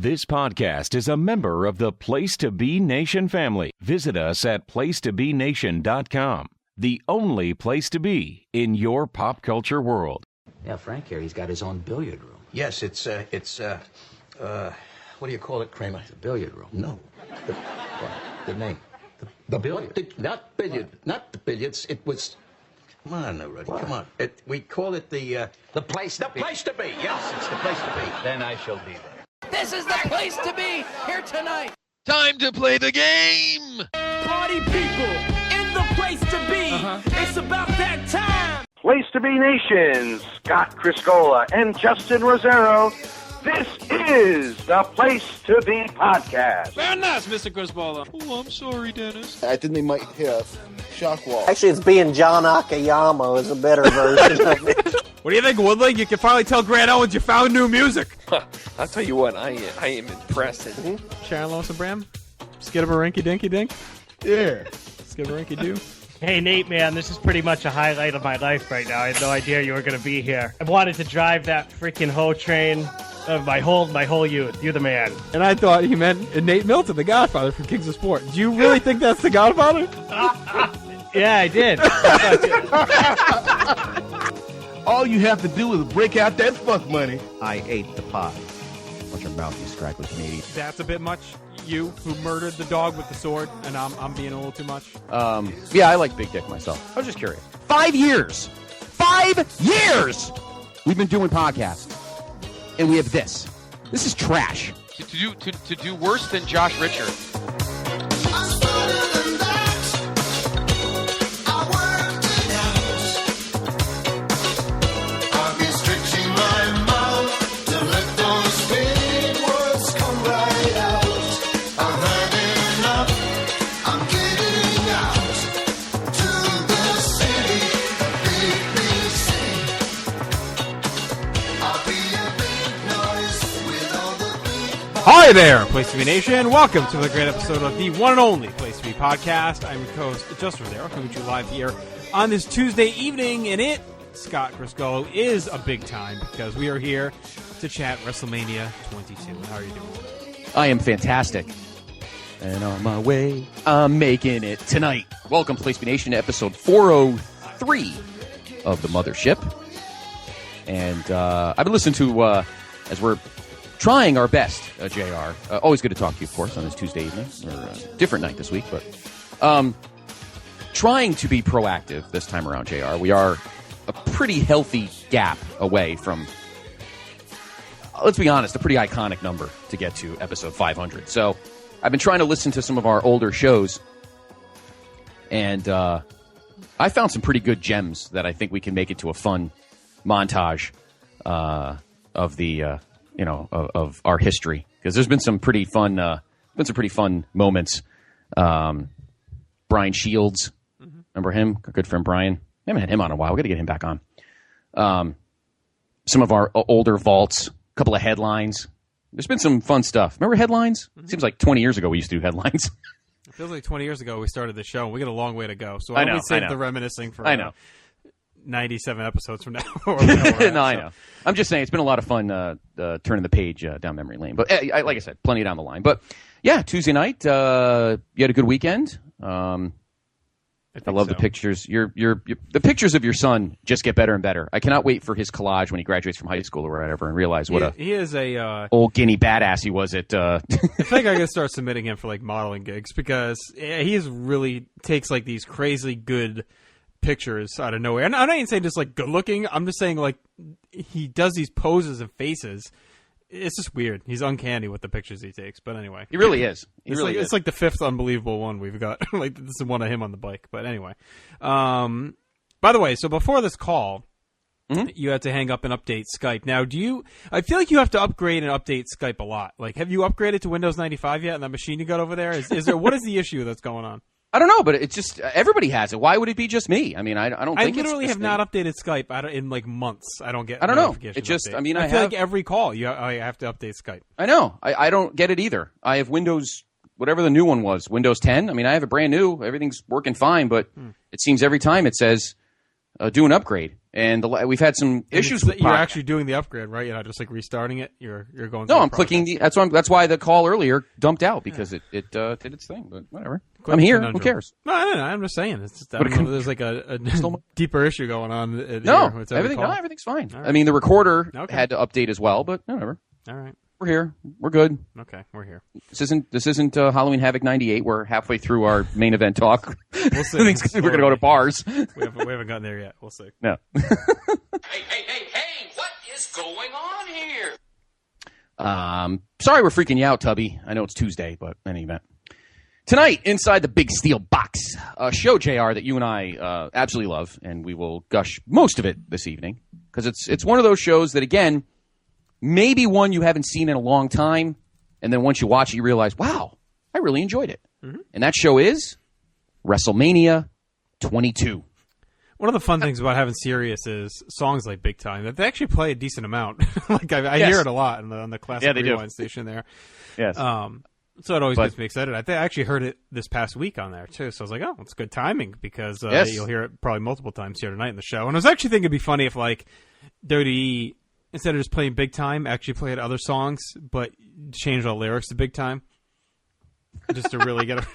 This podcast is a member of the Place to Be Nation family. Visit us at placetobenation.com, the only place to be in your pop culture world. Yeah, Frank here, he's got his own billiard room. Yes, it's what do you call it, Kramer? The billiard room. No. The name. The billiard. Not the billiards. It was. Come on, Rudy. Come on. We call it the place to be. The place to be. Yes, it's the place to be. Then I shall be there. This is the place to be here tonight. Time to play the game. Party people in the place to be. It's about that time. Place to Be Nation, Scott Criscola and Justin Rosero. This is the Place to Be Podcast. Very nice, Mr. Crisbola. Oh, I'm sorry, Dennis. I think they might hit a shock wall. Actually, it's being John Akiyama is a better version of it. What do you think, Woodley? You can finally tell Grant Owens you found new music. I'll tell you what, I am impressed. Sharon Lois and Bram? Skidamarinky dinky dink? Yeah. Skidamarinky doo? Hey, Nate, man, this is pretty much a highlight of my life right now. I had no idea you were going to be here. I wanted to drive that freaking hoe train of my whole youth. You're the man. And I thought he meant Nate Milton, the Godfather from Kings of Sport. Do you really think that's the Godfather? Yeah, I did. All you have to do is break out that fuck money. I ate the pie. Watch your mouth, you scraggly Canadian. That's a bit much. You, who murdered the dog with the sword, and I'm being a little too much. Yeah, I like big dick myself. I was just curious. 5 years! 5 years! We've been doing podcasts. And we have this. This is trash. To do worse than Josh Richard. Hi there, Place to Be Nation. Welcome to a great episode of the one and only Place to Be Podcast. I'm your co-host, Justin Rosero, coming to you live here on this Tuesday evening. And it, Scott Criscola, is a big time because we are here to chat WrestleMania 22. How are you doing? I am fantastic. And on my way, I'm making it tonight. Welcome, Place to Be Nation, to episode 403 of the Mothership. And I've been listening to, as we're trying our best, JR. Always good to talk to you, of course, on this Tuesday evening, or different night this week, but trying to be proactive this time around, JR. We are a pretty healthy gap away from, let's be honest, a pretty iconic number to get to episode 500. So I've been trying to listen to some of our older shows, and I found some pretty good gems that I think we can make it to a fun montage of the... of our history, because there's been some pretty fun, moments. Brian Shields, remember him? Our good friend Brian. I haven't had him on in a while. We got to get him back on. Some of our older vaults, a couple of headlines. There's been some fun stuff. Remember headlines? Seems like 20 years ago we used to do headlines. It feels like 20 years ago we started the show. We got a long way to go. So I know. We save the reminiscing for. I know. 97 episodes from now. I know. I'm just saying it's been a lot of fun turning the page down memory lane. But like I said, plenty down the line. But yeah, Tuesday night, you had a good weekend. I love the pictures. The pictures of your son just get better and better. I cannot wait for his collage when he graduates from high school or whatever, and realize what he is a old guinea badass he was at. I think I gotta start submitting him for like modeling gigs, because he is really takes like these crazy good pictures out of nowhere. And I'm not even saying just like good looking. I'm just saying like he does these poses and faces. It's just weird. He's uncanny with the pictures he takes. But anyway, he really is. It's like the fifth unbelievable one we've got. Like this is one of him on the bike. But anyway, by the way, so before this call, you had to hang up and update Skype. Now, I feel like you have to upgrade and update Skype a lot. Like, have you upgraded to Windows 95 yet? And that machine you got over there, is there? What is the issue that's going on? I don't know, but it's just everybody has it. Why would it be just me? I mean, I don't think I literally it's have not updated Skype in like months. I don't get. I don't know. It just. Update. I mean, I feel like every call I have to update Skype. I know. I don't get it either. I have Windows, whatever the new one was, Windows 10. I mean, I have it brand new. Everything's working fine, but it seems every time it says do an upgrade, and we've had some issues with You're podcasts. actually doing the upgrade, right? You're not just like restarting it. You're going. No, I'm clicking. That's why the call earlier dumped out because it did its thing. But whatever. I'm here. Who cares? No, I'm just saying. It's just, I don't know if there's like a deeper issue going on. No, everything's fine. Right. I mean, the recorder had to update as well, but whatever. All right. We're here. We're good. Okay, we're here. This isn't Halloween Havoc 98. We're halfway through our main event talk. We'll see. We're going to go to bars. We haven't gotten there yet. We'll see. No. Hey, what is going on here? Sorry we're freaking you out, Tubby. I know it's Tuesday, but in any event. Tonight, inside the big steel box, a show, JR, that you and I absolutely love, and we will gush most of it this evening, because it's one of those shows that, again, maybe one you haven't seen in a long time, and then once you watch it, you realize, wow, I really enjoyed it. Mm-hmm. And that show is WrestleMania 22. One of the fun things about having Sirius is songs like Big Time that they actually play a decent amount. Like I hear it a lot on the classic rewind station there. Yes. So it always gets me excited. I actually heard it this past week on there too. So I was like, oh, it's good timing because you'll hear it probably multiple times here tonight in the show. And I was actually thinking it'd be funny if like WWE, instead of just playing Big Time, actually played other songs but changed all the lyrics to Big Time. Just to really get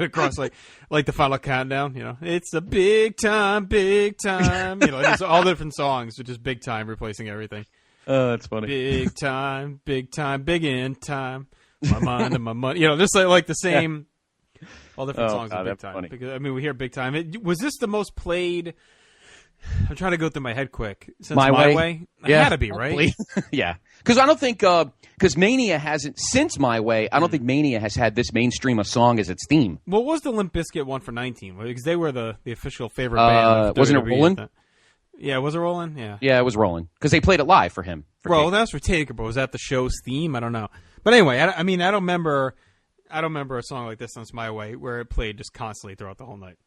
across like the final countdown, it's a big time, it's all different songs with just Big Time replacing everything. That's funny. Big time, big in time. My mind and my money, just like the same, all different songs of Big Time. Funny. Because we hear Big Time. Was this the most played? I'm trying to go through my head quick. Since My Way? It had to be, right? Yeah. Because I don't think, because Mania hasn't, since My Way, I don't think Mania has had this mainstream a song as its theme. What was the Limp Bizkit one for 19? Because they were the official favorite band. Wasn't it Rollin'? Yeah, was it Rollin'? Yeah. Yeah, it was Rollin'. Because they played it live for him. That's for Taker, but was that the show's theme? I don't know. But anyway, I don't remember a song like this since My Way where it played just constantly throughout the whole night.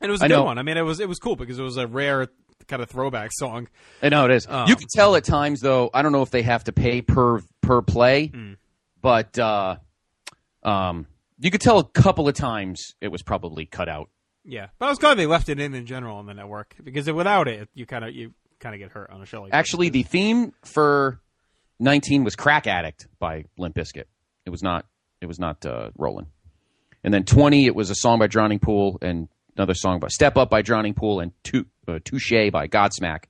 And it was a good one. I mean, it was cool because it was a rare kind of throwback song. I know it is. You can tell at times, though. I don't know if they have to pay per play, but you could tell a couple of times it was probably cut out. Yeah, but I was glad they left it in general on the network because without it, you kind of get hurt on a show like this. Actually, the theme for 19 was "Crack Addict" by Limp Bizkit. It was not Rollin'. And then 20, it was a song by Drowning Pool and another song by Step Up by Drowning Pool and Touche by Godsmack.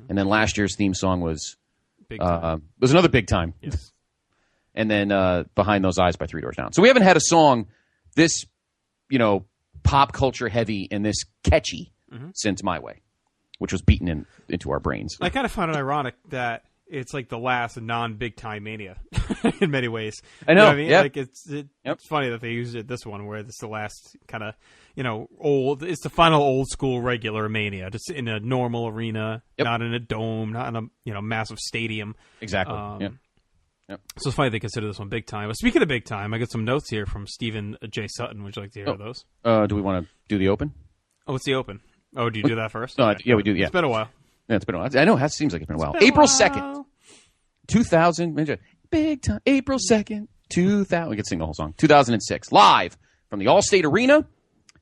And then last year's theme song was was another Big Time. Yes. And then Behind Those Eyes by Three Doors Down. So we haven't had a song this, pop culture heavy and this catchy since My Way, which was beaten into our brains. I kind of found it ironic that it's like the last non-Big Time Mania in many ways. I know. What I mean? Yep. Like it's funny that they used it this one where it's the last kind of old. It's the final old school regular Mania, just in a normal arena, not in a dome, not in a massive stadium. Exactly. Yep. So it's funny they consider this one Big Time. But speaking of Big Time, I got some notes here from Stephen J. Sutton. Would you like to hear those? Do we want to do the open? Oh, what's the open? Oh, do you do that first? No, Okay. yeah, we do. Yeah, it's been a while. Yeah, it's been a while. I know it seems like it's been a while. April 2nd, 2000. Big Time. April 2nd, 2000. We could sing the whole song. 2006, live from the Allstate Arena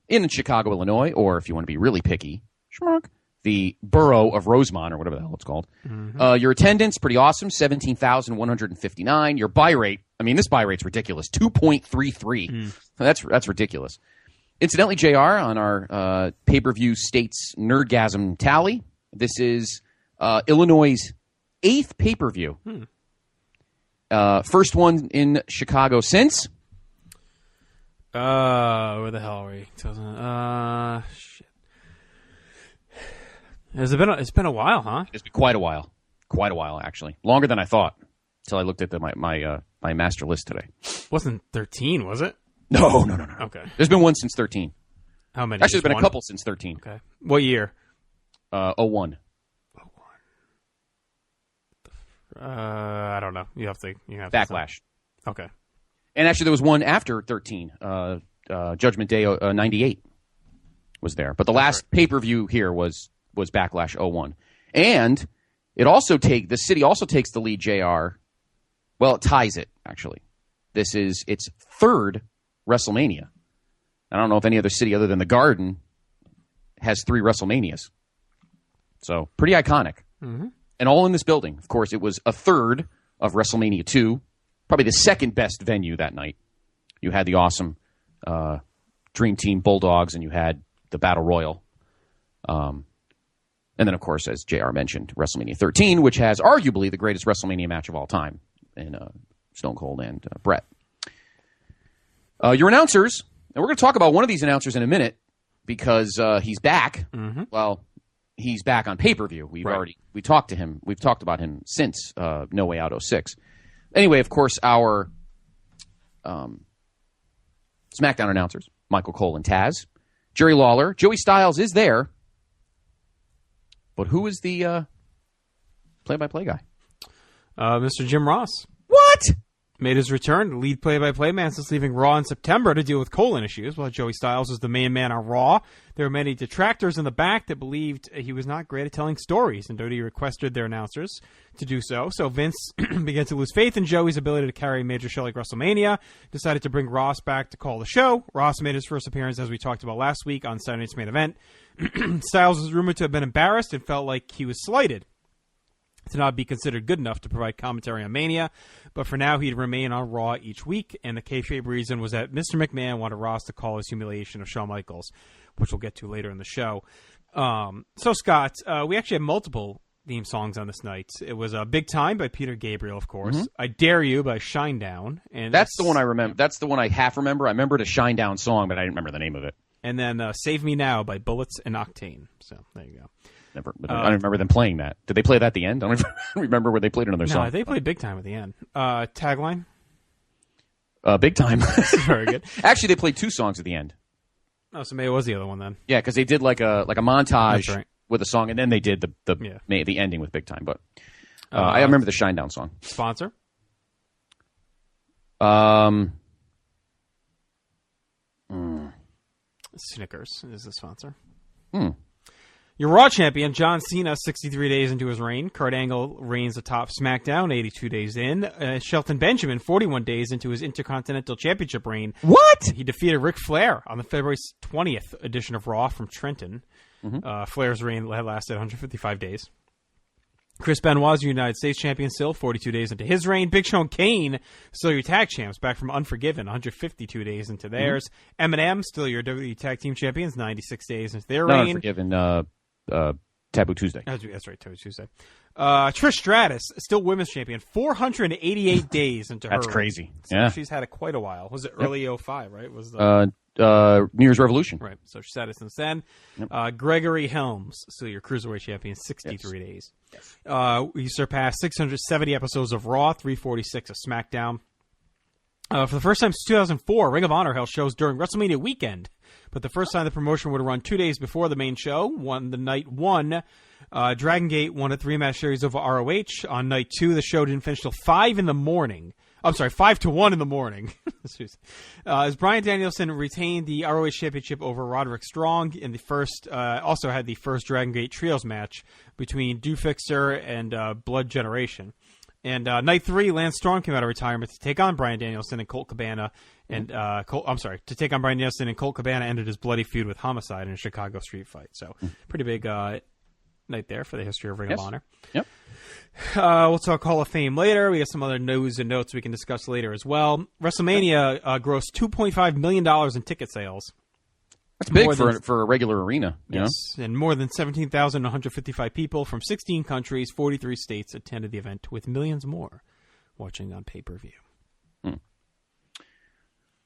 in Chicago, Illinois, or if you want to be really picky, the borough of Rosemont, or whatever the hell it's called. Mm-hmm. Your attendance, pretty awesome, 17,159. Your buy rate, this buy rate's ridiculous, 2.33. That's ridiculous. Incidentally, JR, on our pay-per-view states nerdgasm tally, this is Illinois' 8th pay-per-view. First one in Chicago since? Where the hell are we? Shit. It's been a while, huh? It's been quite a while. Quite a while, actually. Longer than I thought, until I looked at my master list today. Wasn't 13, was it? No. Okay. There's been one since 13. How many? Actually, there's been a couple since 13. Okay. What year? 01. I don't know. You have to Backlash. Okay. And actually, there was one after 13. Judgment Day 98 was there. But the last pay-per-view here was Backlash 01. And the city also takes the lead, JR. Well, it ties it, actually. This is its 3rd WrestleMania. I don't know if any other city other than the Garden has 3 WrestleManias. So pretty iconic. Mm-hmm. And all in this building. Of course, it was a third of WrestleMania 2, probably the second best venue that night. You had the awesome Dream Team Bulldogs, and you had the Battle Royal. And then, of course, as JR mentioned, WrestleMania 13, which has arguably the greatest WrestleMania match of all time in Stone Cold and Bret. Your announcers, and we're going to talk about one of these announcers in a minute because he's back. Mm-hmm. Well, he's back on pay-per-view. We talked to him. We've talked about him since No Way Out 06. Anyway, of course, our SmackDown announcers, Michael Cole and Taz, Jerry Lawler, Joey Styles is there. But who is the play-by-play guy? Mr. Jim Ross. What? Made his return to lead play-by-play man since leaving Raw in September to deal with colon issues. While Joey Styles was the main man on Raw, there were many detractors in the back that believed he was not great at telling stories, and WWE requested their announcers to do so. So Vince began to lose faith in Joey's ability to carry a major show like WrestleMania, decided to bring Ross back to call the show. Ross made his first appearance, as we talked about last week, on Saturday Night's Main Event. Styles was rumored to have been embarrassed and felt like he was slighted to not be considered good enough to provide commentary on Mania, but for now he'd remain on Raw each week, and the kayfabe reason was that Mr. McMahon wanted Ross to call his humiliation of Shawn Michaels, which we'll get to later in the show. So Scott, we actually have multiple theme songs on this night. It was Big Time by Peter Gabriel, of course. Mm-hmm. I Dare You by Shinedown. And that's the one I remember. That's the one I half remember. I remember the Shinedown song, but I didn't remember the name of it. And then Save Me Now by Bullets and Octane. So there you go. Never, I don't remember them playing that. Did they play that at the end? I don't remember where they played another song. No, they played Big Time at the end. Tagline? Big Time. Very good. Actually, they played two songs at the end. Oh, so maybe it was the other one then. Yeah, because they did like a montage with a song, and then they did the ending with Big Time. But I remember the Shinedown song. Sponsor? Snickers is the sponsor. Your Raw champion, John Cena, 63 days into his reign. Kurt Angle reigns atop SmackDown, 82 days in. Shelton Benjamin, 41 days into his Intercontinental Championship reign. What? He defeated Ric Flair on the February 20th edition of Raw from Trenton. Mm-hmm. Flair's reign had lasted 155 days. Chris Benoit's United States champion still, 42 days into his reign. Big Show and Kane, still your tag champs, back from Unforgiven, 152 days into theirs. Eminem, still your WWE Tag Team champions, 96 days into their reign. Unforgiven, Taboo Tuesday. That's right, Taboo Tuesday. Trish Stratus, still women's champion, 488 days into her That's crazy. reign. So yeah. She's had it quite a while. Was it early 05, right? Was New Year's Revolution. Right, so she's had it since then. Yep. Gregory Helms, still your Cruiserweight champion, 63 days. Yes. He surpassed 670 episodes of Raw, 346 of SmackDown. For the first time since 2004, Ring of Honor held shows during WrestleMania weekend. But the first time the promotion would run 2 days before the main show. The night one, Dragon Gate won a 3-match series over ROH. On night 2, the show didn't finish till 5 in the morning. I'm sorry, 5 to 1 in the morning. As Bryan Danielson retained the ROH Championship over Roderick Strong in the first, also had the first Dragon Gate Trios match between Doofixer and Blood Generation. And night 3, Lance Storm came out of retirement to take on Bryan Danielson and Colt Cabana. And to take on Bryan Danielson, and Colt Cabana ended his bloody feud with Homicide in a Chicago street fight. So pretty big night there for the history of Ring of Honor. Yep. We'll talk Hall of Fame later. We have some other news and notes we can discuss later as well. WrestleMania grossed $2.5 million in ticket sales. That's big for a regular arena. Yes, and more than 17,155 people from 16 countries, 43 states attended the event, with millions more watching on pay-per-view.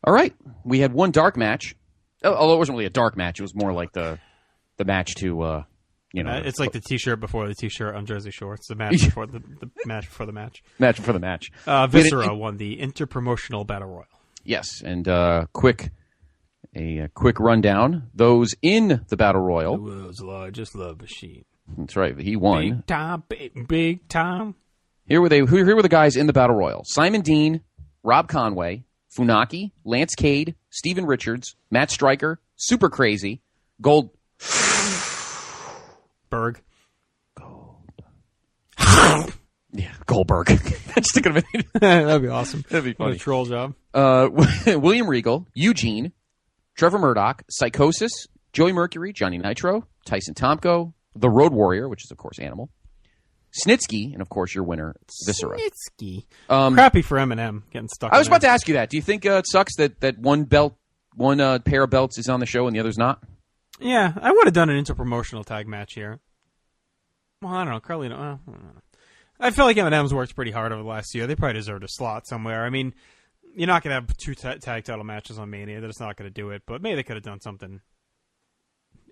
All right. We had one dark match. Although it wasn't really a dark match. It was more like the match to, it's like the T-shirt before the T-shirt on Jersey Shore. It's the match before the match before the match. Match before the match. Viscera won the Interpromotional Battle Royal. Yes, and a quick rundown. Those in the Battle Royal. The world's largest love machine. That's right. He won. Big time. Here were the guys in the Battle Royal. Simon Dean, Rob Conway, Funaki, Lance Cade, Steven Richards, Matt Stryker, Super Crazy, Goldberg. Yeah, Goldberg. Just thinking of it. That'd be awesome. That'd be funny. What a troll job. William Regal, Eugene, Trevor Murdoch, Psychosis, Joey Mercury, Johnny Nitro, Tyson Tomko, the Road Warrior, which is, of course, Animal. Snitsky, and, of course, your winner, Viscera. Snitsky. Crappy for Eminem getting stuck I was about to ask you that. Do you think it sucks that one pair of belts is on the show and the other's not? Yeah, I would have done an interpromotional tag match here. Well, I don't know. Carlito, I don't know. I feel like Eminem's worked pretty hard over the last year. They probably deserved a slot somewhere. I mean, you're not going to have two tag title matches on Mania. They're just not going to do it. But maybe they could have done something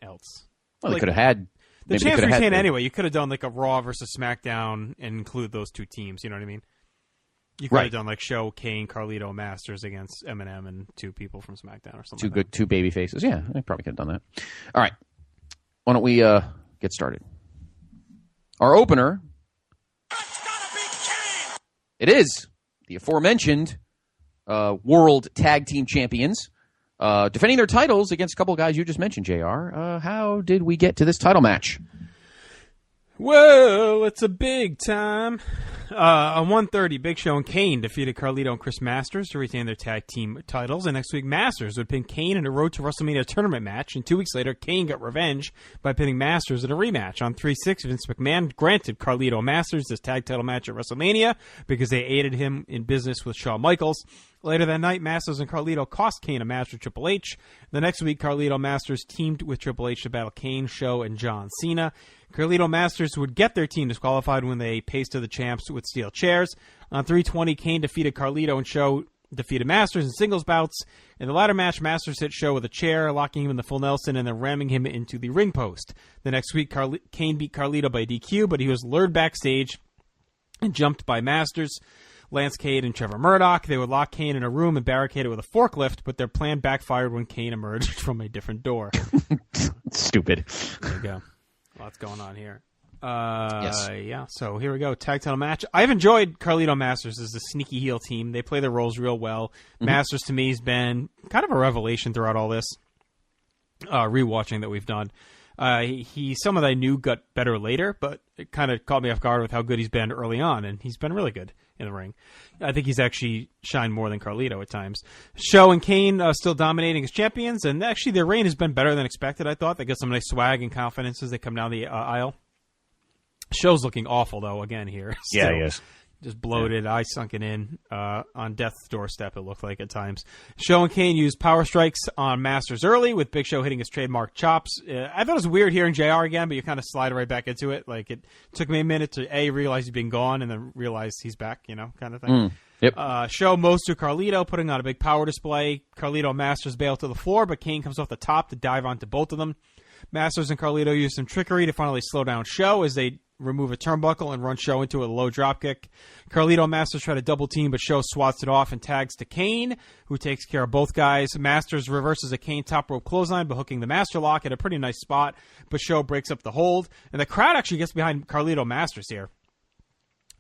else. Well, they could have had... The champs retain anyway. You could have done like a Raw versus SmackDown and include those two teams. You know what I mean? You could have done like show Kane, Carlito, Masters against Eminem and two people from SmackDown or something. Two baby faces. Yeah, I probably could have done that. All right. Why don't we get started? Our opener... It is the aforementioned World Tag Team Champions defending their titles against a couple of guys you just mentioned, JR. How did we get to this title match? Well, it's a big time. On 130, Big Show and Kane defeated Carlito and Chris Masters to retain their tag team titles. And next week, Masters would pin Kane in a Road to WrestleMania tournament match. And 2 weeks later, Kane got revenge by pinning Masters in a rematch. On 3-6, Vince McMahon granted Carlito and Masters this tag title match at WrestleMania because they aided him in business with Shawn Michaels. Later that night, Masters and Carlito cost Kane a match with Triple H. The next week, Carlito Masters teamed with Triple H to battle Kane, Show, and John Cena. Carlito Masters would get their team disqualified when they pasted the champs with steel chairs. On 320, Kane defeated Carlito and Show defeated Masters in singles bouts. In the latter match, Masters hit Show with a chair, locking him in the full Nelson and then ramming him into the ring post. The next week, Kane beat Carlito by DQ, but he was lured backstage and jumped by Masters, Lance Cade, and Trevor Murdoch. They would lock Kane in a room and barricade it with a forklift, but their plan backfired when Kane emerged from a different door. Stupid. There you go. Lots going on here. Yes. Yeah, so here we go. Tag title match. I've enjoyed Carlito Masters as the sneaky heel team. They play their roles real well. Mm-hmm. Masters, to me, has been kind of a revelation throughout all this rewatching that we've done. Someone that I knew got better later, but it kind of caught me off guard with how good he's been early on, and he's been really good in the ring. I think he's actually shined more than Carlito at times. Show and Kane still dominating as champions, and actually their reign has been better than expected, I thought. They got some nice swag and confidence as they come down the aisle. Show's looking awful, though, again here. Yeah, he is. Just bloated, eyes sunken in, on death's doorstep, it looked like at times. Show and Kane used power strikes on Masters early, with Big Show hitting his trademark chops. I thought it was weird hearing JR again, but you kind of slide right back into it. Like, it took me a minute to, realize he's been gone, and then realize he's back, kind of thing. Yep. Show most to Carlito, putting on a big power display. Carlito and Masters bail to the floor, but Kane comes off the top to dive onto both of them. Masters and Carlito use some trickery to finally slow down Show as they remove a turnbuckle and run Show into a low dropkick. Carlito and Masters try to double team, but Show swats it off and tags to Kane, who takes care of both guys. Masters reverses a Kane top rope clothesline by hooking the Master Lock at a pretty nice spot, but Show breaks up the hold. And the crowd actually gets behind Carlito Masters here.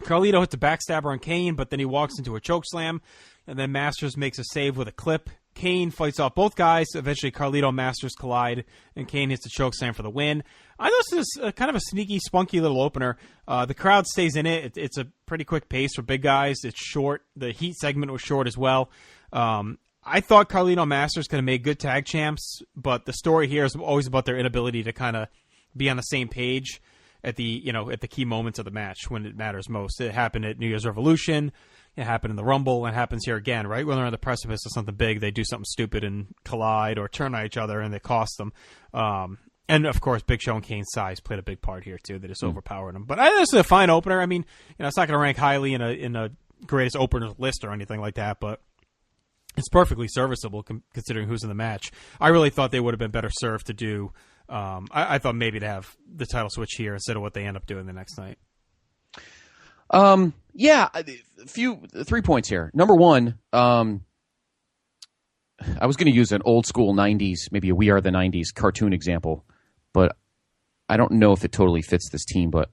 Carlito hits a backstabber on Kane, but then he walks into a chokeslam, and then Masters makes a save with a clip. Kane fights off both guys. Eventually, Carlito Masters collide, and Kane hits the chokeslam for the win. I thought this is kind of a sneaky, spunky little opener. The crowd stays in it. It's a pretty quick pace for big guys. It's short. The heat segment was short as well. I thought Carlito Masters could have made good tag champs, but the story here is always about their inability to kind of be on the same page at the key moments of the match when it matters most. It happened at New Year's Revolution. It happened in the Rumble, and it happens here again, right? When they're on the precipice of something big, they do something stupid and collide or turn on each other, and they cost them. And, of course, Big Show and Kane's size played a big part here, too. They just overpowered them. But this is a fine opener. I mean, it's not going to rank highly in a greatest openers list or anything like that, but it's perfectly serviceable considering who's in the match. I really thought they would have been better served to do I thought maybe to have the title switch here instead of what they end up doing the next night. Yeah, 3 points here. Number one, I was going to use an old school 90s, maybe a We Are the 90s cartoon example, but I don't know if it totally fits this team, but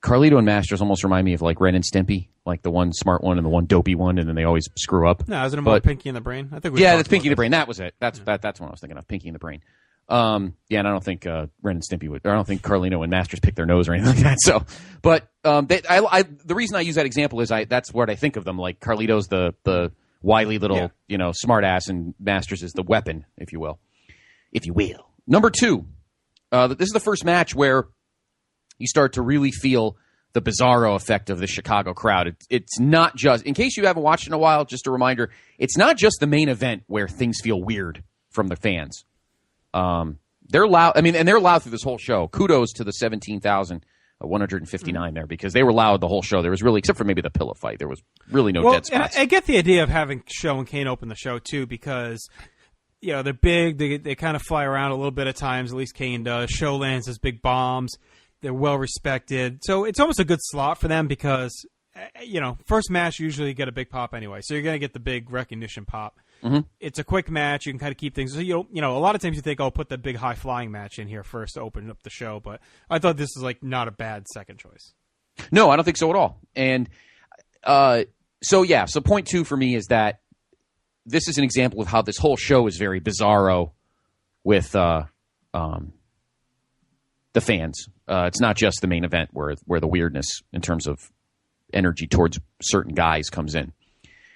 Carlito and Masters almost remind me of like Ren and Stimpy, like the one smart one and the one dopey one, and then they always screw up. No, isn't it more Pinky in the Brain? I think that's Pinky in the Brain. That was it. That's what I was thinking of, Pinky in the Brain. And I don't think Ren and Stimpy would. Or I don't think Carlito and Masters pick their nose or anything like that. So, but the reason I use that example is that's what I think of them. Like Carlito's the wily little smart ass, and Masters is the weapon, if you will. Number two, this is the first match where you start to really feel the bizarro effect of the Chicago crowd. It's not just, in case you haven't watched in a while, just a reminder, it's not just the main event where things feel weird from the fans. They're loud. I mean, and they're loud through this whole show. Kudos to the 17,159 there, because they were loud the whole show. There was really, except for maybe the pillow fight, there was really no dead spots. I get the idea of having Show and Kane open the show too, because they're big. They kind of fly around a little bit at times. At least Kane does. Show lands his big bombs. They're well respected, so it's almost a good slot for them because first match usually get a big pop anyway, so you're going to get the big recognition pop. Mm-hmm. It's a quick match. You can kind of keep things. So, a lot of times you think, put the big high-flying match in here first to open up the show. But I thought this is not a bad second choice. No, I don't think so at all. And so point 2 for me is that this is an example of how this whole show is very bizarro with the fans. It's not just the main event where the weirdness in terms of energy towards certain guys comes in.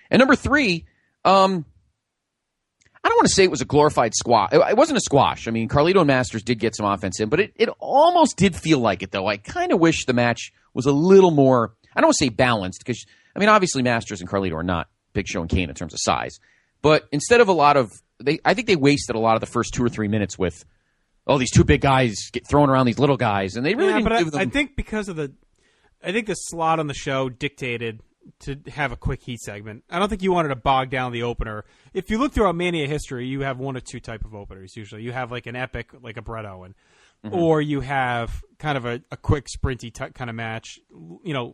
And number 3, I don't want to say it was a glorified squash. It wasn't a squash. I mean, Carlito and Masters did get some offense in, but it almost did feel like it, though. I kind of wish the match was a little more, I don't want to say balanced, because, I mean, obviously Masters and Carlito are not Big Show and Kane in terms of size. But instead of I think they wasted a lot of the first 2 or 3 minutes with, these two big guys get thrown around these little guys, and they really didn't give them... I think because of the slot on the show dictated to have a quick heat segment. I don't think you wanted to bog down the opener. If you look throughout Mania history, you have 1 or 2 type of openers usually. You have like an epic, like a Bret Owen, or you have kind of a quick sprinty kind of match.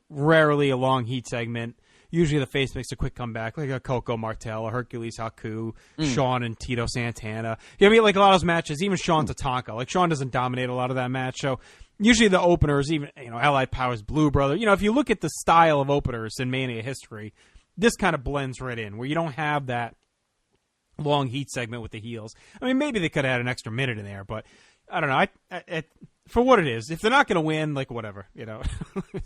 Rarely a long heat segment. Usually the face makes a quick comeback, like a Coco Martel, a Hercules Haku, Shawn and Tito Santana. Like a lot of those matches, even Shawn Tatanka. Like Shawn doesn't dominate a lot of that match, so usually the openers, even Allied Powers, Blue Brother. If you look at the style of openers in Mania history, this kind of blends right in, where you don't have that long heat segment with the heels. I mean, maybe they could have had an extra minute in there, but I don't know. For what it is, if they're not going to win, whatever,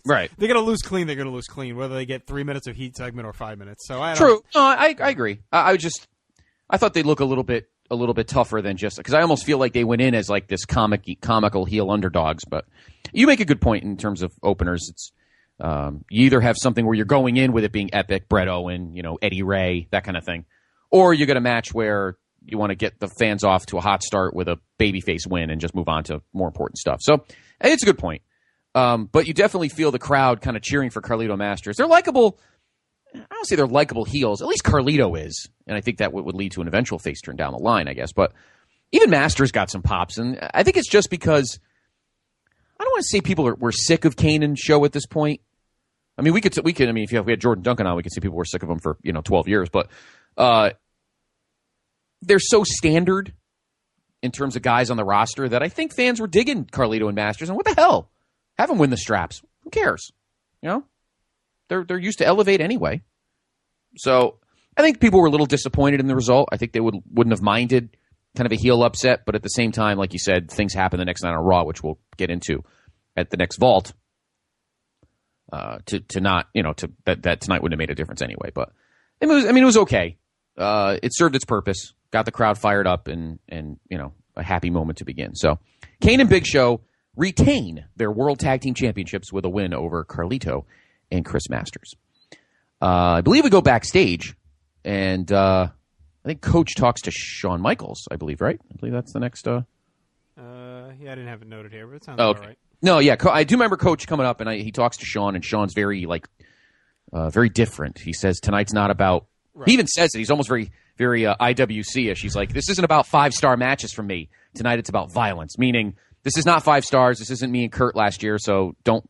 right? They're going to lose clean. They're going to lose clean, whether they get 3 minutes of heat segment or 5 minutes. So I don't. True. No, I agree. I thought they'd look a little bit tougher than just, because I almost feel like they went in as like this comical heel underdogs. But you make a good point in terms of openers. It's you either have something where you're going in with it being epic, Bret Owen, Eddie Ray, that kind of thing, or you get a match where you want to get the fans off to a hot start with a babyface win and just move on to more important stuff. So it's a good point. But you definitely feel the crowd kind of cheering for Carlito Masters. They're likable. I don't say they're likable heels. At least Carlito is. And I think that would lead to an eventual face turn down the line, I guess. But even Masters got some pops. And I think it's just because I don't want to say people were sick of Kane and Show at this point. I mean, we could. I mean, if we had Jordan Duncan on, we could say people were sick of him for 12 years. But they're so standard in terms of guys on the roster that I think fans were digging Carlito and Masters. And what the hell? Have them win the straps. Who cares? They're used to elevate anyway. So I think people were a little disappointed in the result. I think they wouldn't have minded kind of a heel upset. But at the same time, like you said, things happen the next night on Raw, which we'll get into at the next Vault. That tonight wouldn't have made a difference anyway. But it was okay. It served its purpose. Got the crowd fired up and a happy moment to begin. So Kane and Big Show retain their World Tag Team Championships with a win over Carlito and Chris Masters. I believe we go backstage, and I think Coach talks to Shawn Michaels, I believe, right? I believe that's the next... Yeah, I didn't have it noted here, but it sounds all right. No, yeah, I do remember Coach coming up, and he talks to Shawn, and Shawn's very, very different. He says tonight's not about... Right. He even says it. He's almost very IWC-ish. He's like, this isn't about 5-star matches for me. Tonight it's about violence, meaning this is not 5 stars. This isn't me and Kurt last year, so don't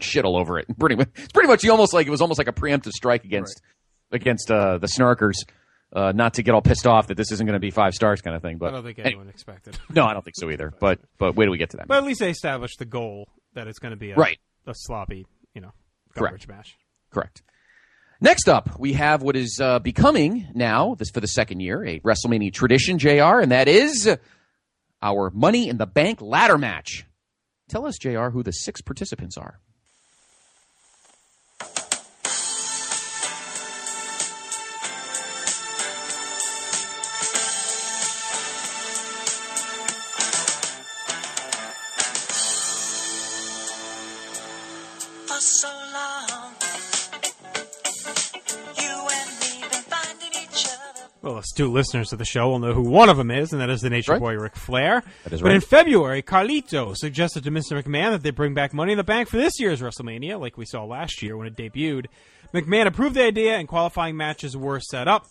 shit all over it. It's pretty much it was almost like a preemptive strike against the Snarkers, not to get all pissed off that this isn't going to be 5 stars kind of thing. But I don't think anyone expected. No, I don't think so either. But wait till we get to that. But at least they established the goal that it's going to be a sloppy, garbage match. Correct. Next up, we have what is becoming now, for the second year, a WrestleMania tradition, JR, and that is our Money in the Bank ladder match. Tell us, JR, who the 6 participants are. Well, astute listeners of the show will know who one of them is, and that is the Nature Boy Ric Flair. That is But right. in February, Carlito suggested to Mr. McMahon that they bring back Money in the Bank for this year's WrestleMania, like we saw last year when it debuted. McMahon approved the idea, and qualifying matches were set up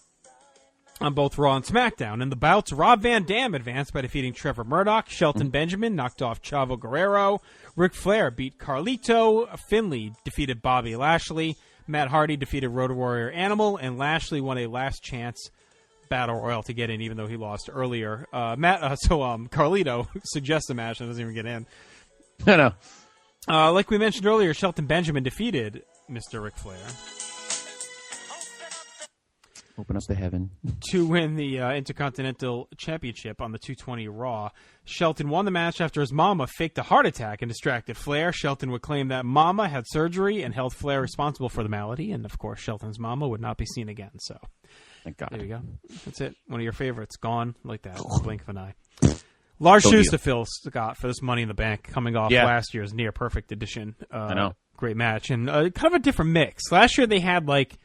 on both Raw and SmackDown. In the bouts, Rob Van Dam advanced by defeating Trevor Murdoch. Shelton Benjamin knocked off Chavo Guerrero. Ric Flair beat Carlito. Finlay defeated Bobby Lashley. Matt Hardy defeated Road Warrior Animal. And Lashley won a last chance battle royal to get in, even though he lost earlier. Carlito suggests a match and doesn't even get in. I know. Like we mentioned earlier, Shelton Benjamin defeated Mr. Ric Flair Open us to heaven. to win the Intercontinental Championship on the 220 Raw. Shelton won the match after his mama faked a heart attack and distracted Flair. Shelton would claim that mama had surgery and held Flair responsible for the malady, and of course Shelton's mama would not be seen again. So thank God. There you go. That's it. One of your favorites gone like that. Blink of an eye. Large shoes to fill, Scott, for this Money in the Bank coming off last year's near perfect edition. I know. Great match and kind of a different mix. Last year they had like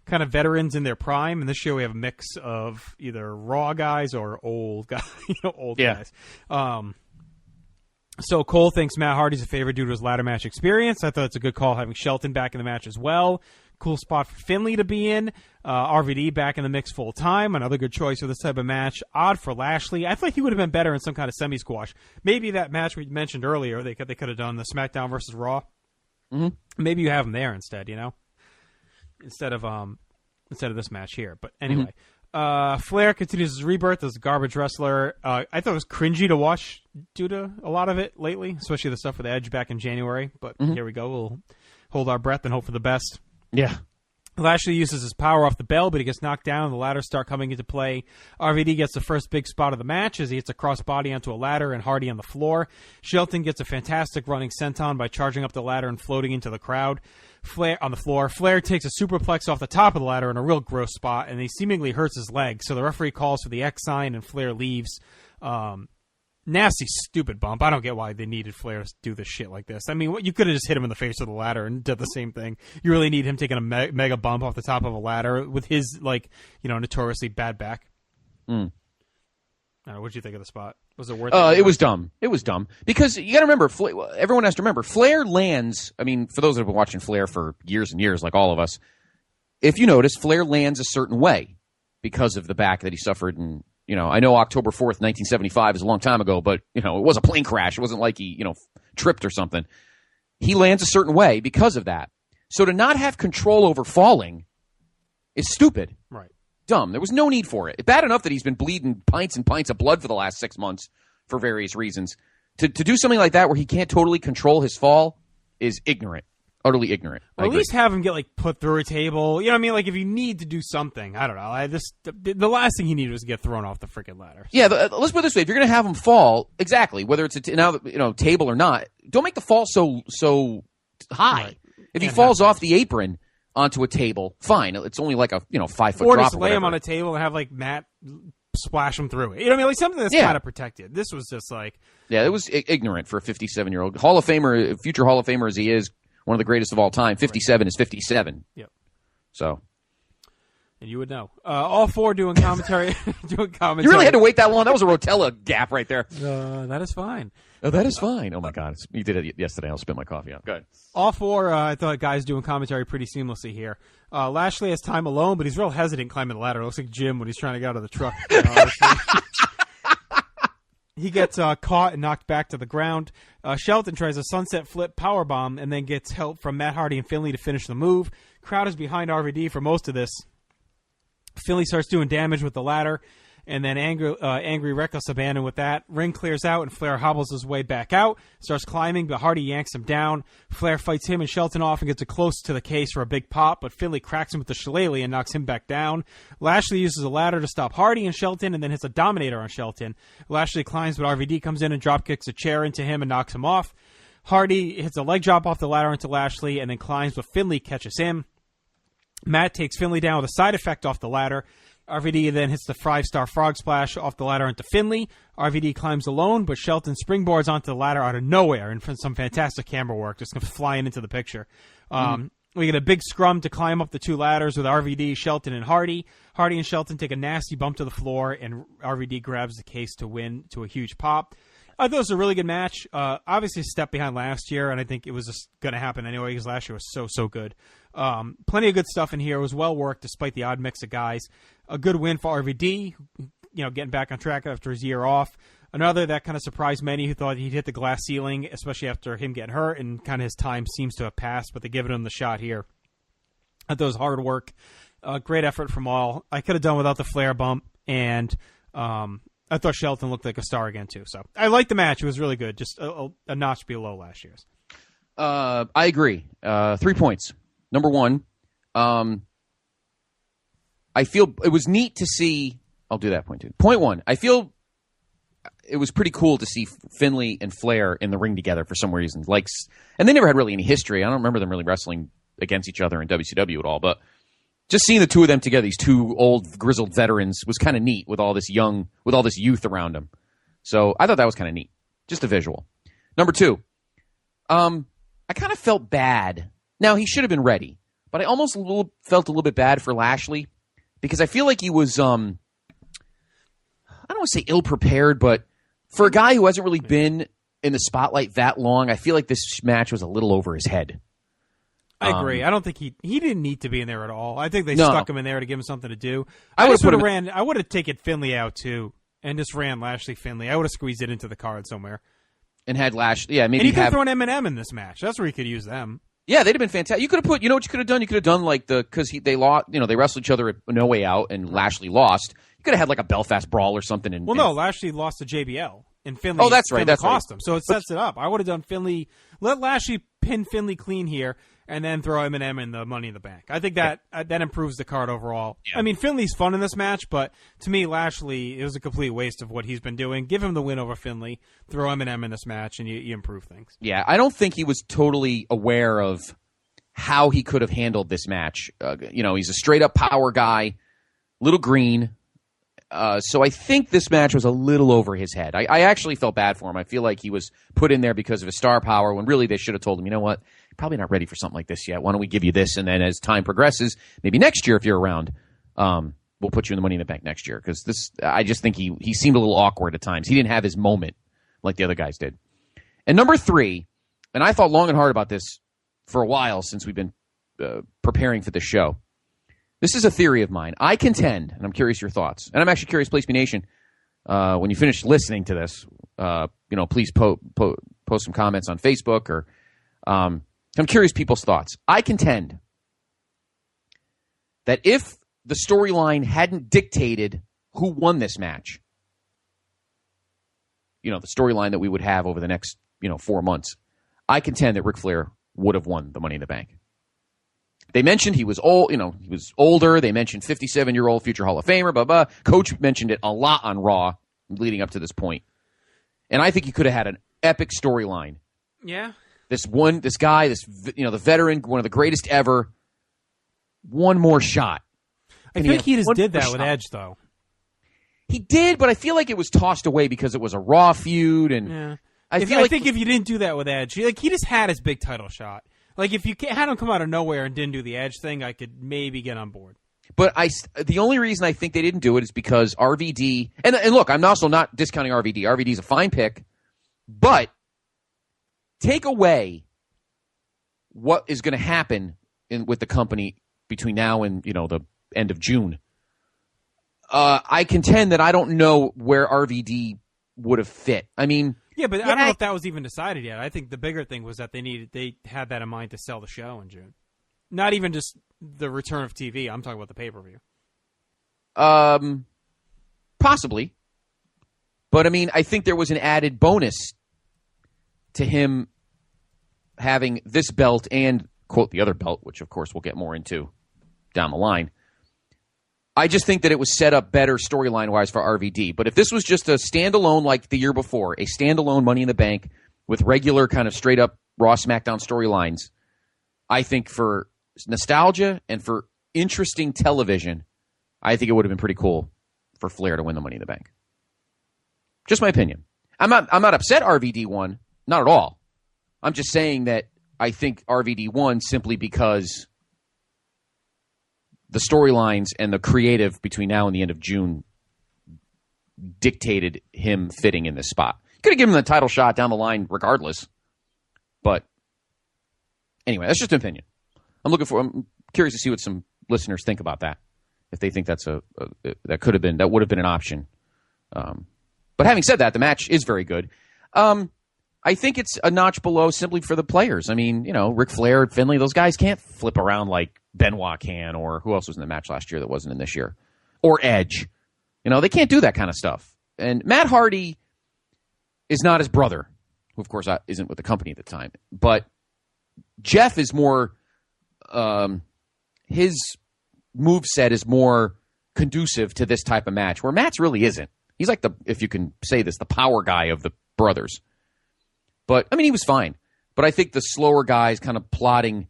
kind of veterans in their prime, and this year we have a mix of either raw guys or old guys. Guys. So Cole thinks Matt Hardy's a favorite due to his ladder match experience. I thought it's a good call having Shelton back in the match as well. Cool spot for Finlay to be in. RVD back in the mix full time. Another good choice for this type of match. Odd for Lashley. I thought he would have been better in some kind of semi-squash. Maybe that match we mentioned earlier, they could have done the SmackDown versus Raw. Mm-hmm. Maybe you have him there instead, instead of this match here. But anyway, Flair continues his rebirth as a garbage wrestler. I thought it was cringy to watch due to a lot of it lately, especially the stuff with Edge back in January. But here we go. We'll hold our breath and hope for the best. Yeah. Lashley uses his power off the bell, but he gets knocked down and the ladders start coming into play. RVD gets the first big spot of the match as he hits a crossbody onto a ladder and Hardy on the floor. Shelton gets a fantastic running senton by charging up the ladder and floating into the crowd. Flair on the floor. Flair takes a superplex off the top of the ladder in a real gross spot, and he seemingly hurts his leg. So the referee calls for the X sign, and Flair leaves. Nasty, stupid bump. I don't get why they needed Flair to do this shit like this. I mean, you could have just hit him in the face with the ladder and did the same thing. You really need him taking a mega bump off the top of a ladder with his, notoriously bad back. What'd you think of the spot? Was it worth it? It was dumb. It was dumb. Because you got to remember, everyone has to remember, Flair lands, I mean, for those that have been watching Flair for years and years, like all of us, if you notice, Flair lands a certain way because of the back that he suffered in, I know October 4th, 1975 is a long time ago, but, it was a plane crash. It wasn't like he, tripped or something. He lands a certain way because of that. So to not have control over falling is stupid. Right. Dumb. There was no need for it. Bad enough that he's been bleeding pints and pints of blood for the last 6 months for various reasons. To do something like that where he can't totally control his fall is ignorant. Utterly ignorant. Well, at least have him get put through a table. You know what I mean? If you need to do something, I don't know. The last thing he needed was to get thrown off the freaking ladder. Yeah, let's put it this way: if you're going to have him fall, exactly, whether it's a table or not, don't make the fall so high. Right. If he falls off the apron onto a table, fine. It's only like a 5 foot or drop. Just lay him on a table and have Matt splash him through it. You know what I mean? Something that's kind of protected. This was just it was ignorant for a 57-year-old Hall of Famer, future Hall of Famer as he is. One of the greatest of all time. 57 is 57. Yep. So. And you would know. All four doing commentary. You really had to wait that long? That was a Rotella gap right there. That is fine. Oh, that is fine. Oh, my God. You did it yesterday. I'll spit my coffee out. Go ahead. All four, I thought, guys doing commentary pretty seamlessly here. Lashley has time alone, but he's real hesitant climbing the ladder. It looks like Jim when he's trying to get out of the truck. He gets caught and knocked back to the ground. Shelton tries a sunset flip powerbomb and then gets help from Matt Hardy and Finlay to finish the move. Crowd is behind RVD for most of this. Finlay starts doing damage with the ladder, and then angry Reckless abandon with that. Ring clears out, and Flair hobbles his way back out. Starts climbing, but Hardy yanks him down. Flair fights him and Shelton off and gets it close to the case for a big pop, but Finlay cracks him with the shillelagh and knocks him back down. Lashley uses a ladder to stop Hardy and Shelton, and then hits a Dominator on Shelton. Lashley climbs, but RVD comes in and drop kicks a chair into him and knocks him off. Hardy hits a leg drop off the ladder into Lashley, and then climbs, but Finlay catches him. Matt takes Finlay down with a side effect off the ladder. RVD then hits the 5-star frog splash off the ladder into Finlay. RVD climbs alone, but Shelton springboards onto the ladder out of nowhere and some fantastic camera work, just flying into the picture. We get a big scrum to climb up the 2 ladders with RVD, Shelton, and Hardy. Hardy and Shelton take a nasty bump to the floor, and RVD grabs the case to win to a huge pop. I thought it was a really good match. Obviously a step behind last year, and I think it was just going to happen anyway because last year was so good. Plenty of good stuff in here. It was well worked despite the odd mix of guys. A good win for RVD, getting back on track after his year off. Another that kind of surprised many who thought he'd hit the glass ceiling, especially after him getting hurt, and kind of his time seems to have passed, but they're giving him the shot here. I thought it was hard work. Great effort from all. I could have done without the Flair bump, and I thought Shelton looked like a star again, too. So I liked the match. It was really good. Just a notch below last year's. I agree. 3 points. Number one, I feel it was neat to see. I'll do that point, too. Point one, I feel it was pretty cool to see Finlay and Flair in the ring together for some reason. And they never had really any history. I don't remember them really wrestling against each other in WCW at all, but just seeing the two of them together, these two old grizzled veterans, was kind of neat with all this youth around them. So I thought that was kind of neat. Just a visual. Number two, I kind of felt bad. Now, he should have been ready, but I almost felt a little bit bad for Lashley because I feel like he was, I don't want to say ill-prepared, but for a guy who hasn't really been in the spotlight that long, I feel like this match was a little over his head. I agree. I don't think he didn't need to be in there at all. I think they stuck him in there to give him something to do. I would have taken Finlay out too and just ran Lashley Finlay. I would have squeezed it into the card somewhere and had Lashley. Yeah, maybe. And he could have thrown Eminem in this match. That's where he could use them. Yeah, they'd have been fantastic. You could have put. You know what you could have done? You could have done because they lost. They wrestled each other at No Way Out, and Lashley lost. You could have had like a Belfast Brawl or something. No, Lashley lost to JBL. And Finlay, that's right. Finlay That's cost right. him. So it sets it up. I would have done Finlay. Let Lashley pin Finlay clean here, and then throw Eminem in the Money in the Bank. I think that improves the card overall. Yeah. I mean, Finlay's fun in this match, but to me, Lashley, it was a complete waste of what he's been doing. Give him the win over Finlay. Throw Eminem in this match, and you improve things. Yeah, I don't think he was totally aware of how he could have handled this match. He's a straight-up power guy, little green. So I think this match was a little over his head. I actually felt bad for him. I feel like he was put in there because of his star power when really they should have told him, you know what, you're probably not ready for something like this yet. Why don't we give you this? And then as time progresses, maybe next year if you're around, we'll put you in the Money in the Bank next year. Because I just think he seemed a little awkward at times. He didn't have his moment like the other guys did. And number three, and I thought long and hard about this for a while since we've been preparing for the show. This is a theory of mine. I contend, and I'm curious your thoughts, and I'm actually curious, Place Me Nation, when you finish listening to this, please post some comments on Facebook, or I'm curious people's thoughts. I contend that if the storyline hadn't dictated who won this match, the storyline that we would have over the next 4 months, I contend that Ric Flair would have won the Money in the Bank. They mentioned he was old, he was older. They mentioned 57-year-old future Hall of Famer, blah, blah. Coach mentioned it a lot on Raw leading up to this point. And I think he could have had an epic storyline. Yeah. This guy, the veteran, one of the greatest ever, one more shot. I think he just did that with Edge, though. He did, but I feel like it was tossed away because it was a Raw feud. And yeah. I think if you didn't do that with Edge, he just had his big title shot. Like, if you had him come out of nowhere and didn't do the Edge thing, I could maybe get on board. But the only reason I think they didn't do it is because RVD... And look, I'm also not discounting RVD. RVD's a fine pick. But take away what is going to happen with the company between now and, the end of June. I contend that I don't know where RVD would have fit. I mean... Yeah, but I don't know if that was even decided yet. I think the bigger thing was that they had that in mind to sell the show in June. Not even just the return of TV. I'm talking about the pay-per-view. Possibly. But, I mean, I think there was an added bonus to him having this belt and, quote, the other belt, which, of course, we'll get more into down the line. I just think that it was set up better storyline-wise for RVD. But if this was just a standalone like the year before, a standalone Money in the Bank with regular kind of straight-up Raw SmackDown storylines, I think for nostalgia and for interesting television, I think it would have been pretty cool for Flair to win the Money in the Bank. Just my opinion. I'm not upset RVD won. Not at all. I'm just saying that I think RVD won simply because the storylines and the creative between now and the end of June dictated him fitting in this spot. Could have given him the title shot down the line regardless. But anyway, that's just an opinion. I'm curious to see what some listeners think about that. If they think that would have been an option. But having said that, the match is very good. I think it's a notch below simply for the players. I mean, Ric Flair and Finlay, those guys can't flip around like Benoit can, or who else was in the match last year that wasn't in this year, or Edge. They can't do that kind of stuff. And Matt Hardy is not his brother, who of course isn't with the company at the time. But Jeff is more, his moveset is more conducive to this type of match, where Matt's really isn't. He's like if you can say this, the power guy of the brothers. But, I mean, he was fine. But I think the slower guys kind of plotting,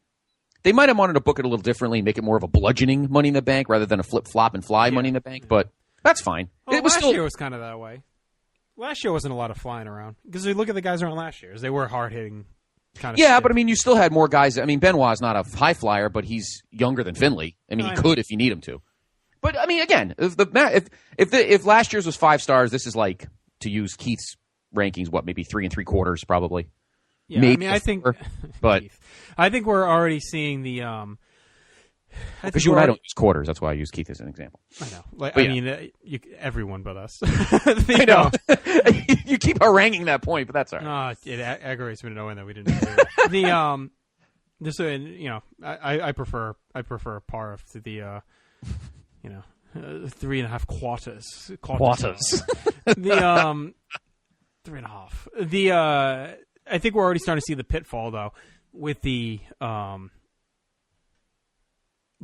they might have wanted to book it a little differently and make it more of a bludgeoning Money in the Bank rather than a flip-flop and fly Money in the Bank. But that's fine. Well, last year was kind of that way. Last year wasn't a lot of flying around. Because you look at the guys around last year, they were hard-hitting kind of stiff. But I mean, you still had more guys. I mean, Benoit's not a high flyer, but he's younger than Finlay. I mean, he could if you need him to. But, I mean, again, if last year's was 5 stars, this is like, to use Keith's rankings, maybe 3 3/4 probably. Yeah, maybe I think, but I think we're already seeing the. Because you and I don't use quarters, that's why I use Keith as an example. I know. Everyone but us. I know. You keep haranguing that point, but that's all right. It aggravates me to knowing that we didn't. I prefer par to the 3.5 quarters. Quarters. The 3.5. I think we're already starting to see the pitfall though, with the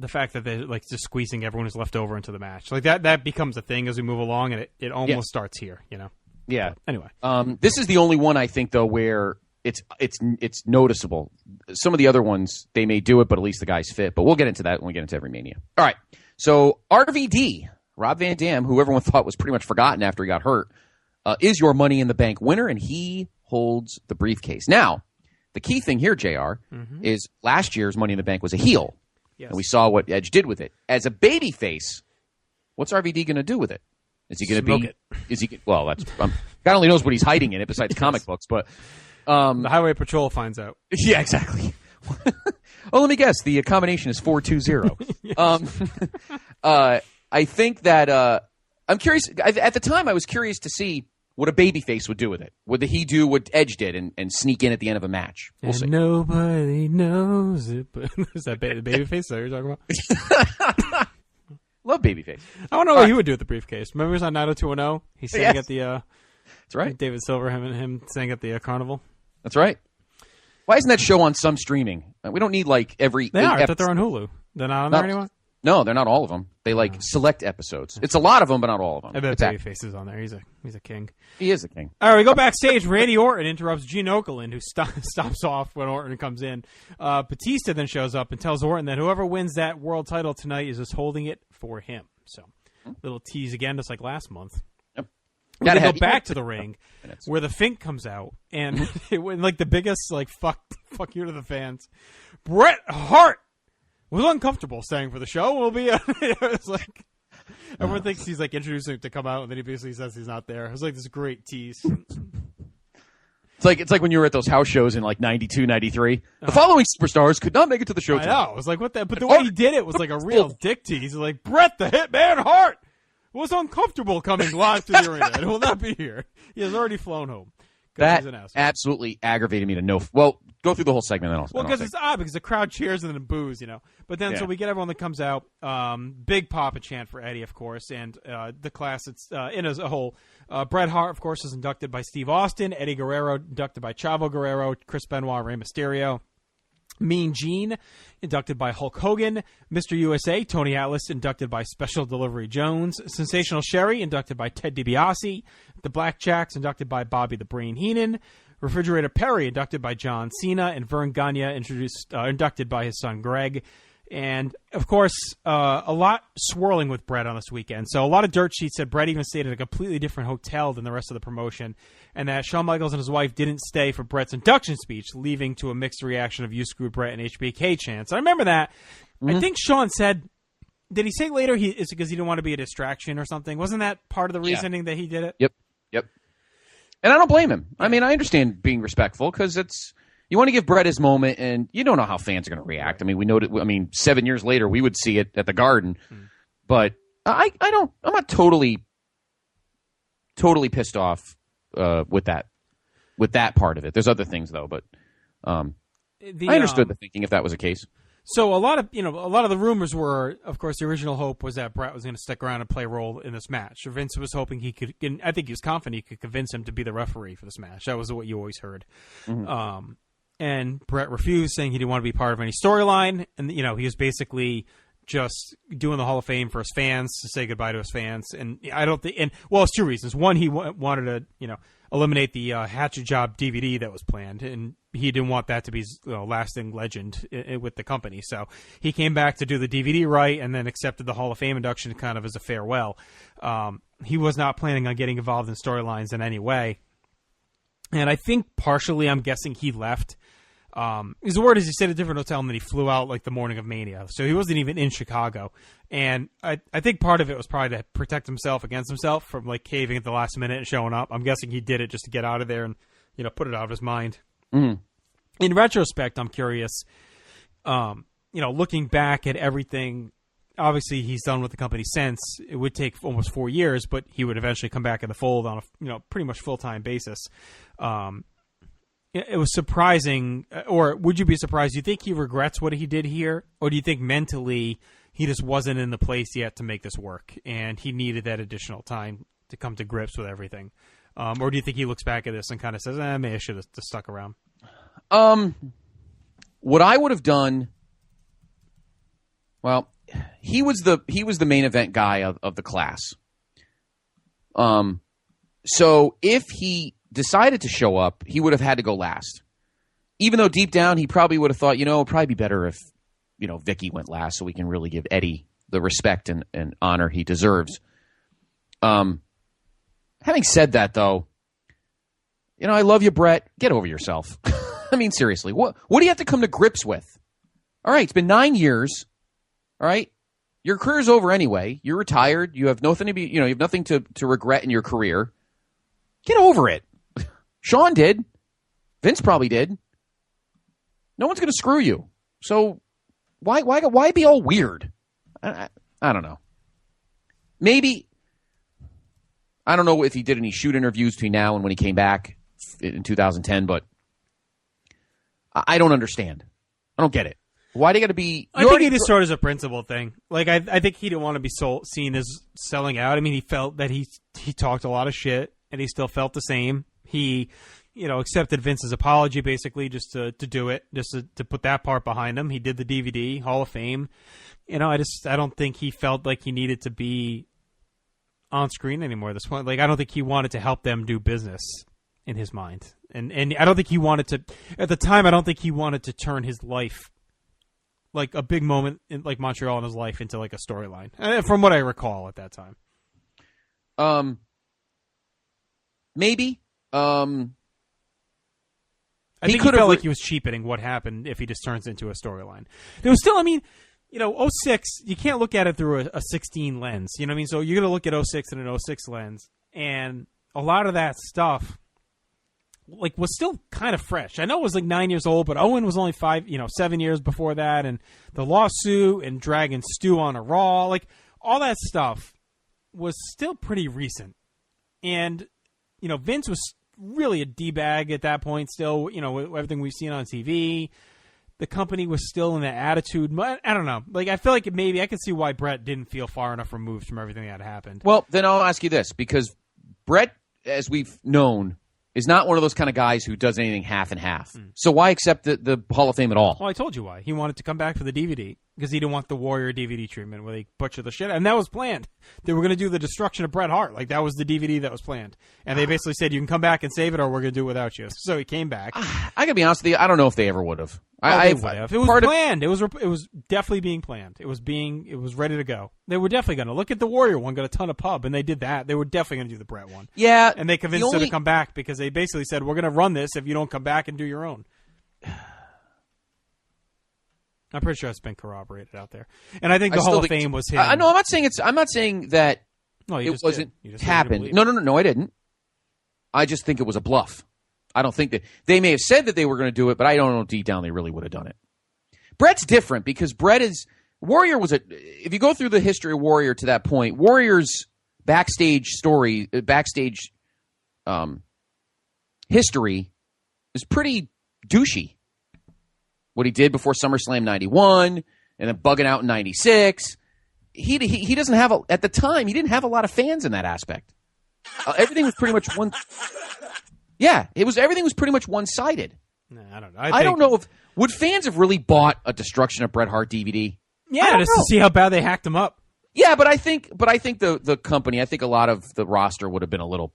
fact that they're like just squeezing everyone who's left over into the match. Like that becomes a thing as we move along, and it almost starts here. Yeah. But anyway, this is the only one I think though where it's noticeable. Some of the other ones they may do it, but at least the guys fit. But we'll get into that when we get into every Mania. All right. So RVD, Rob Van Dam, who everyone thought was pretty much forgotten after he got hurt, is your Money in the Bank winner, and he holds the briefcase. Now, the key thing here, JR, is last year's Money in the Bank was a heel. Yes. And we saw what Edge did with it. As a babyface, what's RVD going to do with it? Is he going to be? Is he? Well, that's God only knows what he's hiding in it besides comic books. But the Highway Patrol finds out. Yeah, exactly. Oh, let me guess. The combination is 420. I think that I'm curious. At the time, I was curious to see what a babyface would do with it. Would he do what Edge did and sneak in at the end of a match? We'll see. Nobody knows it. But is that the babyface that you're talking about? Love babyface. I don't know what he would do with the briefcase. Remember he was on 90210? He sang at the... That's right. David Silver, him sang at the Carnival. That's right. Why isn't that show on some streaming? We don't need like every... They are. I thought they're on Hulu. They're not on there anymore? No, they're not all of them. They select episodes. It's a lot of them, but not all of them. I bet Babyface is on there. He's a king. He is a king. All right, we go backstage. Randy Orton interrupts Gene Okerlund, who stops off when Orton comes in. Batista then shows up and tells Orton that whoever wins that world title tonight is just holding it for him. So, little tease again, just like last month. Yep. We go back to the ring where the Fink comes out, and it went like the biggest fuck you to the fans. Bret Hart was uncomfortable staying for the show. Will be. It's like everyone thinks he's introducing him to come out, and then he basically says he's not there. It was like this great tease. It's like when you were at those house shows in 92, 93. The following superstars could not make it to the show tonight. I know. It was like what that, but the way he did it was like a real dick tease. Like Bret the Hitman Hart was uncomfortable coming live to the arena and will not be here. He has already flown home. That absolutely aggravated me to no. Well, go through the whole segment then. Well, because it's odd because the crowd cheers and then boos, But then so we get everyone that comes out. Big pop and chant for Eddie, of course, and the class. It's in as a whole. Bret Hart, of course, is inducted by Steve Austin. Eddie Guerrero inducted by Chavo Guerrero. Chris Benoit, Rey Mysterio. Mean Gene, inducted by Hulk Hogan. Mr. USA, Tony Atlas, inducted by Special Delivery Jones. Sensational Sherry, inducted by Ted DiBiase. The Blackjacks, inducted by Bobby the Brain Heenan. Refrigerator Perry, inducted by John Cena. And Vern Gagne, inducted by his son Greg. And, of course, a lot swirling with Bret on this weekend. So a lot of dirt sheets said Bret even stayed at a completely different hotel than the rest of the promotion, and that Shawn Michaels and his wife didn't stay for Bret's induction speech, leading to a mixed reaction of "You screwed Bret" and HBK chants. I remember that. I think Shawn said, did he say later it's because he didn't want to be a distraction or something? Wasn't that part of the reasoning that he did it? Yep. And I don't blame him. I mean, I understand being respectful because you want to give Bret his moment, and you don't know how fans are going to react. I mean, we know that. I mean, 7 years later, we would see it at the Garden, but I'm not totally pissed off with that part of it. There's other things though, but I understood the thinking if that was the case. So a lot of the rumors were, of course, the original hope was that Bret was going to stick around and play a role in this match. Vince was hoping he could, and I think he was confident he could convince him to be the referee for this match. That was what you always heard. And Bret refused, saying he didn't want to be part of any storyline. And, he was basically just doing the Hall of Fame for his fans, to say goodbye to his fans. And I don't think, it's two reasons. One, he wanted to, eliminate the Hatchet Job DVD that was planned. And he didn't want that to be lasting legend with the company. So he came back to do the DVD right and then accepted the Hall of Fame induction kind of as a farewell. He was not planning on getting involved in storylines in any way. And I think partially, I'm guessing he left. His word is he stayed at a different hotel and then he flew out like the morning of Mania. So he wasn't even in Chicago. And I think part of it was probably to protect himself against himself from like caving at the last minute and showing up. I'm guessing he did it just to get out of there and, put it out of his mind. In retrospect, I'm curious, looking back at everything, obviously he's done with the company since. It would take almost 4 years, but he would eventually come back in the fold on a pretty much full-time basis. It was surprising, or would you be surprised? Do you think he regrets what he did here, or do you think mentally he just wasn't in the place yet to make this work, and he needed that additional time to come to grips with everything? Or do you think he looks back at this and kind of says, maybe I should have just stuck around? What I would have done, well, he was the main event guy of the class. So if he decided to show up, he would have had to go last. Even though deep down he probably would have thought, it'd probably be better if, Vicky went last so we can really give Eddie the respect and honor he deserves. Having said that, though, I love you, Bret. Get over yourself. I mean, seriously, what do you have to come to grips with? All right, it's been 9 years. All right, your career's over anyway. You're retired. You have nothing to be, you have nothing to regret in your career. Get over it. Shawn did. Vince probably did. No one's going to screw you. So why be all weird? I don't know. Maybe, I don't know if he did any shoot interviews between now and when he came back in 2010, but I don't understand. I don't get it. Why do you got to be? I think he just started as a principle thing. Like I think he didn't want to be seen as selling out. I mean, he felt that he talked a lot of shit, and he still felt the same. He, accepted Vince's apology basically just to do it, just to put that part behind him. He did the DVD Hall of Fame. I don't think he felt like he needed to be on screen anymore at this point. Like, I don't think he wanted to help them do business in his mind, and I don't think he wanted to. At the time, I don't think he wanted to turn his life, like a big moment in like Montreal in his life, into like a storyline. From what I recall at that time. Maybe. I think he felt like he was cheapening what happened if he just turns it into a storyline. There was still, 06, you can't look at it through a 16 lens. You know what I mean? So you're going to look at 06 in an 06 lens. And a lot of that stuff, was still kind of fresh. I know it was 9 years old, but Owen was only 7 years before that. And the lawsuit and Dragon Stew on a Raw, all that stuff was still pretty recent. And, Vince was really a D-bag at that point still, with everything we've seen on TV. The company was still in that attitude. I don't know. I feel like maybe I could see why Bret didn't feel far enough removed from everything that happened. Well, then I'll ask you this, because Bret, as we've known, is not one of those kind of guys who does anything half and half. So why accept the Hall of Fame at all? Well, I told you why. He wanted to come back for the DVD. because he didn't want the Warrior DVD treatment where they butcher the shit. And that was planned. They were going to do the destruction of Bret Hart. Like, that was the DVD that was planned. And they basically said, you can come back and save it, or we're going to do it without you. So he came back. I got to be honest with you, I don't know if they ever would have. They would have. It was planned. It was definitely being planned. It was ready to go. They were definitely going to look at the Warrior one, got a ton of pub, and they did that. They were definitely going to do the Bret one. Yeah. And they convinced her to come back because they basically said, we're going to run this if you don't come back and do your own. I'm pretty sure it's been corroborated out there, and I think the Hall of Fame was him. No, I'm not saying that it wasn't happened. No, I didn't. I just think it was a bluff. I don't think that they may have said that they were going to do it, but I don't know deep down they really would have done it. Bret's different because Warrior was if you go through the history of Warrior to that point, Warrior's backstage history is pretty douchey. What he did before SummerSlam 91 and then bugging out in 96. He doesn't have at the time, he didn't have a lot of fans in that aspect. Everything was pretty much everything was pretty much one-sided. No, I don't know. I don't know if would fans have really bought a Destruction of Bret Hart DVD? Yeah, just to see how bad they hacked him up. Yeah, but I think the company, I think a lot of the roster would have been a little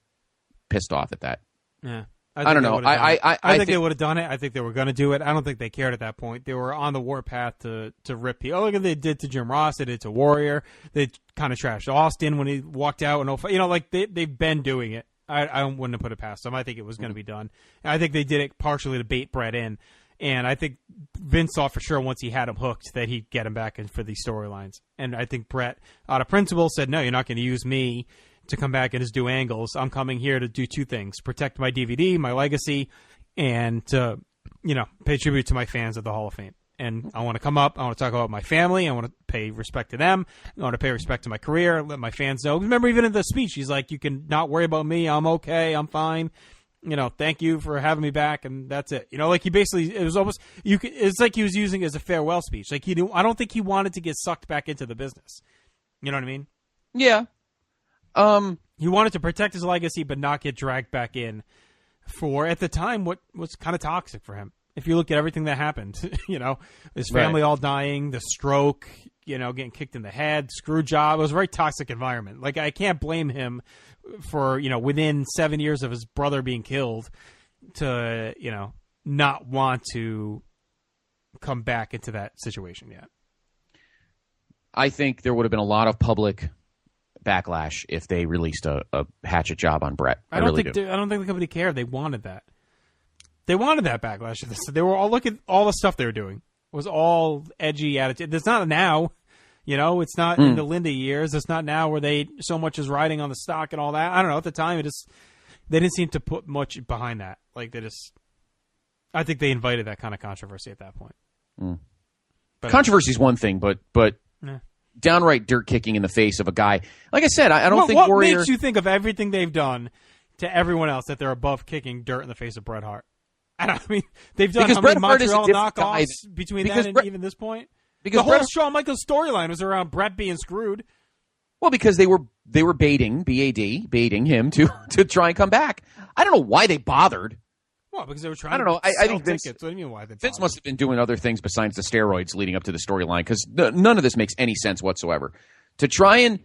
pissed off at that. Yeah. I don't know. I think they would have done it. I think they were going to do it. I don't think they cared at that point. They were on the warpath to rip people. Oh, look what they did to Jim Ross. They did to Warrior. They kind of trashed Austin when he walked out. They've been doing it. I wouldn't have put it past them. I think it was going to be done. I think they did it partially to bait Bret in. And I think Vince saw for sure once he had him hooked that he'd get him back in for these storylines. And I think Bret, out of principle, said, no, you're not going to use me to come back and just do angles. I'm coming here to do two things: protect my DVD, my legacy, and to, pay tribute to my fans of the Hall of Fame. And I want to come up. I want to talk about my family. I want to pay respect to them. I want to pay respect to my career. Let my fans know. Remember, even in the speech, he's like, "You can not worry about me. I'm okay. I'm fine. Thank you for having me back." And that's it. Like he basically, it was almost it's like he was using it as a farewell speech. Like I don't think he wanted to get sucked back into the business. You know what I mean? Yeah. He wanted to protect his legacy, but not get dragged back in for, at the time, what was kind of toxic for him. If you look at everything that happened, his family all dying, the stroke, getting kicked in the head, screw job. It was a very toxic environment. Like, I can't blame him for, within 7 years of his brother being killed to, not want to come back into that situation yet. I think there would have been a lot of public backlash if they released a hatchet job on Bret. I don't think the company cared. They wanted that. They wanted that backlash. They were all, look at all the stuff they were doing. It was all edgy attitude. It's not now. It's not in the Linda years. It's not now where so much is riding on the stock and all that. I don't know. At the time, they didn't seem to put much behind that. Like, I think they invited that kind of controversy at that point. Controversy is one thing, but downright dirt kicking in the face of a guy. Like I said, I don't think Warrior... What makes you think of everything they've done to everyone else that they're above kicking dirt in the face of Bret Hart? I mean, they've done how many Montreal knockoffs between then and even this point? Because the whole Shawn Michaels storyline was around Bret being screwed. Well, because they were baiting him to try and come back. I don't know why they bothered. Well, because they were trying. I don't know. I think Vince, tickets. What do you mean why they? Vince must have been doing other things besides the steroids leading up to the storyline, because none of this makes any sense whatsoever. To try and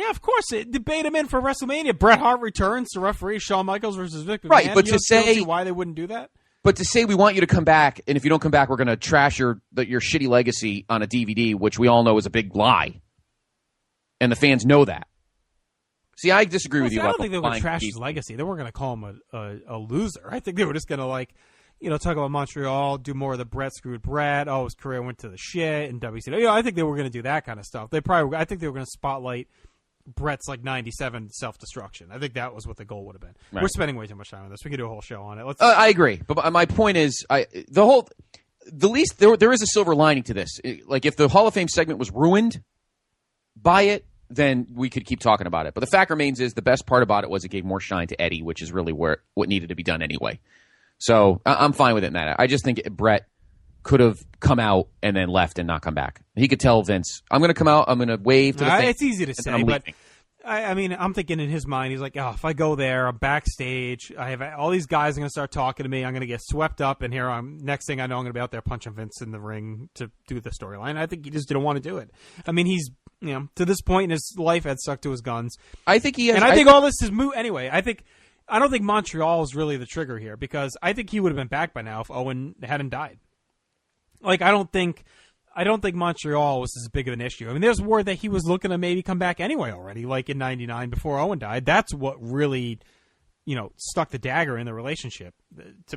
of course, they bait him in for WrestleMania. Bret Hart returns to referee Shawn Michaels versus Vic McMahon. Right, but to say why they wouldn't do that. But to say we want you to come back, and if you don't come back, we're going to trash your shitty legacy on a DVD, which we all know is a big lie, and the fans know that. See, I disagree with you. I don't think they were going to trash his legacy. They weren't going to call him a loser. I think they were just going to talk about Montreal, do more of the Bret screwed Bret. Oh, his career went to the shit in WCW. I think they were going to do that kind of stuff. I think they were going to spotlight Bret's 97 self-destruction. I think that was what the goal would have been. Right. We're spending way too much time on this. We could do a whole show on it. I agree, but my point is, there is a silver lining to this. If the Hall of Fame segment was ruined by it, then we could keep talking about it. But the fact remains is the best part about it was it gave more shine to Eddie, which is really what needed to be done anyway. So I'm fine with it in that. I just think Bret could have come out and then left and not come back. He could tell Vince, I'm going to come out, I'm going to wave to the fans. It's easy to say, but I mean, I'm thinking in his mind, he's like, oh, if I go there, I'm backstage, I have all these guys are going to start talking to me, I'm going to get swept up, and here next thing I know, I'm going to be out there punching Vince in the ring to do the storyline. I think he just didn't want to do it. I mean, he's, to this point in his life, had stuck to his guns. I think he has. And I think all this is moot anyway. I don't think Montreal is really the trigger here, because I think he would have been back by now if Owen hadn't died. Like, I don't think Montreal was as big of an issue. I mean, there's word that he was looking to maybe come back anyway already, like in '99 before Owen died. That's what really, stuck the dagger in the relationship,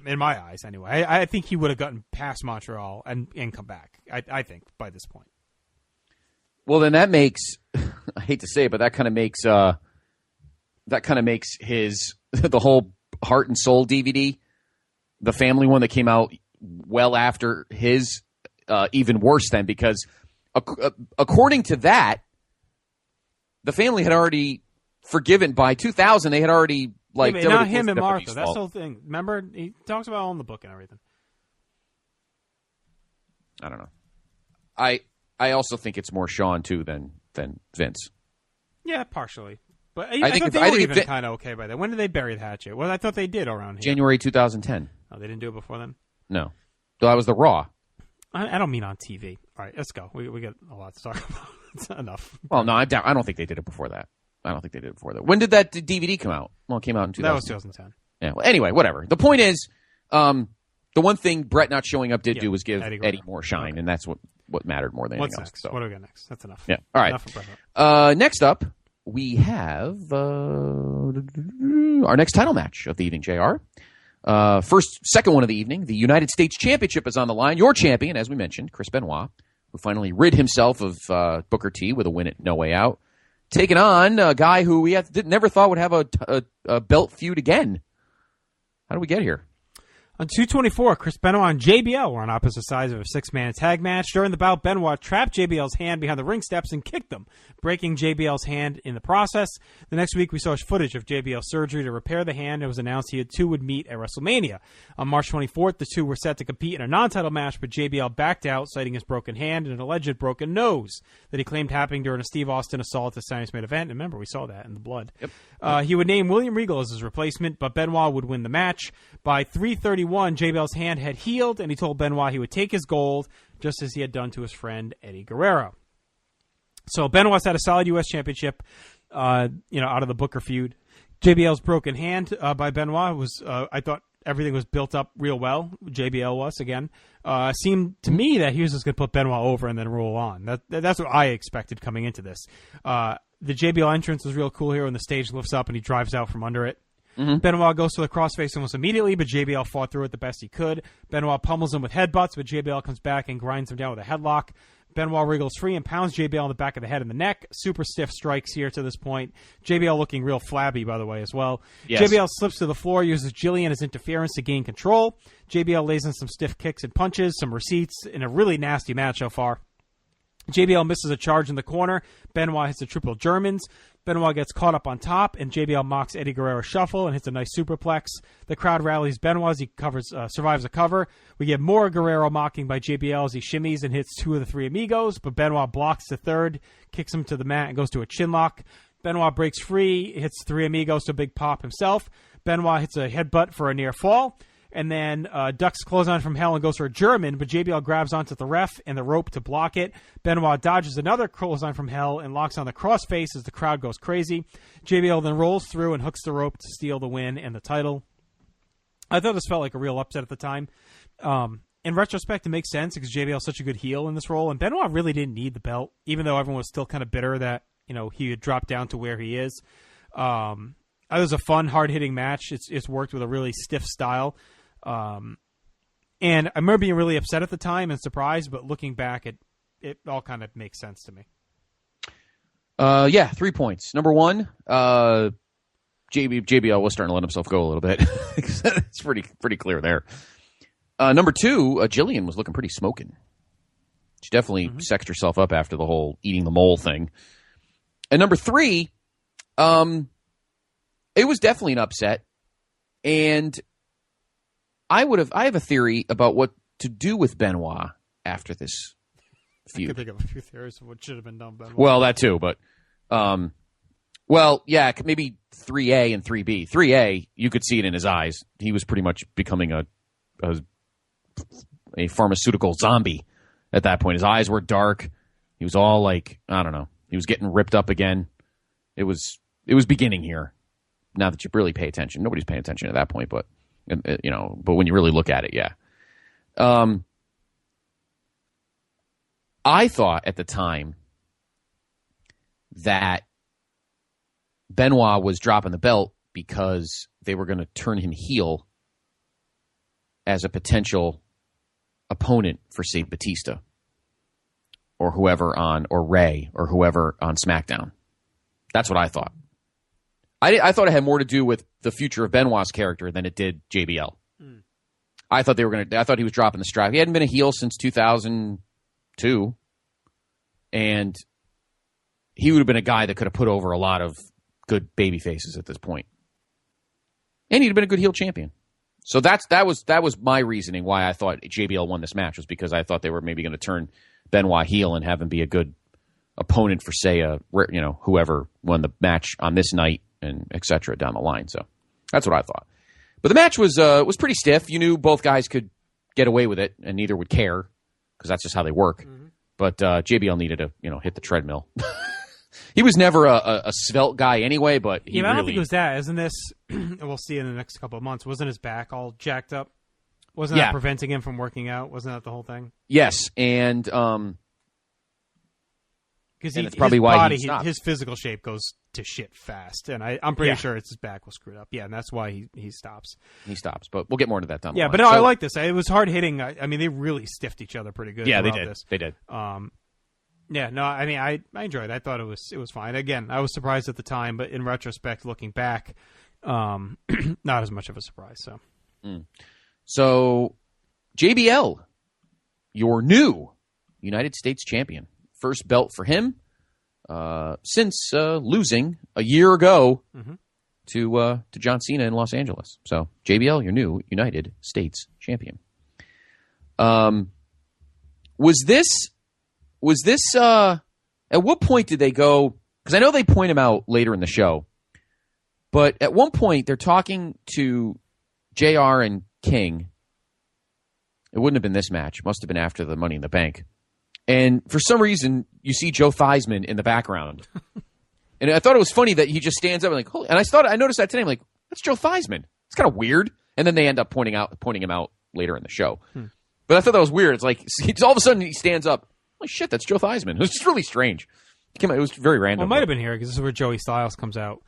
in my eyes anyway. I think he would have gotten past Montreal and come back, I think, by this point. Well, then that makes, I hate to say it, but that kind of makes his, the whole Heart and Soul DVD, the family one that came out well after his, even worse then, because according to that, the family had already forgiven by 2000. They had already not him and Martha. That's the whole thing. Remember, he talks about all in the book and everything. I don't know. I also think it's more Sean too than Vince. Yeah, partially. But I thought they were even kind of okay by that. When did they bury the hatchet? Well, I thought they did around here. January 2010. Oh, they didn't do it before then? No. So that was the Raw. I don't mean on TV. All right, let's go. We got a lot to talk about. It's enough. Well, no, I don't think they did it before that. When did that DVD come out? Well, it came out in 2000. That was 2010. Yeah. Well, anyway, whatever. The point is, the one thing Bret not showing up did do was give Eddie more shine, and that's what mattered more than anything else. Next? So. What do we got next? That's enough. Yeah. All right. Enough of Bret Hart. Next up, we have our next title match of the evening, JR. Second one of the evening. The United States Championship is on the line. Your champion, as we mentioned, Chris Benoit, who finally rid himself of Booker T with a win at No Way Out, taking on a guy who we never thought would have a belt feud again. How do we get here? On 224, Chris Benoit and JBL were on opposite sides of a six-man tag match. During the bout, Benoit trapped JBL's hand behind the ring steps and kicked them, breaking JBL's hand in the process. The next week, we saw footage of JBL's surgery to repair the hand. It was announced the two would meet at WrestleMania. On March 24th, the two were set to compete in a non-title match, but JBL backed out, citing his broken hand and an alleged broken nose that he claimed happening during a Steve Austin assault at the Saturday Night event. And remember, we saw that in the blood. Yep. He would name William Regal as his replacement, but Benoit would win the match. By 3:31, JBL's hand had healed, and he told Benoit he would take his gold, just as he had done to his friend Eddie Guerrero. So Benoit's had a solid U.S. championship, out of the Booker feud. JBL's broken hand by Benoit was, I thought everything was built up real well. JBL was, again. Seemed to me that he was just going to put Benoit over and then roll on. That's what I expected coming into this. The JBL entrance was real cool here when the stage lifts up and he drives out from under it. Mm-hmm. Benoit goes to the crossface almost immediately, but JBL fought through it the best he could. Benoit pummels him with headbutts, but JBL comes back and grinds him down with a headlock. Benoit wriggles free and pounds JBL in the back of the head and the neck. Super stiff strikes here to this point. JBL looking real flabby, by the way, as well. Yes. JBL slips to the floor, uses Jillian as interference to gain control. JBL lays in some stiff kicks and punches, some receipts, in a really nasty match so far. JBL misses a charge in the corner. Benoit hits the triple Germans. Benoit gets caught up on top, and JBL mocks Eddie Guerrero's shuffle and hits a nice superplex. The crowd rallies Benoit as he survives a cover. We get more Guerrero mocking by JBL as he shimmies and hits two of the three amigos, but Benoit blocks the third, kicks him to the mat, and goes to a chinlock. Benoit breaks free, hits three amigos to a big pop himself. Benoit hits a headbutt for a near fall. And then ducks clothesline from hell and goes for a German, but JBL grabs onto the ref and the rope to block it. Benoit dodges another clothesline from hell and locks on the crossface as the crowd goes crazy. JBL then rolls through and hooks the rope to steal the win and the title. I thought this felt like a real upset at the time. In retrospect, it makes sense because JBL is such a good heel in this role, and Benoit really didn't need the belt, even though everyone was still kind of bitter that he had dropped down to where he is. It was a fun, hard-hitting match. It's worked with a really stiff style. And I remember being really upset at the time and surprised, but looking back, it all kind of makes sense to me. 3 points. Number one, JBL was starting to let himself go a little bit. It's pretty clear there. Number two, Jillian was looking pretty smoking. She definitely sexed herself up after the whole eating the mole thing. And number three, it was definitely an upset. And I have a theory about what to do with Benoit after this feud. I could think of a few theories of what should have been done. Benoit. Well, that too, but Well, yeah, maybe 3A and 3B. 3A, you could see it in his eyes. He was pretty much becoming a pharmaceutical zombie at that point. His eyes were dark. He was all like, I don't know. He was getting ripped up again. It was beginning here. Now that you really pay attention, nobody's paying attention at that point, but but when you really look at it, yeah. I thought at the time that Benoit was dropping the belt because they were going to turn him heel as a potential opponent for, say, Batista or whoever or Rey or whoever on SmackDown. That's what I thought. I thought it had more to do with the future of Benoit's character than it did JBL. I thought I thought he was dropping the strap. He hadn't been a heel since 2002, and he would have been a guy that could have put over a lot of good baby faces at this point. And he'd have been a good heel champion. So that was my reasoning why I thought JBL won this match, was because I thought they were maybe going to turn Benoit heel and have him be a good opponent for, say, whoever won the match on this night and et cetera down the line. So that's what I thought. But the match was pretty stiff. You knew both guys could get away with it, and neither would care because that's just how they work. Mm-hmm. But JBL needed to hit the treadmill. He was never a svelte guy anyway, but I don't think it was that. Isn't this? We'll see in the next couple of months. Wasn't his back all jacked up? Wasn't that preventing him from working out? Wasn't that the whole thing? Yes, and because that's probably why his physical shape goes to shit fast, and I'm pretty sure his back was screwed up. Yeah, and that's why he stops. He stops, but we'll get more into that down the line. Yeah, but no, I like this. It was hard hitting. I mean, they really stiffed each other pretty good. Yeah, they did. This. They did. Yeah, no, I mean, I enjoyed it. I thought it was fine. Again, I was surprised at the time, but in retrospect, looking back, not as much of a surprise. So, JBL, your new United States champion. First belt for him since losing a year ago to John Cena in Los Angeles. So, JBL, your new United States champion. Was this at what point did they go? Because I know they point him out later in the show, but at one point they're talking to JR and King. It wouldn't have been this match. Must have been after the Money in the Bank. And for some reason, you see Joe Theismann in the background. And I thought it was funny that he just stands up and holy. And I noticed that today. I'm like, that's Joe Theismann. It's kind of weird. And then they end up pointing him out later in the show. But I thought that was weird. It's like all of a sudden he stands up. Holy shit, that's Joe Theismann. It was just really strange. It was very random. Well, it might have been here because this is where Joey Styles comes out.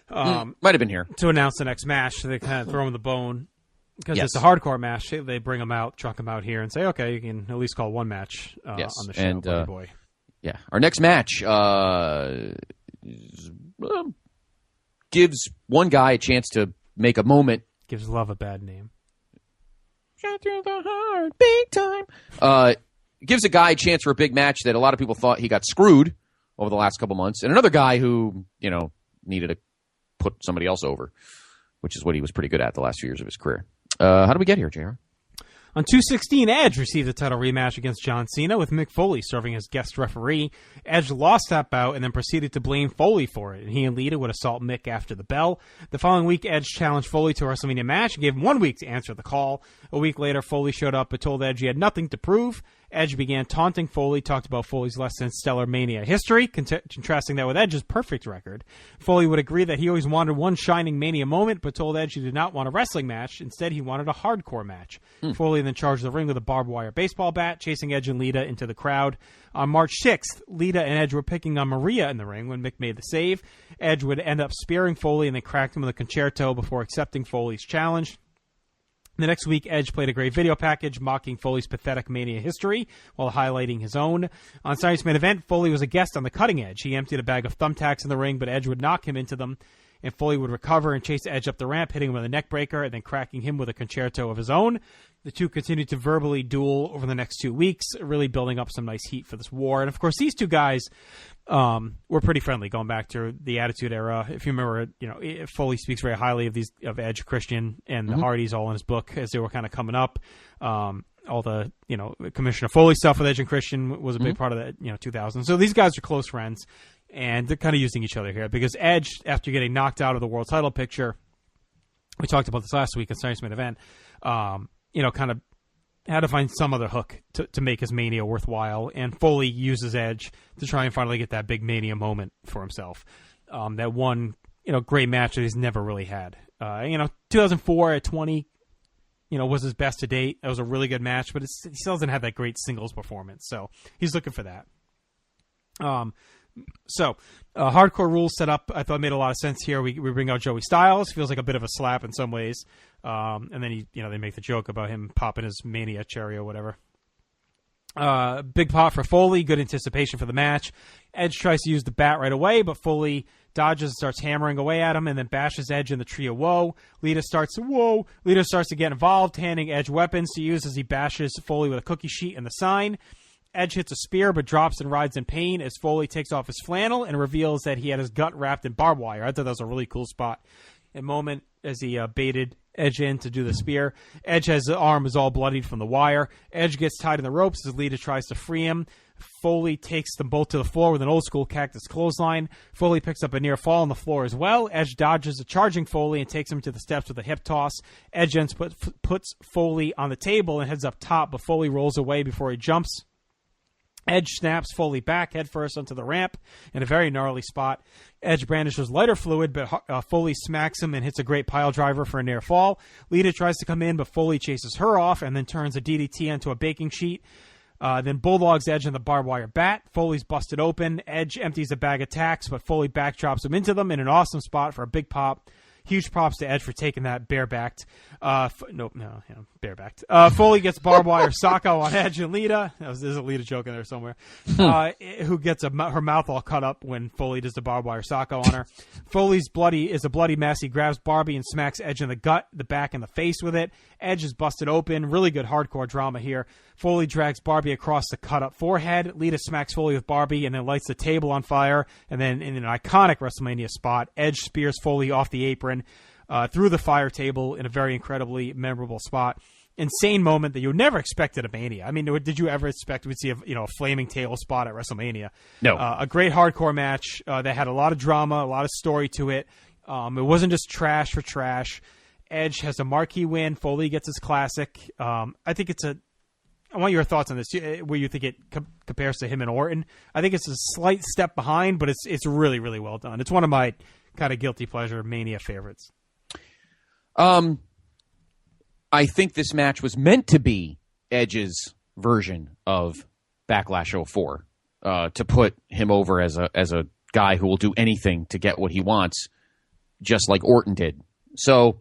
Might have been here. To announce the next match. So they kind of throw him the bone. Because it's a hardcore match. They bring him out, truck him out here, and say, okay, you can at least call one match on the show. And, boy. Yeah. Our next match gives one guy a chance to make a moment. Gives love a bad name. Shot through the heart, big time. Gives a guy a chance for a big match that a lot of people thought he got screwed over the last couple months. And another guy who, needed to put somebody else over, which is what he was pretty good at the last few years of his career. How do we get here, JR? On 216, Edge received a title rematch against John Cena with Mick Foley serving as guest referee. Edge lost that bout and then proceeded to blame Foley for it, and he and Lita would assault Mick after the bell. The following week, Edge challenged Foley to a WrestleMania match and gave him 1 week to answer the call. A week later, Foley showed up but told Edge he had nothing to prove. Edge began taunting Foley, talked about Foley's less than stellar Mania history, contrasting that with Edge's perfect record. Foley would agree that he always wanted one shining Mania moment, but told Edge he did not want a wrestling match. Instead, he wanted a hardcore match. Foley then charged the ring with a barbed wire baseball bat, chasing Edge and Lita into the crowd. On March 6th, Lita and Edge were picking on Maria in the ring when Mick made the save. Edge would end up spearing Foley and then cracked him with a concerto before accepting Foley's challenge. The next week, Edge played a great video package mocking Foley's pathetic Mania history while highlighting his own. On Sunday's main event, Foley was a guest on the cutting edge. He emptied a bag of thumbtacks in the ring, but Edge would knock him into them, and Foley would recover and chase Edge up the ramp, hitting him with a neck breaker and then cracking him with a concerto of his own. The two continued to verbally duel over the next 2 weeks, really building up some nice heat for this war. And, of course, these two guys were pretty friendly going back to the Attitude Era. If you remember, Foley speaks very highly of Edge, Christian, and the Hardys all in his book as they were kind of coming up. All the, Commissioner Foley stuff with Edge and Christian was a big part of that, 2000. So these guys are close friends. And they're kind of using each other here because Edge, after getting knocked out of the world title picture, we talked about this last week in Sunday's main event, kind of had to find some other hook to make his Mania worthwhile. And Foley uses Edge to try and finally get that big Mania moment for himself. That one, great match that he's never really had. 2004 at 20, was his best to date. That was a really good match, but he still doesn't have that great singles performance. So he's looking for that. Hardcore rules set up, I thought made a lot of sense here. We bring out Joey Styles. Feels like a bit of a slap in some ways. And then they make the joke about him popping his Mania cherry or whatever. Big pop for Foley. Good anticipation for the match. Edge tries to use the bat right away, but Foley dodges and starts hammering away at him and then bashes Edge in the tree of woe. Lita starts to get involved, handing Edge weapons to use as he bashes Foley with a cookie sheet and the sign. Edge hits a spear but drops and rides in pain as Foley takes off his flannel and reveals that he had his gut wrapped in barbed wire. I thought that was a really cool spot. A moment as he baited Edge in to do the spear. Edge has the arm is all bloodied from the wire. Edge gets tied in the ropes as Lita tries to free him. Foley takes them both to the floor with an old school cactus clothesline. Foley picks up a near fall on the floor as well. Edge dodges a charging Foley and takes him to the steps with a hip toss. Edge then puts Foley on the table and heads up top, but Foley rolls away before he jumps. Edge snaps Foley back headfirst onto the ramp in a very gnarly spot. Edge brandishes lighter fluid, but Foley smacks him and hits a great pile driver for a near fall. Lita tries to come in, but Foley chases her off and then turns a DDT onto a baking sheet. Then bulldogs Edge on the barbed wire bat. Foley's busted open. Edge empties a bag of tacks, but Foley backdrops him into them in an awesome spot for a big pop. Huge props to Edge for taking that barebacked. Barebacked. Foley gets barbed wire Socko on Edge and Lita. There's a Lita joke in there somewhere. Who gets her mouth all cut up when Foley does the barbed wire Socko on her. Foley's is a bloody mess. He grabs Barbie and smacks Edge in the gut, the back, and the face with it. Edge is busted open. Really good hardcore drama here. Foley drags Barbie across the cut-up forehead. Lita smacks Foley with Barbie and then lights the table on fire. And then in an iconic WrestleMania spot, Edge spears Foley off the apron through the fire table in a very incredibly memorable spot. Insane moment that you never expected at Mania. I mean, did you ever expect we'd see a flaming table spot at WrestleMania? No. A great hardcore match that had a lot of drama, a lot of story to it. It wasn't just trash for trash. Edge has a marquee win. Foley gets his classic. I think I want your thoughts on this. Where you think it compares to him and Orton? I think it's a slight step behind, but it's really, really well done. It's one of my kind of guilty pleasure Mania favorites. I think this match was meant to be Edge's version of Backlash 04, to put him over as a guy who will do anything to get what he wants, just like Orton did. So,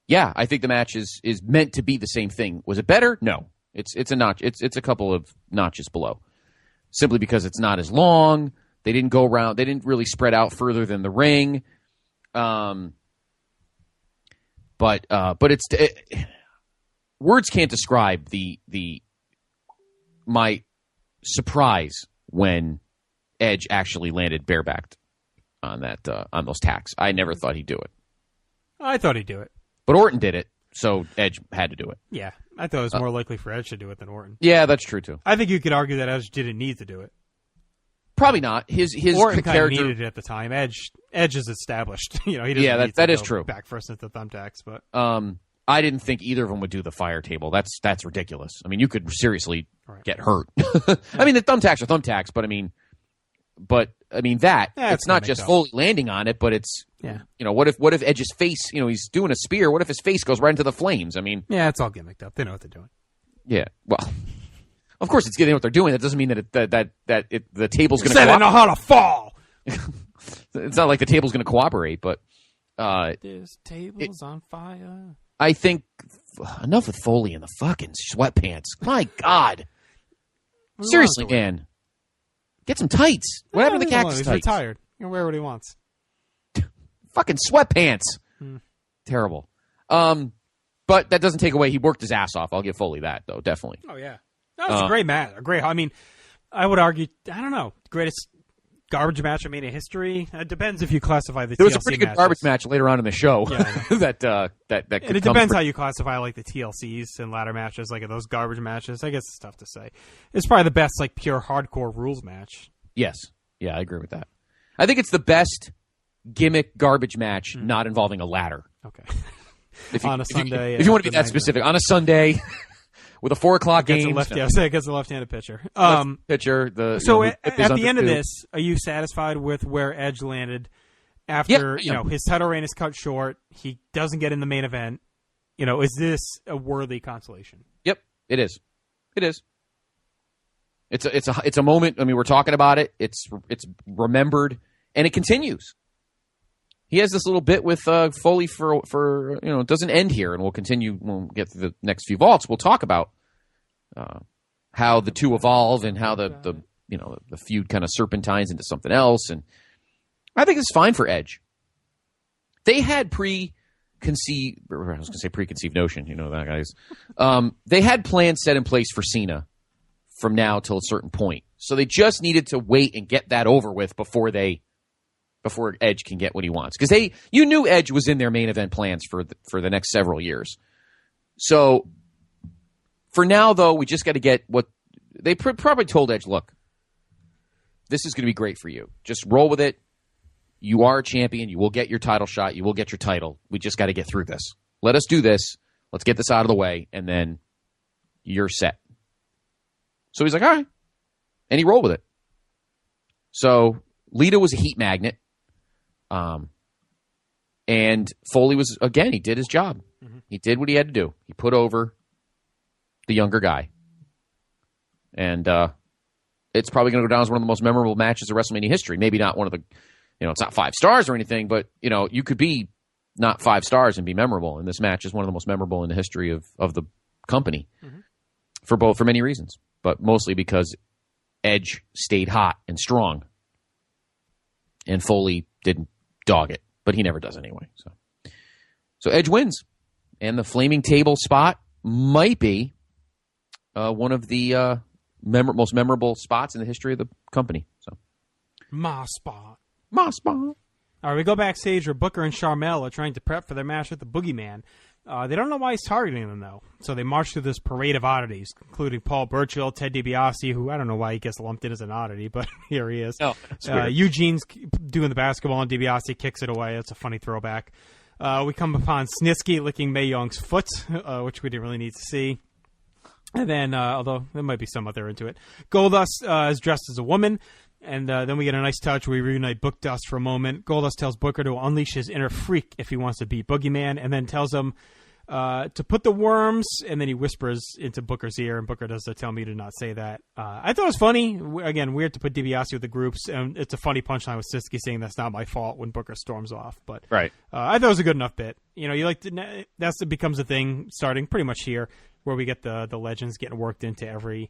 yeah, I think the match is meant to be the same thing. Was it better? No. It's a notch. It's a couple of notches below, simply because it's not as long. They didn't go around. They didn't really spread out further than the ring. But words can't describe my surprise when Edge actually landed barebacked on those tacks. I never thought he'd do it. I thought he'd do it, but Orton did it, so Edge had to do it. Yeah, I thought it was more likely for Edge to do it than Orton. Yeah, that's true too. I think you could argue that Edge didn't need to do it. Probably not. His Orton character needed it at the time. Edge is established. He doesn't. Yeah, that is go true. Back first into thumbtacks, but I didn't think either of them would do the fire table. That's ridiculous. I mean, you could seriously get hurt. I mean, the thumbtacks are thumbtacks, but I mean it's not just fully landing on it, but it's what if Edge's face, he's doing a spear, what if his face goes right into the flames? I mean, yeah, it's all gimmicked up. They know what they're doing. Yeah, well, of course it's getting what they're doing. That doesn't mean that the table's going to. Said I know how to fall. It's not like the table's going to cooperate, but this table's on fire. I think enough with Foley in the fucking sweatpants. My God, seriously, man, get some tights. What happened to the cactus tights? He's retired. You can wear what he wants. Fucking sweatpants. Terrible. But that doesn't take away. He worked his ass off. I'll give Foley that, though, definitely. Oh, yeah. That was a great match. I mean, I would argue, I don't know, greatest garbage match in Mania history. It depends if you classify the TLC matches. There was a pretty good garbage match later on in the show. Yeah, that could and it depends how you classify like the TLCs and ladder matches, like those garbage matches. I guess it's tough to say. It's probably the best like pure hardcore rules match. Yes. Yeah, I agree with that. I think it's the best gimmick garbage match not involving a ladder. Okay. On a Sunday. If you want to be that specific. On a Sunday with a 4 o'clock game. Against a left-handed pitcher. Pitcher. At the end of this, are you satisfied with where Edge landed after his title reign is cut short? He doesn't get in the main event. Is this a worthy consolation? Yep, it is. It is. It's a moment. I mean, we're talking about it. It's remembered, and it continues. He has this little bit with Foley for it doesn't end here, and we'll continue when we get to the next few vaults. We'll talk about how the two evolve and how the feud kind of serpentines into something else, and I think it's fine for Edge. They had preconceived notion, that guys. They had plans set in place for Cena from now till a certain point, so they just needed to wait and get that over with before Edge can get what he wants. Because you knew Edge was in their main event plans for the next several years. So for now, though, we just got to get what they probably told Edge. Look, this is going to be great for you. Just roll with it. You are a champion. You will get your title shot. You will get your title. We just got to get through this. Let us do this. Let's get this out of the way, and then you're set. So he's like, all right. And he rolled with it. So Lita was a heat magnet. And Foley was, again, he did his job. Mm-hmm. He did what he had to do. He put over the younger guy. And it's probably going to go down as one of the most memorable matches of WrestleMania history. Maybe not one of the, it's not 5 stars or anything, but, you could be not 5 stars and be memorable. And this match is one of the most memorable in the history of the company for many reasons, but mostly because Edge stayed hot and strong. And Foley didn't dog it, but he never does anyway. So Edge wins, and the flaming table spot might be one of the most memorable spots in the history of the company. So, my spot. All right, we go backstage where Booker and Sharmell are trying to prep for their match with the Boogeyman. They don't know why he's targeting them, though. So they march through this parade of oddities, including Paul Burchill, Ted DiBiase, who I don't know why he gets lumped in as an oddity, but here he is. Oh, Eugene's doing the basketball, and DiBiase kicks it away. It's a funny throwback. We come upon Snitsky licking Mae Young's foot, which we didn't really need to see. And then, although there might be some out there into it, Goldust is dressed as a woman. And then we get a nice touch. We reunite Bookdust for a moment. Goldust tells Booker to unleash his inner freak if he wants to beat Boogeyman, and then tells him to put the worms, and then he whispers into Booker's ear, and Booker does tell me to not say that. I thought it was funny. Again, weird to put DiBiase with the groups, and it's a funny punchline with Snitsky saying that's not my fault when Booker storms off. But right. I thought it was a good enough bit. That becomes a thing starting pretty much here, where we get the legends getting worked into every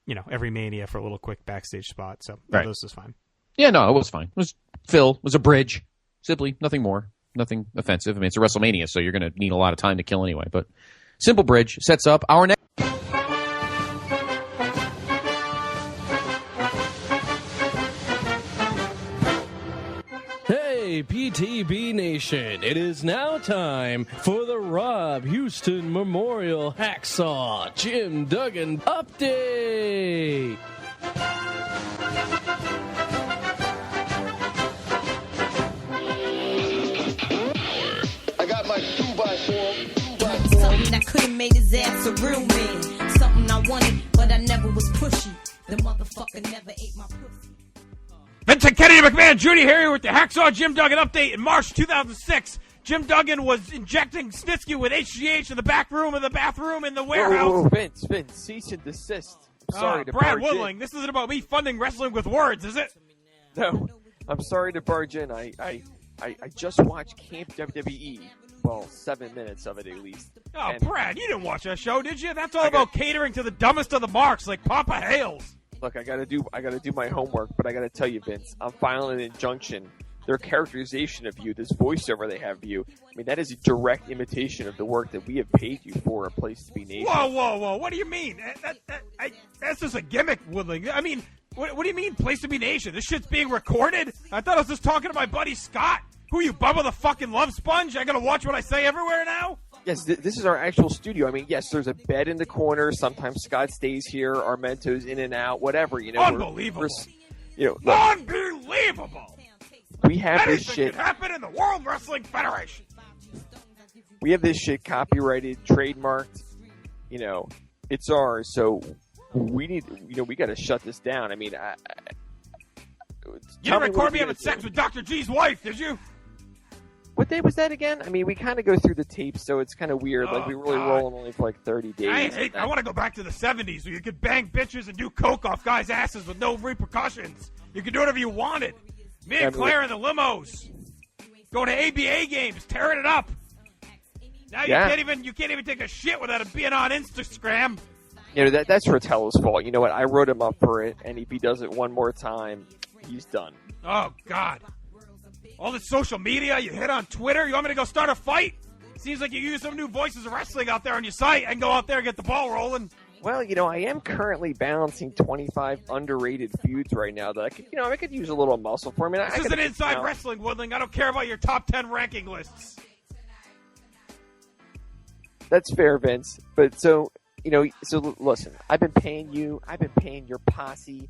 Mania for a little quick backstage spot. So this is fine. Yeah, no, it was fine. It was Phil. It was a bridge. Simply, nothing more. Nothing offensive. I mean, it's a WrestleMania, so you're going to need a lot of time to kill anyway. But simple bridge sets up our next. Hey, PTB Nation, it is now time for the Rob Houston Memorial Hacksaw Jim Duggan Update. I got my 2x4. Something that could have made his ass a real man. Something I wanted, but I never was pushy. The motherfucker never ate my pussy. Vincent Kennedy McMahon Jr. here with the Hacksaw Jim Duggan update. In March 2006, Jim Duggan was injecting Snitsky with HGH in the back room of the bathroom in the warehouse. Vince, cease and desist. I'm sorry to Brad barge Woodling, this isn't about me funding wrestling with words, is it? No, I'm sorry to barge in. I just watched Camp WWE. Well, 7 minutes of it at least. Oh, Brad, you didn't watch that show, did you? That's all about catering to the dumbest of the marks, like Papa Hales. Look, I gotta do my homework, but I gotta tell you, Vince, I'm filing an injunction. Their characterization of you, this voiceover they have of you, I mean, that is a direct imitation of the work that we have paid you for a Place to Be Nation. Whoa! What do you mean? That's just a gimmick, Woodling. I mean, what do you mean, Place to Be Nation? This shit's being recorded? I thought I was just talking to my buddy Scott. Who are you, Bubba the fucking Love Sponge? I gotta watch what I say everywhere now? Yes, this is our actual studio. I mean, yes, there's a bed in the corner. Sometimes Scott stays here. Armento's in and out, whatever. Unbelievable. Look, Unbelievable! we have this Anything shit. could happen in the World Wrestling Federation. We have this shit copyrighted, trademarked. It's ours. So we need. We got to shut this down. I mean, You didn't record me having sex with Dr. G's wife, did you? What day was that again? I mean, we kind of go through the tapes, so it's kind of weird. Like, we really roll them only for like 30 days. I want to go back to the 70s where you could bang bitches and do coke off guys' asses with no repercussions. You could do whatever you wanted. Me and Claire in the limos. Going to ABA games, tearing it up. Now you can't even take a shit without it being on Instagram. That's Rotello's fault. You know what? I wrote him up for it, and if he does it one more time, he's done. Oh, God. All this social media, you hit on Twitter. You want me to go start a fight? Seems like you use some new Voices of Wrestling out there on your site and go out there and get the ball rolling. Well, I am currently balancing 25 underrated feuds right now that I could use a little muscle for. I mean, this isn't Inside Wrestling, Woodling. I don't care about your top 10 ranking lists. That's fair, Vince. But so listen, I've been paying you. I've been paying your posse.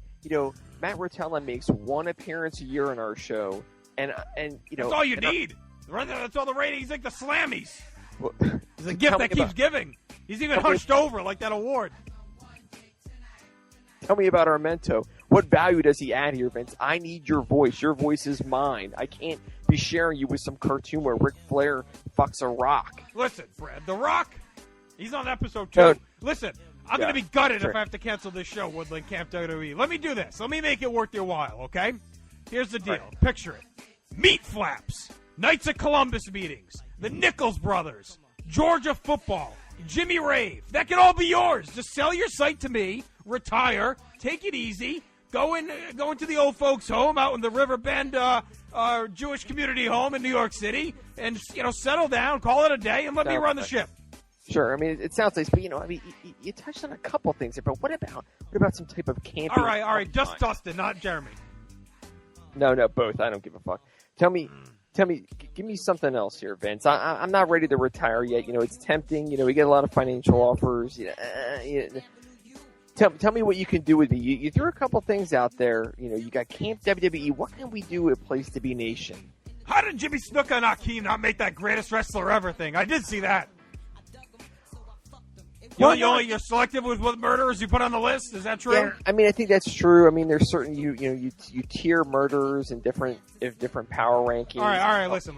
Matt Rotella makes one appearance a year on our show. And that's all you need. That's all the ratings, like the Slammies. It's a gift that keeps giving. He's even hunched over like that award. Tell me about Armento. What value does he add here, Vince? I need your voice. Your voice is mine. I can't be sharing you with some cartoon where Ric Flair fucks a rock. Listen, Brad, The Rock, he's on episode 2. Listen, I'm going to be gutted if I have to cancel this show, Woodland Camp WWE. Let me do this. Let me make it worth your while, okay? Here's the deal. Right. Picture it. Meat Flaps, Knights of Columbus meetings, the Nichols Brothers, Georgia football, Jimmy Rave. That can all be yours. Just sell your site to me, retire, take it easy, go into the old folks' home out in the Riverbend Jewish community home in New York City, and settle down, call it a day, and let me run the ship. Sure. I mean, it sounds nice, but you touched on a couple things here. But what about some type of camping? All right. Just Dustin, not Jeremy. No, both. I don't give a fuck. Tell me, give me something else here, Vince. I'm not ready to retire yet. It's tempting. We get a lot of financial offers. Tell me what you can do with me. You threw a couple things out there. You got Camp WWE. What can we do at Place to Be Nation? How did Jimmy Snuka and Akeem not make that greatest wrestler ever thing? I did see that. You're selective with what murderers you put on the list? Is that true? Yeah, I mean, I think that's true. I mean, there's certain you tier murderers in different power rankings. All right. Listen.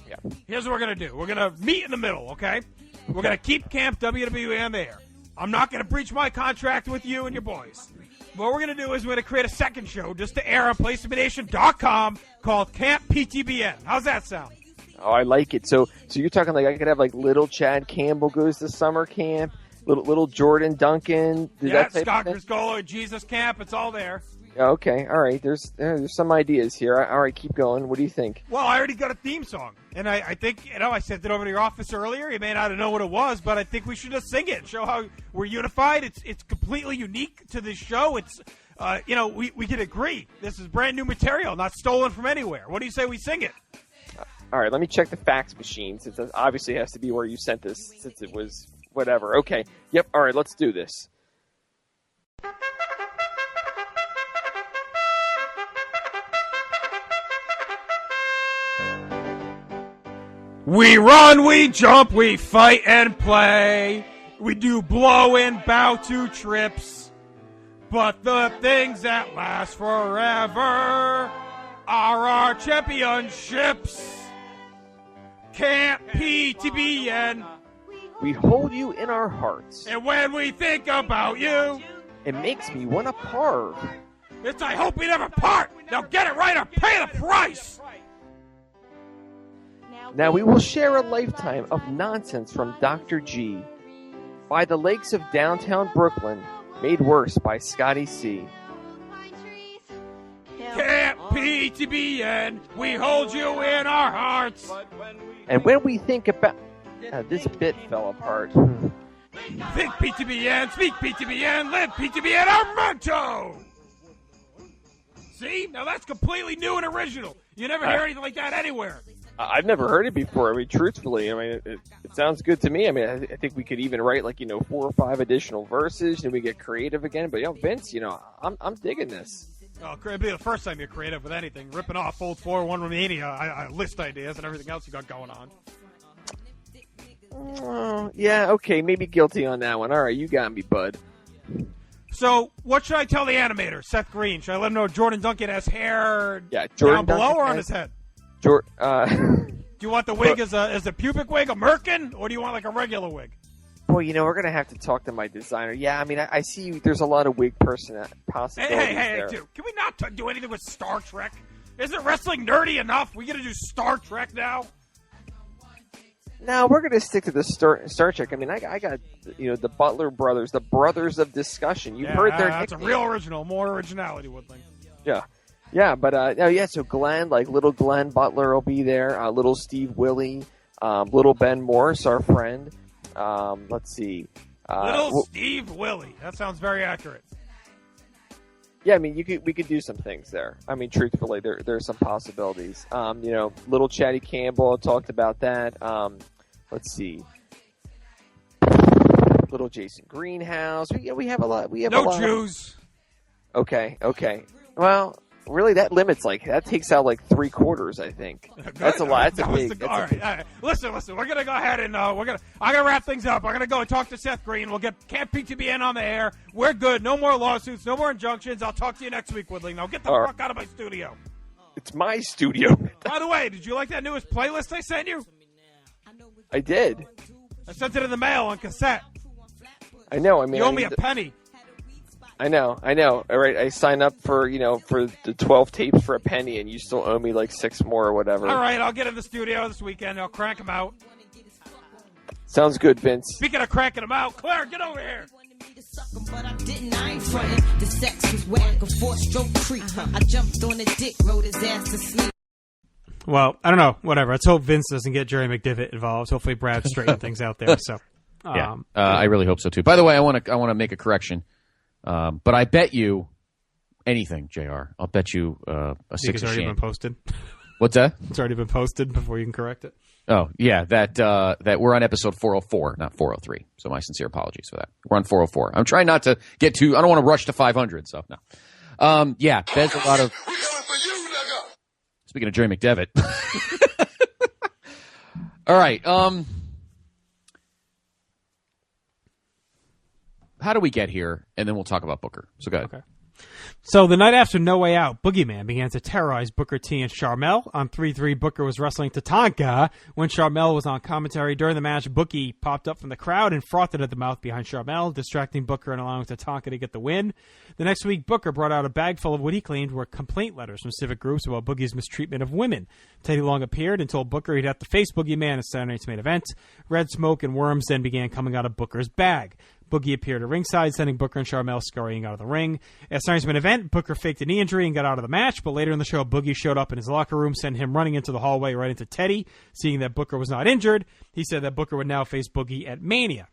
Yeah. Here's what we're gonna do. We're gonna meet in the middle, okay? We're gonna keep Camp WWE on the air. I'm not gonna breach my contract with you and your boys. What we're gonna do is we're gonna create a second show just to air on PlaceToBeNation.com called Camp PTBN. How's that sound? Oh, I like it. So you're talking like I could have like little Chad Campbell goes to summer camp. Little Jordan Duncan. Scott Griscola, Jesus Camp. It's all there. Okay, all right. There's some ideas here. All right, keep going. What do you think? Well, I already got a theme song, and I think I sent it over to your office earlier. You may not know what it was, but I think we should just sing it and show how we're unified. It's completely unique to this show. It's we can agree this is brand new material, not stolen from anywhere. What do you say we sing it? All right, let me check the fax machine since it obviously has to be where you sent this since it was. Whatever. Okay. Yep. All right. Let's do this. We run, we jump, we fight and play. We do blow and bow to trips. But the things that last forever are our championships. Camp PTBN. We hold you in our hearts. And when we think about you, it makes me want to parve. It's I hope we never part. Now get it right or pay the price. Now we will share a lifetime of nonsense from Dr. G. By the lakes of downtown Brooklyn, made worse by Scotty C. Camp PTBN, we hold you in our hearts. And when we think about... this bit fell apart. Think PTBN, speak PTBN, live PTBN, Armento! See? Now that's completely new and original. You never hear anything like that anywhere. I've never heard it before. I mean, truthfully, it sounds good to me. I mean, I think we could even write 4 or 5 additional verses, and we get creative again. But Vince, I'm digging this. Oh, it'd be the first time you're creative with anything. Ripping off old 4-1 Mania, I list ideas and everything else you got going on. Yeah, okay, maybe guilty on that one. All right, you got me, bud. So, what should I tell the animator, Seth Green? Should I let him know Jordan Duncan has hair Jordan down below Duncan or on his head? Do you want the wig as a pubic wig, a merkin, or do you want like a regular wig? Well, we're going to have to talk to my designer. Yeah, I mean, I see there's a lot of wig possibilities Hey, there. dude, can we not do anything with Star Trek? Isn't wrestling nerdy enough? We got to do Star Trek now? No, we're going to stick to the Star Trek. I mean, I got, the Butler brothers, the brothers of discussion. You've heard their that's nickname. a real original, more originality, Woodling. Yeah, but, so Glenn, like little Glenn Butler will be there, little Steve Willie, little Ben Morris, our friend. Let's see. Steve Willie. That sounds very accurate. Yeah, I mean, we could do some things there. I mean, truthfully, there's some possibilities. Little Chatty Campbell talked about that. Let's see. Little Jason Greenhouse. We have a lot. We have a lot. No Jews. Okay. Well, really, that takes out like 3/4. I think that's a lot. That's a big. All right. Listen. We're gonna go ahead and I'm gonna wrap things up. I'm gonna go and talk to Seth Green. We'll get Camp PTBN on the air. We're good. No more lawsuits. No more injunctions. I'll talk to you next week, Woodling. Now get the fuck out of my studio. It's my studio. By the way, did you like that newest playlist I sent you? I did. I sent it in the mail on cassette. I know. I mean, you owe me a penny. I know. All right, I signed up for the 12 tapes for a penny, and you still owe me like 6 more or whatever. All right, I'll get in the studio this weekend. I'll crank them out. Sounds good, Vince. Speaking of cranking them out, Claire, get over here. But I didn't, I ain't frontin'. The sex was whack, a 4-stroke creep. I jumped on the dick, rode his ass to sleep. Well, I don't know. Whatever. Let's hope Vince doesn't get Jerry McDivitt involved. Hopefully, Brad straightened things out there. So, I really hope so too. By the way, I want to make a correction. But I bet you anything, JR. I'll bet you a 6 it's already been posted. What's that? It's already been posted before you can correct it. Oh, yeah, that we're on episode 404, not 403. So my sincere apologies for that. We're on 404. I'm trying not to get too – I don't want to rush to 500, so no. There's a lot of – speaking of Jerry McDevitt. All right. How do we get here? And then we'll talk about Booker. So go ahead. Okay. So the night after No Way Out, Boogeyman began to terrorize Booker T and Sharmell. On 3-3, Booker was wrestling Tatanka. When Sharmell was on commentary during the match, Boogie popped up from the crowd and frothed at the mouth behind Sharmell, distracting Booker and allowing Tatanka to get the win. The next week, Booker brought out a bag full of what he claimed were complaint letters from civic groups about Boogie's mistreatment of women. Teddy Long appeared and told Booker he'd have to face Boogeyman at Saturday Night's main event. Red smoke and worms then began coming out of Booker's bag. Boogie appeared at ringside, sending Booker and Sharmell scurrying out of the ring. At Saturday's main event, Booker faked a knee injury and got out of the match, but later in the show, Boogie showed up in his locker room, sent him running into the hallway right into Teddy. Seeing that Booker was not injured, he said that Booker would now face Boogie at Mania.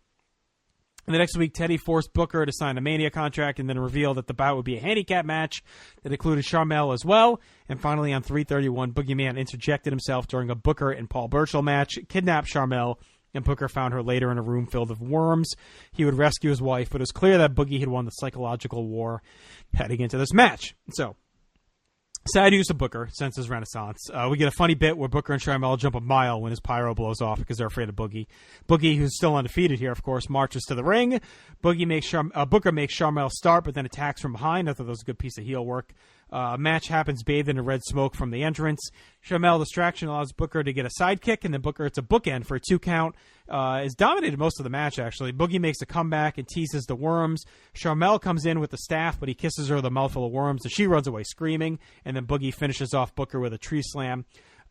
And the next week, Teddy forced Booker to sign a Mania contract and then revealed that the bout would be a handicap match that included Sharmell as well. And finally, on 3/31, Boogeyman interjected himself during a Booker and Paul Burchill match, kidnapped Sharmell, and Booker found her later in a room filled with worms. He would rescue his wife, but it was clear that Boogie had won the psychological war heading into this match. So, sad use of Booker since his renaissance. We get a funny bit where Booker and Sharmell jump a mile when his pyro blows off because they're afraid of Boogie. Boogie, who's still undefeated here, of course, marches to the ring. Booker makes Sharmell start, but then attacks from behind. I thought that was a good piece of heel work. Match happens bathed in a red smoke from the entrance. Sharmell distraction allows Booker to get a sidekick, and then Booker, it's a bookend for a 2 count. Is dominated most of the match, actually. Boogie makes a comeback and teases the worms. Sharmell comes in with the staff, but he kisses her with a mouthful of worms, and she runs away screaming. And then Boogie finishes off Booker with a tree slam.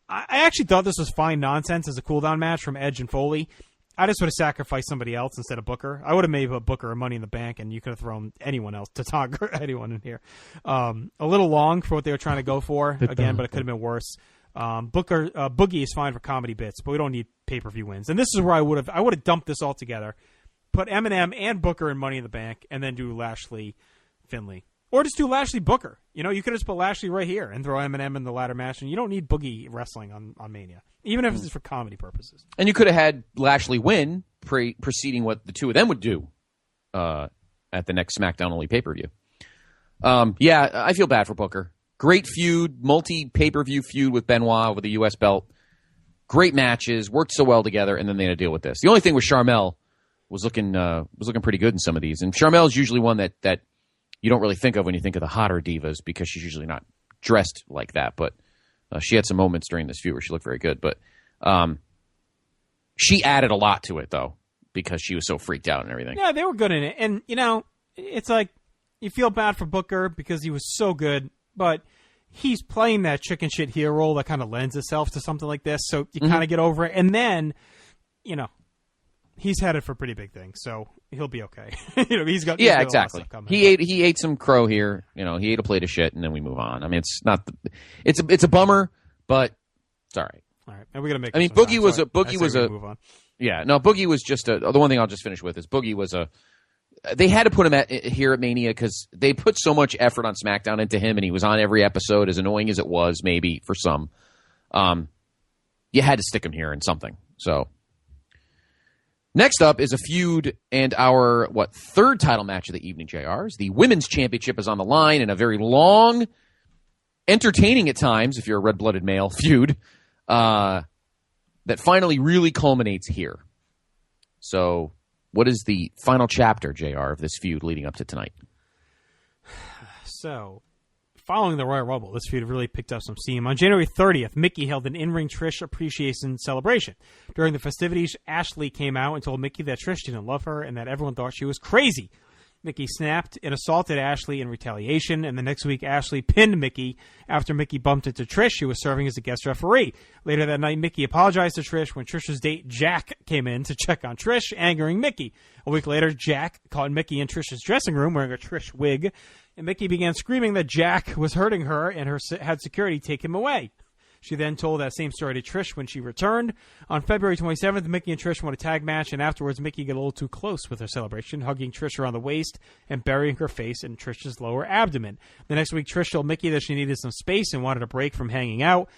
I actually thought this was fine nonsense as a cooldown match from Edge and Foley. I just would have sacrificed somebody else instead of Booker. I would have maybe put Booker or Money in the Bank, and you could have thrown anyone else, Tatanka or anyone in here. A little long for what they were trying to go for, again, but it could have been worse. Boogie is fine for comedy bits, but we don't need pay-per-view wins. And this is where I would have dumped this all together, put Eminem and Booker in Money in the Bank, and then do Lashley, Finlay. Or just do Lashley Booker. You know, you could just put Lashley right here and throw Eminem in the ladder match, and you don't need Boogie wrestling on Mania, even if it's for comedy purposes. And you could have had Lashley win, preceding what the two of them would do at the next SmackDown only pay-per-view. Yeah, I feel bad for Booker. Great feud, multi-pay-per-view feud with Benoit over the U.S. belt. Great matches, worked so well together, and then they had to deal with this. The only thing with Sharmell was looking pretty good in some of these. And Sharmell is usually one that you don't really think of when you think of the hotter divas because she's usually not dressed like that. But she had some moments during this feud where she looked very good. But she added a lot to it, though, because she was so freaked out and everything. Yeah, they were good in it. And, it's like you feel bad for Booker because he was so good, but he's playing that chicken shit heel role that kind of lends itself to something like this. So you kind of get over it. And then, he's headed for pretty big things, so he'll be okay. He's got exactly. Coming. He ate some crow here. He ate a plate of shit, and then we move on. I mean, it's not. It's a bummer, but it's all right. All right, and we're gonna make. I mean, Boogie was a. Move on. Yeah, no, Boogie was just the one thing I'll just finish with is Boogie was a. They had to put him here at Mania because they put so much effort on SmackDown into him, and he was on every episode, as annoying as it was, maybe for some. You had to stick him here in something. So next up is a feud and our third title match of the evening. JR's the Women's Championship is on the line in a very long, entertaining at times if you're a red-blooded male feud that finally really culminates here. So. What is the final chapter, JR, of this feud leading up to tonight? So, following the Royal Rumble, this feud really picked up some steam. On January 30th, Mickie held an in-ring Trish appreciation celebration. During the festivities, Ashley came out and told Mickie that Trish didn't love her and that everyone thought she was crazy. Mickie snapped and assaulted Ashley in retaliation, and the next week Ashley pinned Mickie after Mickie bumped into Trish, who was serving as a guest referee. Later that night, Mickie apologized to Trish when Trish's date Jack came in to check on Trish, angering Mickie. A week later, Jack caught Mickie in Trish's dressing room wearing a Trish wig, and Mickie began screaming that Jack was hurting her and had security take him away. She then told that same story to Trish when she returned. On February 27th, Mickie and Trish won a tag match, and afterwards, Mickie got a little too close with her celebration, hugging Trish around the waist and burying her face in Trish's lower abdomen. The next week, Trish told Mickie that she needed some space and wanted a break from hanging out.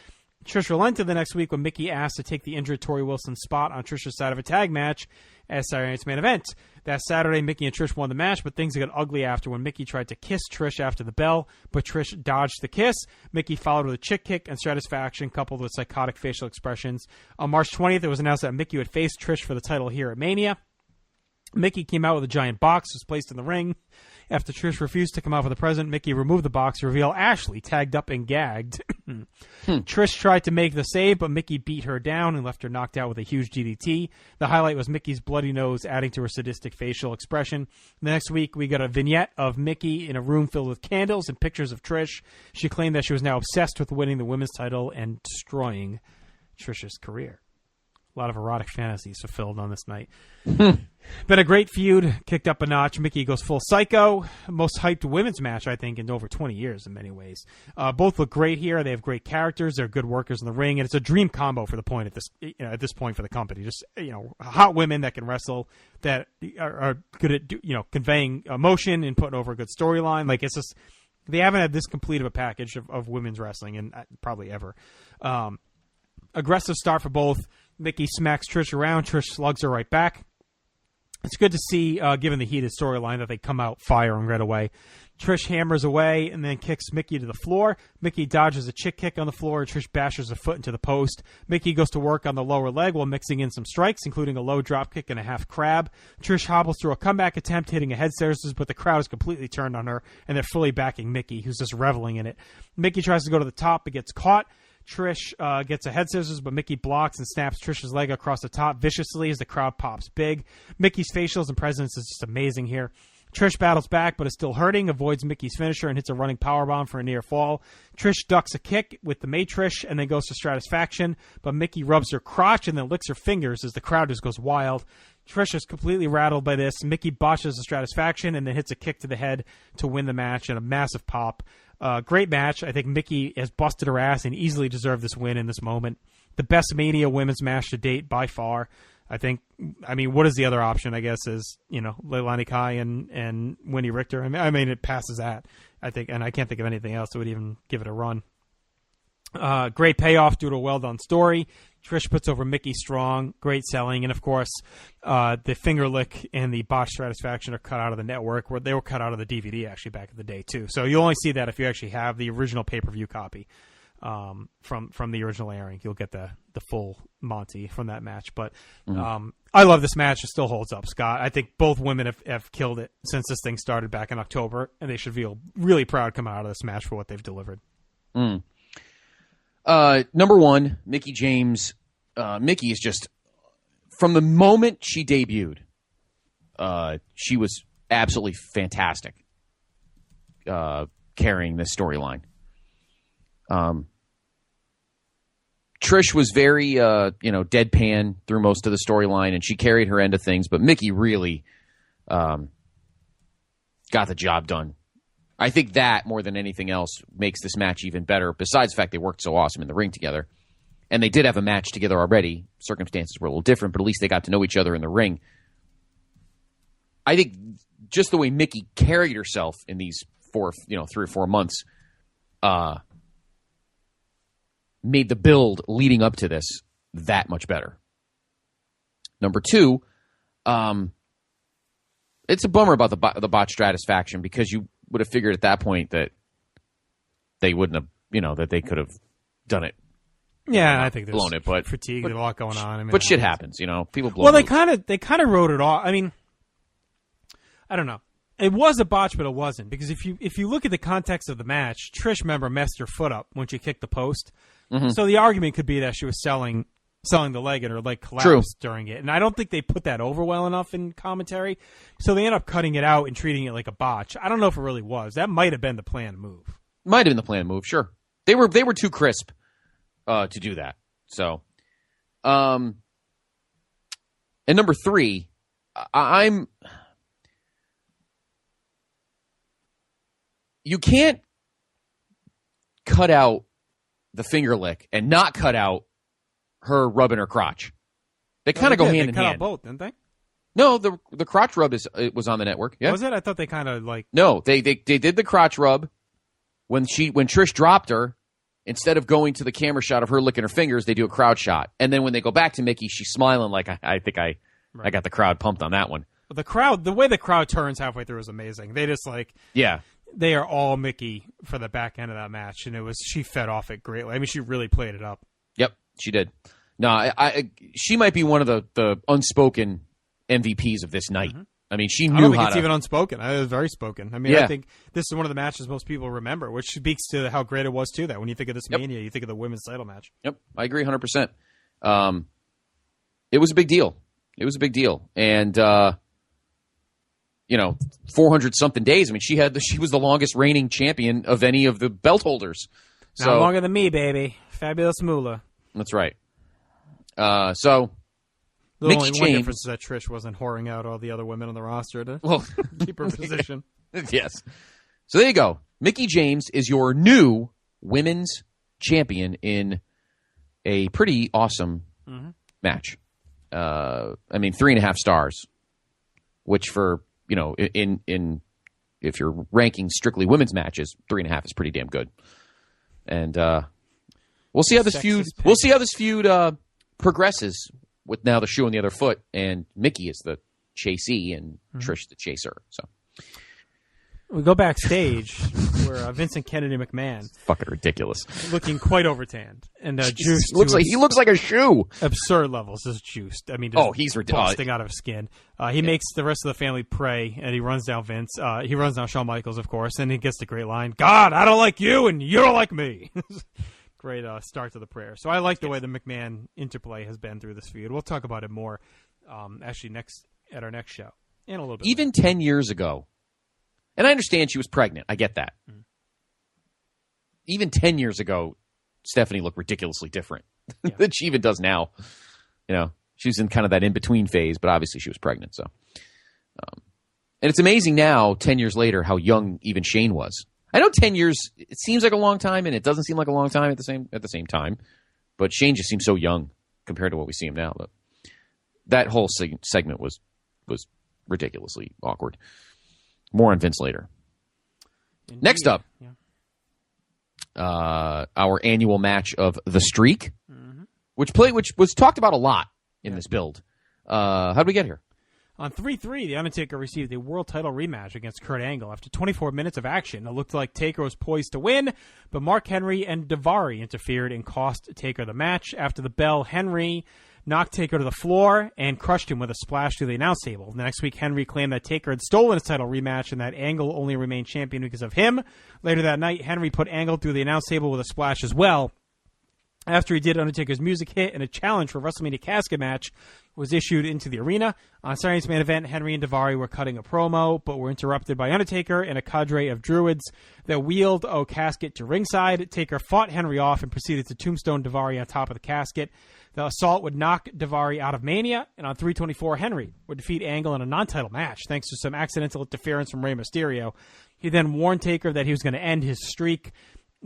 Trish relented the next week when Mickie asked to take the injured Tori Wilson spot on Trish's side of a tag match as Saturday Night's main event. That Saturday, Mickie and Trish won the match, but things got ugly after when Mickie tried to kiss Trish after the bell, but Trish dodged the kiss. Mickie followed with a chick kick and satisfaction coupled with psychotic facial expressions. On March 20th, it was announced that Mickie would face Trish for the title here at Mania. Mickie came out with a giant box, was placed in the ring. After Trish refused to come out with a present, Mickie removed the box to reveal Ashley, tagged up and gagged. Trish tried to make the save, but Mickie beat her down and left her knocked out with a huge DDT. The highlight was Mickie's bloody nose, adding to her sadistic facial expression. The next week, we got a vignette of Mickie in a room filled with candles and pictures of Trish. She claimed that she was now obsessed with winning the women's title and destroying Trish's career. A lot of erotic fantasies fulfilled on this night. Been a great feud, kicked up a notch. Mickie goes full psycho. Most hyped women's match, I think, in over 20 years in many ways. Both look great here. They have great characters. They're good workers in the ring, and it's a dream combo for the point at this point for the company. Just hot women that can wrestle, that are good at conveying emotion and putting over a good storyline. Like it's just they haven't had this complete of a package of women's wrestling and probably ever. Aggressive start for both. Mickie smacks Trish around. Trish slugs her right back. It's good to see, given the heated storyline, that they come out firing right away. Trish hammers away and then kicks Mickie to the floor. Mickie dodges a chick kick on the floor, and Trish bashes a foot into the post. Mickie goes to work on the lower leg while mixing in some strikes, including a low drop kick and a half crab. Trish hobbles through a comeback attempt, hitting a head scissors, but the crowd is completely turned on her, and they're fully backing Mickie, who's just reveling in it. Mickie tries to go to the top, but gets caught. Trish gets a head scissors, but Mickie blocks and snaps Trish's leg across the top viciously as the crowd pops big. Mickie's facials and presence is just amazing here. Trish battles back, but is still hurting, avoids Mickie's finisher, and hits a running powerbomb for a near fall. Trish ducks a kick with the Matrish and then goes to Stratisfaction, but Mickie rubs her crotch and then licks her fingers as the crowd just goes wild. Trish is completely rattled by this. Mickie botches the Stratisfaction and then hits a kick to the head to win the match and a massive pop. Great match. I think Mickie has busted her ass and easily deserved this win in this moment. The best Mania women's match to date by far. I mean, what is the other option, I guess, is, Leilani Kai and Winnie Richter. I mean, it passes that, I think, and I can't think of anything else that would even give it a run. Great payoff due to a well-done story. Trish puts over Mickie strong, great selling, and of course, the finger lick and the botch satisfaction are cut out of the network, where they were cut out of the DVD actually back in the day too. So you only see that if you actually have the original pay-per-view copy from the original airing. You'll get the full Monty from that match. But I love this match. It still holds up, Scott. I think both women have killed it since this thing started back in October, and they should feel really proud coming out of this match for what they've delivered. Number one, Mickie James. Mickie is just, from the moment she debuted, she was absolutely fantastic carrying this storyline. Trish was very, deadpan through most of the storyline, and she carried her end of things, but Mickie really got the job done. I think that, more than anything else, makes this match even better, besides the fact they worked so awesome in the ring together. And they did have a match together already. Circumstances were a little different, but at least they got to know each other in the ring. I think just the way Mickie carried herself in these 3 or 4 months made the build leading up to this that much better. Number two, it's a bummer about the botch stratisfaction, because you would have figured at that point that they wouldn't have, that they could have done it. Yeah, I think there's blown it, but fatigue, there's a lot going on. I mean, but shit happens, People blow. Well, they kind of wrote it off. I mean, I don't know. It was a botch, but it wasn't, because if you look at the context of the match, Trish, remember, messed her foot up when she kicked the post. Mm-hmm. So the argument could be that she was selling the leg, and her leg collapsed during it. And I don't think they put that over well enough in commentary. So they end up cutting it out and treating it like a botch. I don't know if it really was. That might have been the planned move. Might have been the planned move, sure. They were too crisp to do that. So, and number three, you can't cut out the finger lick and not cut out her rubbing her crotch. They kind of go hand in hand. They cut out both, didn't they? No, the crotch rub was on the network. Yeah. Was it? I thought they kind of like... No, they did the crotch rub. When Trish dropped her, instead of going to the camera shot of her licking her fingers, they do a crowd shot. And then when they go back to Mickie, she's smiling like, I think I got the crowd pumped on that one. But the way the crowd turns halfway through is amazing. They just they are all Mickie for the back end of that match, and she fed off it greatly. I mean, she really played it up. Yep, she did. No, she might be one of the unspoken MVPs of this night. Mm-hmm. I mean, she knew how to... I don't think it's even unspoken. It was very spoken. I mean, I think this is one of the matches most people remember, which speaks to how great it was, too, that when you think of this Mania, you think of the women's title match. Yep, I agree 100%. It was a big deal. And, 400-something days. I mean, she was the longest reigning champion of any of the belt holders. Not longer than me, baby. Fabulous Moolah. That's right. The Mickie only James, one difference is that Trish wasn't whoring out all the other women on the roster to keep her position. Yes. So there you go. Mickie James is your new women's champion in a pretty awesome match. 3.5 stars, which for, if you're ranking strictly women's matches, 3.5 is pretty damn good. And we'll see how this feud progresses, with now the shoe on the other foot, and Mickie is the chasee and Trish the chaser. So we go backstage where Vincent Kennedy McMahon, fucking ridiculous, looking quite overtanned and juiced. He looks like a shoe. Absurd levels, just juiced. I mean, he's ridiculous, busting out of his skin. He makes the rest of the family pray, and he runs down Vince. He runs down Shawn Michaels, of course, and he gets the great line: "God, I don't like you, and you don't like me." Great start to the prayer. So I like the way the McMahon interplay has been through this feud. We'll talk about it more, actually at our next show in a little bit. Even 10 years ago. And I understand she was pregnant. I get that. Mm-hmm. Even 10 years ago, Stephanie looked ridiculously different than she even does now. She was in kind of that in-between phase, but obviously she was pregnant. So, and it's amazing now, 10 years later, how young even Shane was. I know 10 years, it seems like a long time, and it doesn't seem like a long time at the same time. But Shane just seems so young compared to what we see him now. But that whole segment was ridiculously awkward. More on Vince later. Indeed. Next up, our annual match of The Streak which was talked about a lot in this build. How did we get here? On 3-3, The Undertaker received a world title rematch against Kurt Angle. After 24 minutes of action, it looked like Taker was poised to win, but Mark Henry and Daivari interfered and cost Taker the match. After the bell, Henry knocked Taker to the floor and crushed him with a splash through the announce table. The next week, Henry claimed that Taker had stolen his title rematch and that Angle only remained champion because of him. Later that night, Henry put Angle through the announce table with a splash as well. After he did, Undertaker's music hit and a challenge for a WrestleMania casket match was issued into the arena. On Saturday's main event, Henry and Daivari were cutting a promo, but were interrupted by Undertaker and a cadre of druids that wheeled a casket to ringside. Taker fought Henry off and proceeded to tombstone Daivari on top of the casket. The assault would knock Daivari out of Mania, and on 324, Henry would defeat Angle in a non-title match thanks to some accidental interference from Rey Mysterio. He then warned Taker that he was going to end his streak.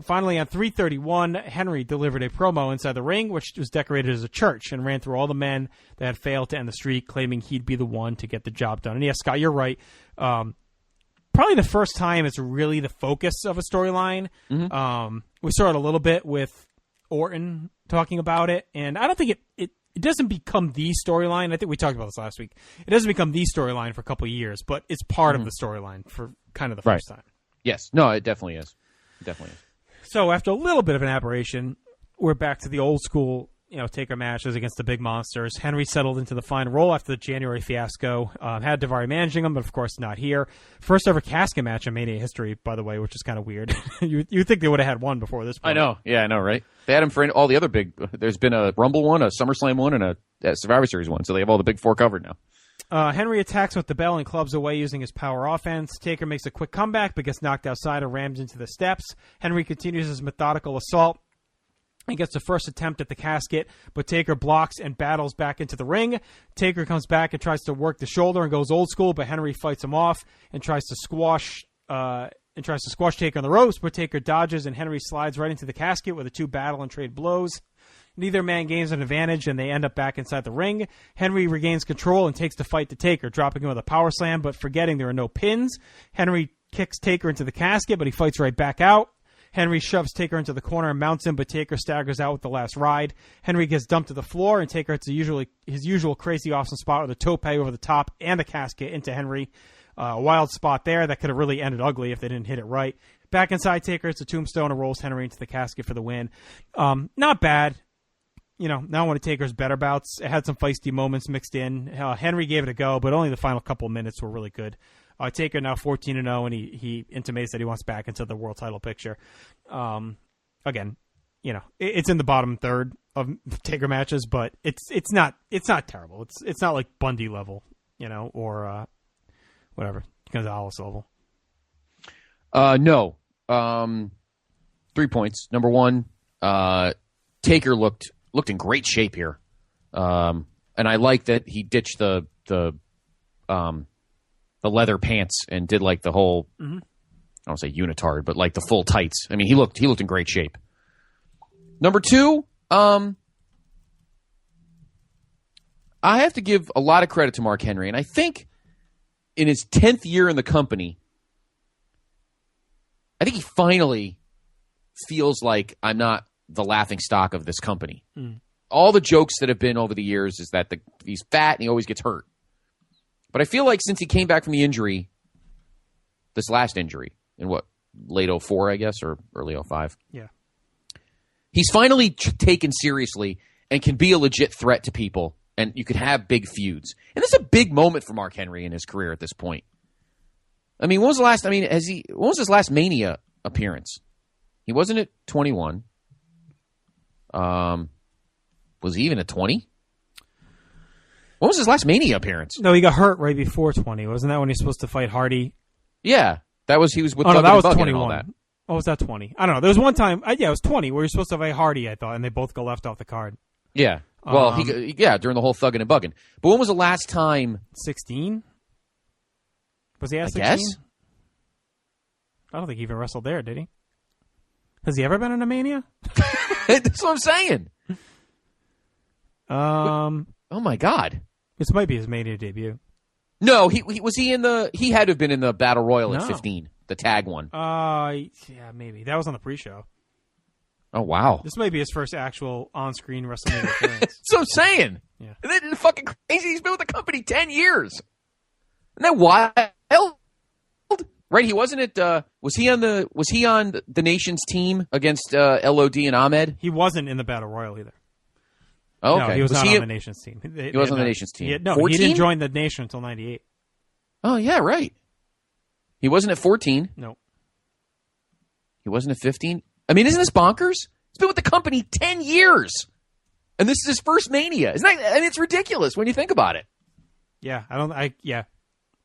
Finally, on 331, Henry delivered a promo inside the ring, which was decorated as a church, and ran through all the men that had failed to end the streak, claiming he'd be the one to get the job done. And yes, Scott, you're right. Probably the first time it's really the focus of a storyline. Mm-hmm. We saw it a little bit with Orton talking about it, and I don't think it doesn't become the storyline. I think we talked about this last week. It doesn't become the storyline for a couple of years, but it's part of the storyline for kind of the first time. Yes. No, it definitely is. It definitely is. So after a little bit of an aberration, we're back to the old school, Taker matches against the big monsters. Henry settled into the final role after the January fiasco. Had Daivari managing him, but of course not here. First ever casket match in Mania history, by the way, which is kind of weird. You'd think they would have had one before this point. I know. Yeah, I know, right? They had him for all the other big. There's been a Rumble one, a SummerSlam one, and a Survivor Series one. So they have all the big four covered now. Henry attacks with the bell and clubs away using his power offense. Taker makes a quick comeback but gets knocked outside and rams into the steps. Henry continues his methodical assault and gets the first attempt at the casket, but Taker blocks and battles back into the ring. Taker comes back and tries to work the shoulder and goes old school, but Henry fights him off and tries to squash Taker on the ropes, but Taker dodges and Henry slides right into the casket where the two battle and trade blows. Neither man gains an advantage, and they end up back inside the ring. Henry regains control and takes the fight to Taker, dropping him with a power slam, but forgetting there are no pins. Henry kicks Taker into the casket, but he fights right back out. Henry shoves Taker into the corner and mounts him, but Taker staggers out with the last ride. Henry gets dumped to the floor, and Taker hits his usual crazy awesome spot with a tope over the top and the casket into Henry. A wild spot there that could have really ended ugly if they didn't hit it right. Back inside, Taker hits a tombstone and rolls Henry into the casket for the win. Not bad. Now one of Taker's better bouts. It had some feisty moments mixed in. Henry gave it a go, but only the final couple of minutes were really good. Taker now 14-0, and he intimates that he wants back into the world title picture. Again, it's in the bottom third of Taker matches, but it's not terrible. It's not like Bundy level, or whatever, Gonzalez level. No. 3 points. Number one, Taker looked in great shape here, and I like that he ditched the leather pants and did like the whole I don't say unitard, but like the full tights. I mean, he looked in great shape. Number two, I have to give a lot of credit to Mark Henry, and I think in his 10th year in the company, I think he finally feels like I'm not the laughing stock of this company. All the jokes that have been over the years is that he's fat and he always gets hurt. But I feel like since he came back from the injury, this last injury, in late 04, I guess, or early 05. Yeah. He's finally taken seriously and can be a legit threat to people, and you could have big feuds. And this is a big moment for Mark Henry in his career at this point. I mean, when was his last Mania appearance? He wasn't at 21. Was he even at 20? When was his last Mania appearance? No, he got hurt right before 20. Wasn't that when he was supposed to fight Hardy? Yeah, he was with. Oh no, that was 21. And all that. Oh, was that 20? I don't know. There was one time. It was 20 where you're supposed to fight Hardy. I thought, and they both got left off the card. Yeah. Well, during the whole thugging and bugging. But when was the last time? 16. Was he at 16? Guess? I don't think he even wrestled there, did he? Has he ever been in a Mania? That's what I'm saying. Oh my God. This might be his Mania debut. No, he had to have been in the Battle Royal at 15, the tag one. Yeah, maybe. That was on the pre-show. Oh, wow. This may be his first actual on-screen WrestleMania appearance. So I'm saying. Yeah. That is fucking crazy. He's been with the company 10 years. Isn't that wild? Right, he wasn't at was he on the Nation's team against LOD and Ahmed? He wasn't in the Battle Royal either. Oh, okay. No, he was not on the Nation's team. He wasn't on the Nation's team. He 14? He didn't join the Nation until 98. Oh, yeah, right. He wasn't at 14. No. He wasn't at 15. I mean, isn't this bonkers? He's been with the company 10 years. And this is his first Mania. Isn't that, I mean, it's ridiculous when you think about it. Yeah,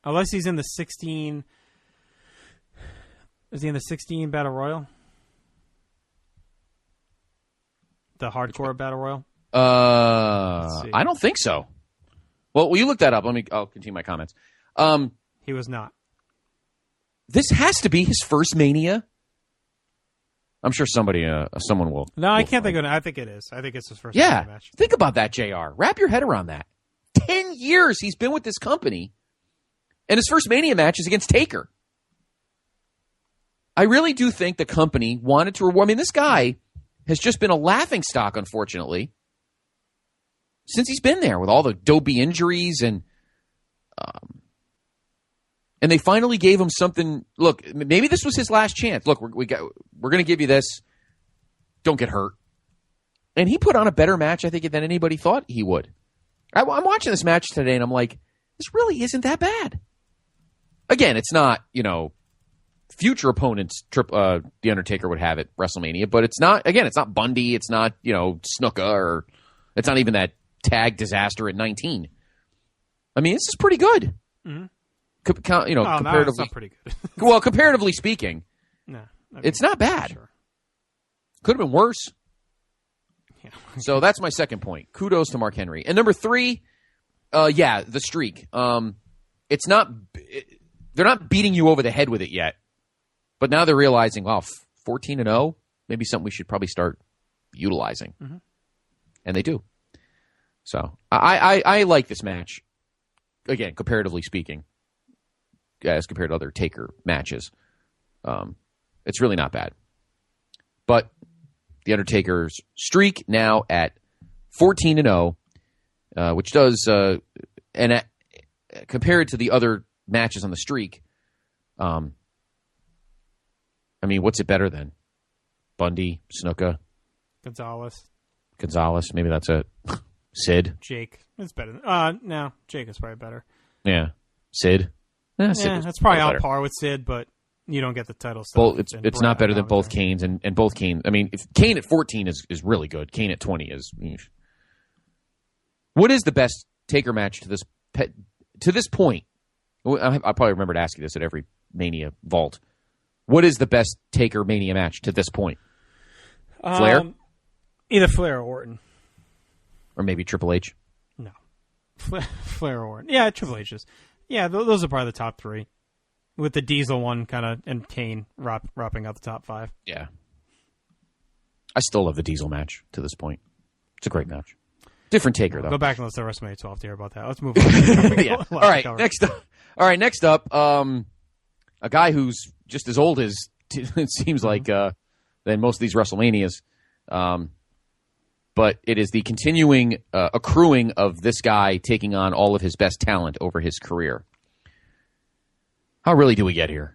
unless he's in the 16. Is he in the 16 Battle Royal? The hardcore Battle Royal? I don't think so. Well, will you look that up? I'll continue my comments. He was not. This has to be his first Mania. I'm sure someone will. No, I can't think of it. I think it is. I think it's his first Mania match. Think about that, JR. Wrap your head around that. 10 years he's been with this company, and his first Mania match is against Taker. I really do think the company wanted to reward. I mean, this guy has just been a laughingstock, unfortunately, since he's been there with all the dopey injuries, and they finally gave him something. Look, maybe this was his last chance. Look, we're going to give you this. Don't get hurt. And he put on a better match, I think, than anybody thought he would. I'm watching this match today, and I'm like, this really isn't that bad. Again, it's not, future opponents, The Undertaker would have at WrestleMania, but it's not, again, it's not Bundy, it's not, Snuka, or it's not even that tag disaster at 19. I mean, this is pretty good. Mm-hmm. Comparatively. No, it's not pretty good. Well, comparatively speaking, no, it's not bad. Sure. Could have been worse. Yeah. So that's my second point. Kudos to Mark Henry. And number 3, the streak. It's not. They're not beating you over the head with it yet, but now they're realizing, 14-0, maybe something we should probably start utilizing, and they do. So I like this match. Again, comparatively speaking, as compared to other Taker matches, it's really not bad. But the Undertaker's streak now at 14-0, which does, compared to the other matches on the streak, I mean, what's it better than? Bundy, Snuka, Gonzalez, maybe that's it. Sid, Jake, it's better. No, Jake is probably better. Yeah, Sid. Sid that's probably on par with Sid, but you don't get the title. It's not better than both Kanes and both Kane. I mean, if Kane at 14 is really good. Kane at 20 is. What is the best Taker match to this point? I probably remember to ask you this at every Mania Vault. What is the best Taker Mania match to this point? Flair? Either Flair or Orton. Or maybe Triple H? No. Flair or Orton. Yeah, Triple H's. Yeah, those are probably the top 3. With the Diesel one kind of, and Kane wrapping out the top 5. Yeah. I still love the Diesel match to this point. It's a great match. Different Taker, though. Go back and listen to WrestleMania 12 to hear about that. Let's move on. Yeah. All right, next up, a guy who's just as old as it seems like than most of these WrestleManias. But it is the continuing accruing of this guy taking on all of his best talent over his career. How really do we get here?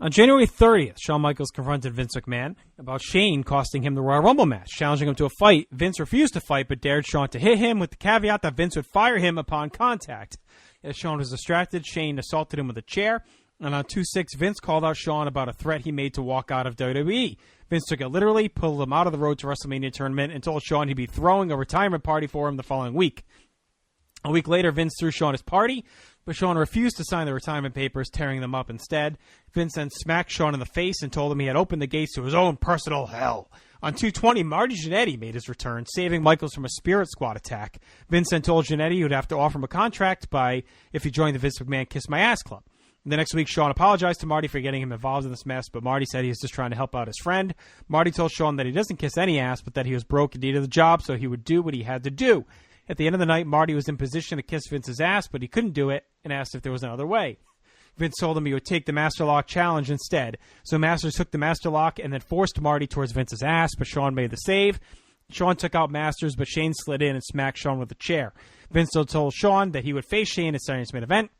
On January 30th, Shawn Michaels confronted Vince McMahon about Shane costing him the Royal Rumble match, challenging him to a fight. Vince refused to fight, but dared Shawn to hit him with the caveat that Vince would fire him upon contact. As Shawn was distracted, Shane assaulted him with a chair. And on 2/6, Vince called out Shawn about a threat he made to walk out of WWE. Vince took it literally, pulled him out of the Road to WrestleMania tournament, and told Shawn he'd be throwing a retirement party for him the following week. A week later, Vince threw Shawn his party, but Shawn refused to sign the retirement papers, tearing them up instead. Vince then smacked Shawn in the face and told him he had opened the gates to his own personal hell. On 220, Marty Jannetty made his return, saving Michaels from a Spirit Squad attack. Vince then told Jannetty he would have to offer him a contract if he joined the Vince McMahon Kiss My Ass Club. The next week, Shawn apologized to Marty for getting him involved in this mess, but Marty said he was just trying to help out his friend. Marty told Shawn that he doesn't kiss any ass, but that he was broke and needed the job, so he would do what he had to do. At the end of the night, Marty was in position to kiss Vince's ass, but he couldn't do it and asked if there was another way. Vince told him he would take the Master Lock challenge instead. So Masters took the Master Lock and then forced Marty towards Vince's ass, but Shawn made the save. Shawn took out Masters, but Shane slid in and smacked Shawn with a chair. Vince told Shawn that he would face Shane at Saturday's main event,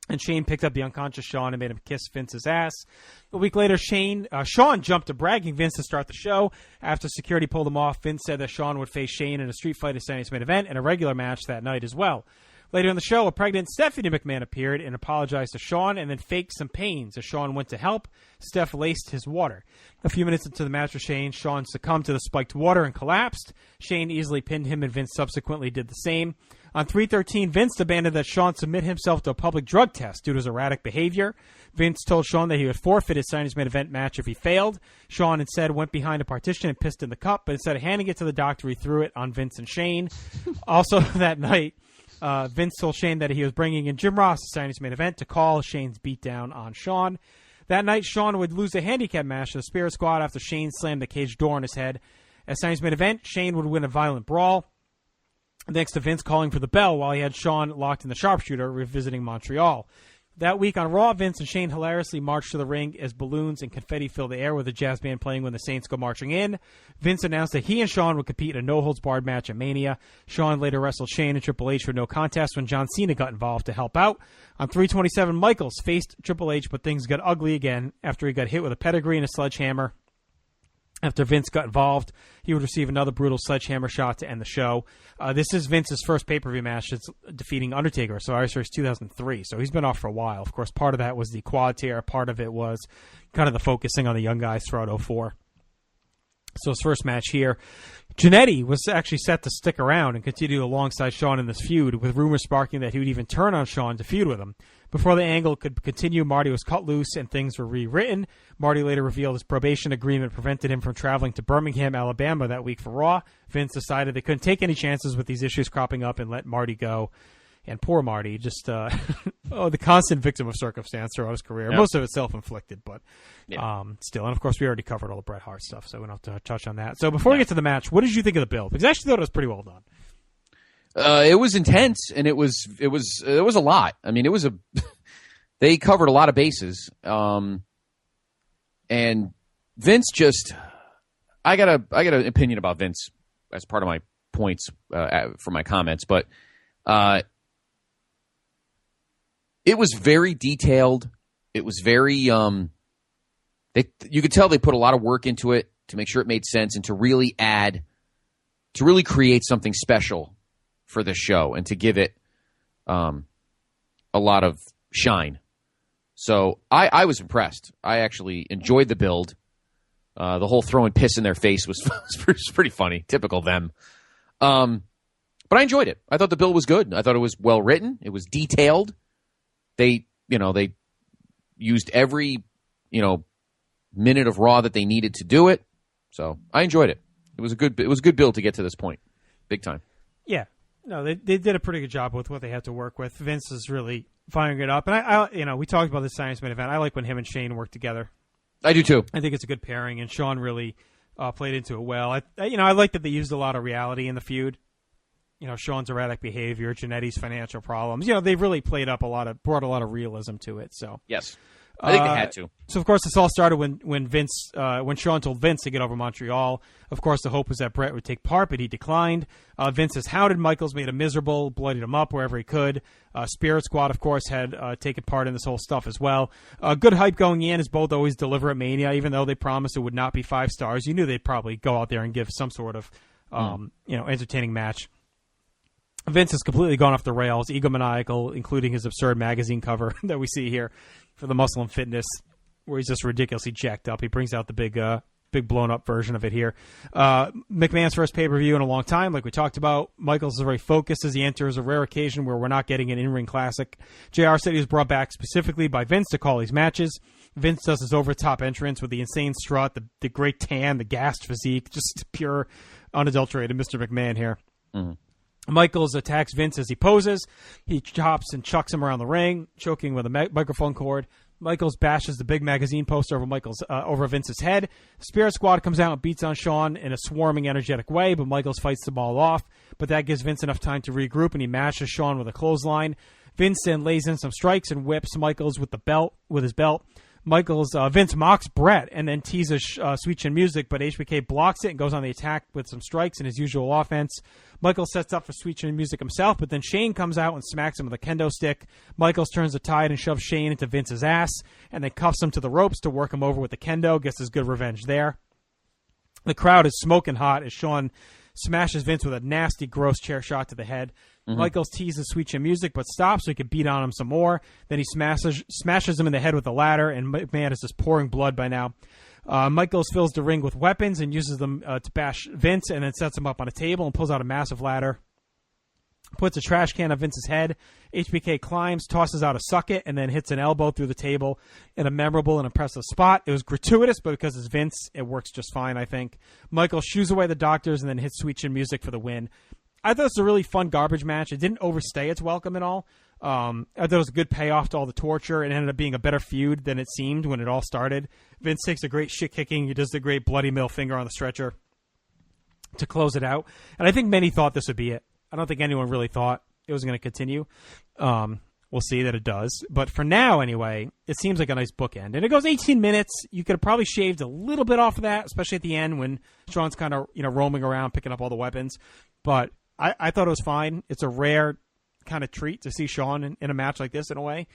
and Shane picked up the unconscious Shawn and made him kiss Vince's ass. A week later, Shawn jumped to bragging Vince to start the show. After security pulled him off, Vince said that Shawn would face Shane in a street fight at Saturday's main event and a regular match that night as well. Later in the show, a pregnant Stephanie McMahon appeared and apologized to Shawn and then faked some pains. As Shawn went to help, Steph laced his water. A few minutes into the match with Shane, Shawn succumbed to the spiked water and collapsed. Shane easily pinned him, and Vince subsequently did the same. On 3/13, Vince demanded that Shawn submit himself to a public drug test due to his erratic behavior. Vince told Shawn that he would forfeit his Saturday's main event match if he failed. Shawn instead went behind a partition and pissed in the cup, but instead of handing it to the doctor, he threw it on Vince and Shane. Also that night, Vince told Shane that he was bringing in Jim Ross to Saturday's main event to call Shane's beatdown on Shawn. That night, Shawn would lose a handicap match to the Spirit Squad after Shane slammed the cage door on his head. At Saturday's main event, Shane would win a violent brawl, thanks to Vince calling for the bell while he had Shawn locked in the sharpshooter, revisiting Montreal. That week on Raw, Vince and Shane hilariously marched to the ring as balloons and confetti filled the air with a jazz band playing when the Saints go marching in. Vince announced that he and Shawn would compete in a no-holds-barred match at Mania. Shawn later wrestled Shane and Triple H for no contest when John Cena got involved to help out. On 3/27, Michaels faced Triple H, but things got ugly again after he got hit with a pedigree and a sledgehammer. After Vince got involved, he would receive another brutal sledgehammer shot to end the show. This is Vince's first pay-per-view match since defeating Undertaker, Survivor Series 2003. So he's been off for a while. Of course, part of that was the quad tear. Part of it was kind of the focusing on the young guys throughout 2004. So his first match here. Jannetty was actually set to stick around and continue alongside Shawn in this feud, with rumors sparking that he would even turn on Shawn to feud with him. Before the angle could continue, Marty was cut loose and things were rewritten. Marty later revealed his probation agreement prevented him from traveling to Birmingham, Alabama that week for Raw. Vince decided they couldn't take any chances with these issues cropping up and let Marty go. And poor Marty, just the constant victim of circumstance throughout his career. Yep. Most of it self-inflicted, but still. And, of course, we already covered all the Bret Hart stuff, so we don't have to touch on that. So before we get to the match, what did you think of the build? Because I actually thought it was pretty well done. It was intense, and it was a lot. I mean, they covered a lot of bases. And Vince I got an opinion about Vince as part of my points for my comments, but it was very detailed. It was very you could tell they put a lot of work into it to make sure it made sense and to really create something special for the show and to give it a lot of shine. So I was impressed. I actually enjoyed the build. The whole throwing piss in their face was pretty funny. Typical them. But I enjoyed it. I thought the build was good. I thought it was well written. It was detailed. They used every, minute of Raw that they needed to do it. So I enjoyed it. It was a good build to get to this point. Big time. Yeah. No, they did a pretty good job with what they had to work with. Vince is really firing it up. And I we talked about this Science Man event. I like when him and Shane work together. I do too. I think it's a good pairing, and Shawn really played into it well. I like that they used a lot of reality in the feud. Shawn's erratic behavior, Jannetty's financial problems. They've really brought a lot of realism to it. So yes, I think they had to. So of course, this all started when Shawn told Vince to get over Montreal. Of course, the hope was that Bret would take part, but he declined. Vince has hounded Michaels, made him miserable, bloodied him up wherever he could. Spirit Squad, of course, had taken part in this whole stuff as well. Good hype going in, as both always deliver at Mania, even though they promised it would not be 5 stars. You knew they'd probably go out there and give some sort of entertaining match. Vince has completely gone off the rails, egomaniacal, including his absurd magazine cover that we see here for the Muscle and Fitness, where he's just ridiculously jacked up. He brings out the big blown-up version of it here. McMahon's first pay-per-view in a long time, like we talked about. Michaels is very focused as he enters a rare occasion where we're not getting an in-ring classic. JR said he was brought back specifically by Vince to call these matches. Vince does his over-top entrance with the insane strut, the great tan, the gassed physique, just pure, unadulterated Mr. McMahon here. Mm-hmm. Michaels attacks Vince as he poses. He chops and chucks him around the ring, choking with a microphone cord. Michaels bashes the big magazine poster over Vince's head. Spirit Squad comes out and beats on Shawn in a swarming, energetic way, but Michaels fights them all off. But that gives Vince enough time to regroup, and he mashes Shawn with a clothesline. Vince then lays in some strikes and whips Michaels with his belt. Vince mocks Bret and then teases Sweet Chin Music, but HBK blocks it and goes on the attack with some strikes in his usual offense. Michaels sets up for Sweet Chin Music himself, but then Shane comes out and smacks him with a kendo stick. Michaels turns the tide and shoves Shane into Vince's ass and then cuffs him to the ropes to work him over with the kendo. Gets his good revenge there. The crowd is smoking hot as Shawn smashes Vince with a nasty, gross chair shot to the head. Mm-hmm. Michaels teases Sweet Chin Music, but stops so he can beat on him some more. Then he smashes him in the head with a ladder, and McMahon is just pouring blood by now. Michaels fills the ring with weapons and uses them to bash Vince, and then sets him up on a table and pulls out a massive ladder. Puts a trash can on Vince's head. HBK climbs, tosses out a sucket, and then hits an elbow through the table in a memorable and impressive spot. It was gratuitous, but because it's Vince, it works just fine, I think. Michael shoos away the doctors and then hits Sweet Chin Music for the win. I thought it was a really fun garbage match. It didn't overstay its welcome at all. I thought it was a good payoff to all the torture. It ended up being a better feud than it seemed when it all started. Vince takes a great shit kicking. He does the great bloody middle finger on the stretcher to close it out. And I think many thought this would be it. I don't think anyone really thought it was going to continue. We'll see that it does. But for now, anyway, it seems like a nice bookend. And it goes 18 minutes. You could have probably shaved a little bit off of that, especially at the end when Shawn's kind of roaming around picking up all the weapons. But I thought it was fine. It's a rare kind of treat to see Shawn in a match like this in a way.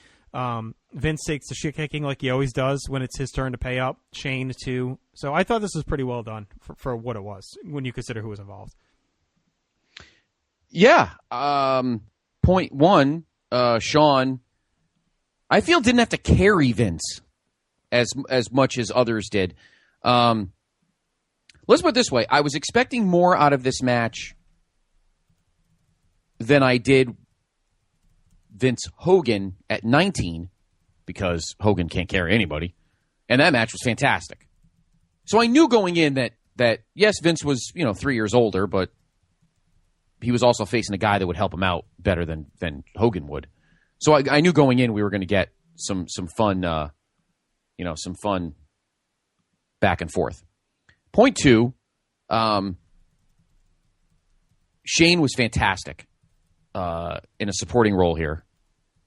Vince takes the shit kicking like he always does when it's his turn to pay up. Shane too. So I thought this was pretty well done for what it was when you consider who was involved. Yeah. Point one, Shawn, I feel didn't have to carry Vince as much as others did. Let's put it this way. I was expecting more out of this match than I did Vince Hogan at 19, because Hogan can't carry anybody. And that match was fantastic. So I knew going in that yes, Vince was, 3 years older, but he was also facing a guy that would help him out better than Hogan would. So I knew going in we were going to get some fun, some fun back and forth. Point two, Shane was fantastic in a supporting role here,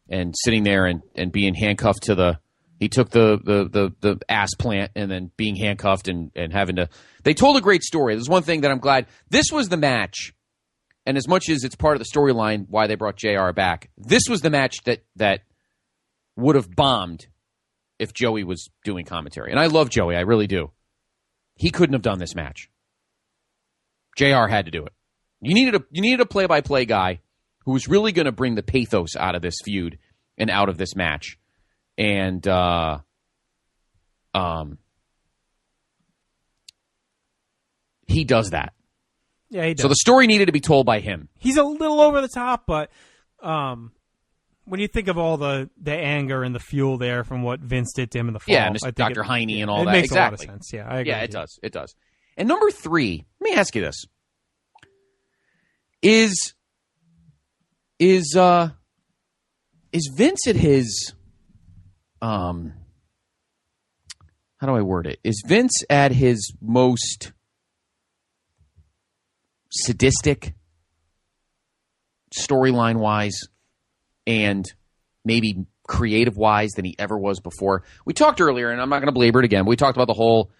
and sitting there and being handcuffed to he took the ass plant and then being handcuffed and having to. They told a great story. There's one thing that I'm glad. This was the match. And as much as it's part of the storyline why they brought JR back, this was the match that would have bombed if Joey was doing commentary. And I love Joey, I really do. He couldn't have done this match. JR had to do it. You needed a play-by-play guy who was really going to bring the pathos out of this feud and out of this match. And he does that. Yeah, he does. So the story needed to be told by him. He's a little over the top, but when you think of all the anger and the fuel there from what Vince did to him in the fall, yeah, Dr. Heine and all that. It makes exactly. a lot of sense. Yeah, I agree. Yeah, it does. It does. And number three, let me ask you this: Is Vince at his how do I word it? Is Vince at his most sadistic, storyline wise, and maybe creative wise than he ever was before? We talked earlier, and I'm not going to belabor it again, but we talked about the whole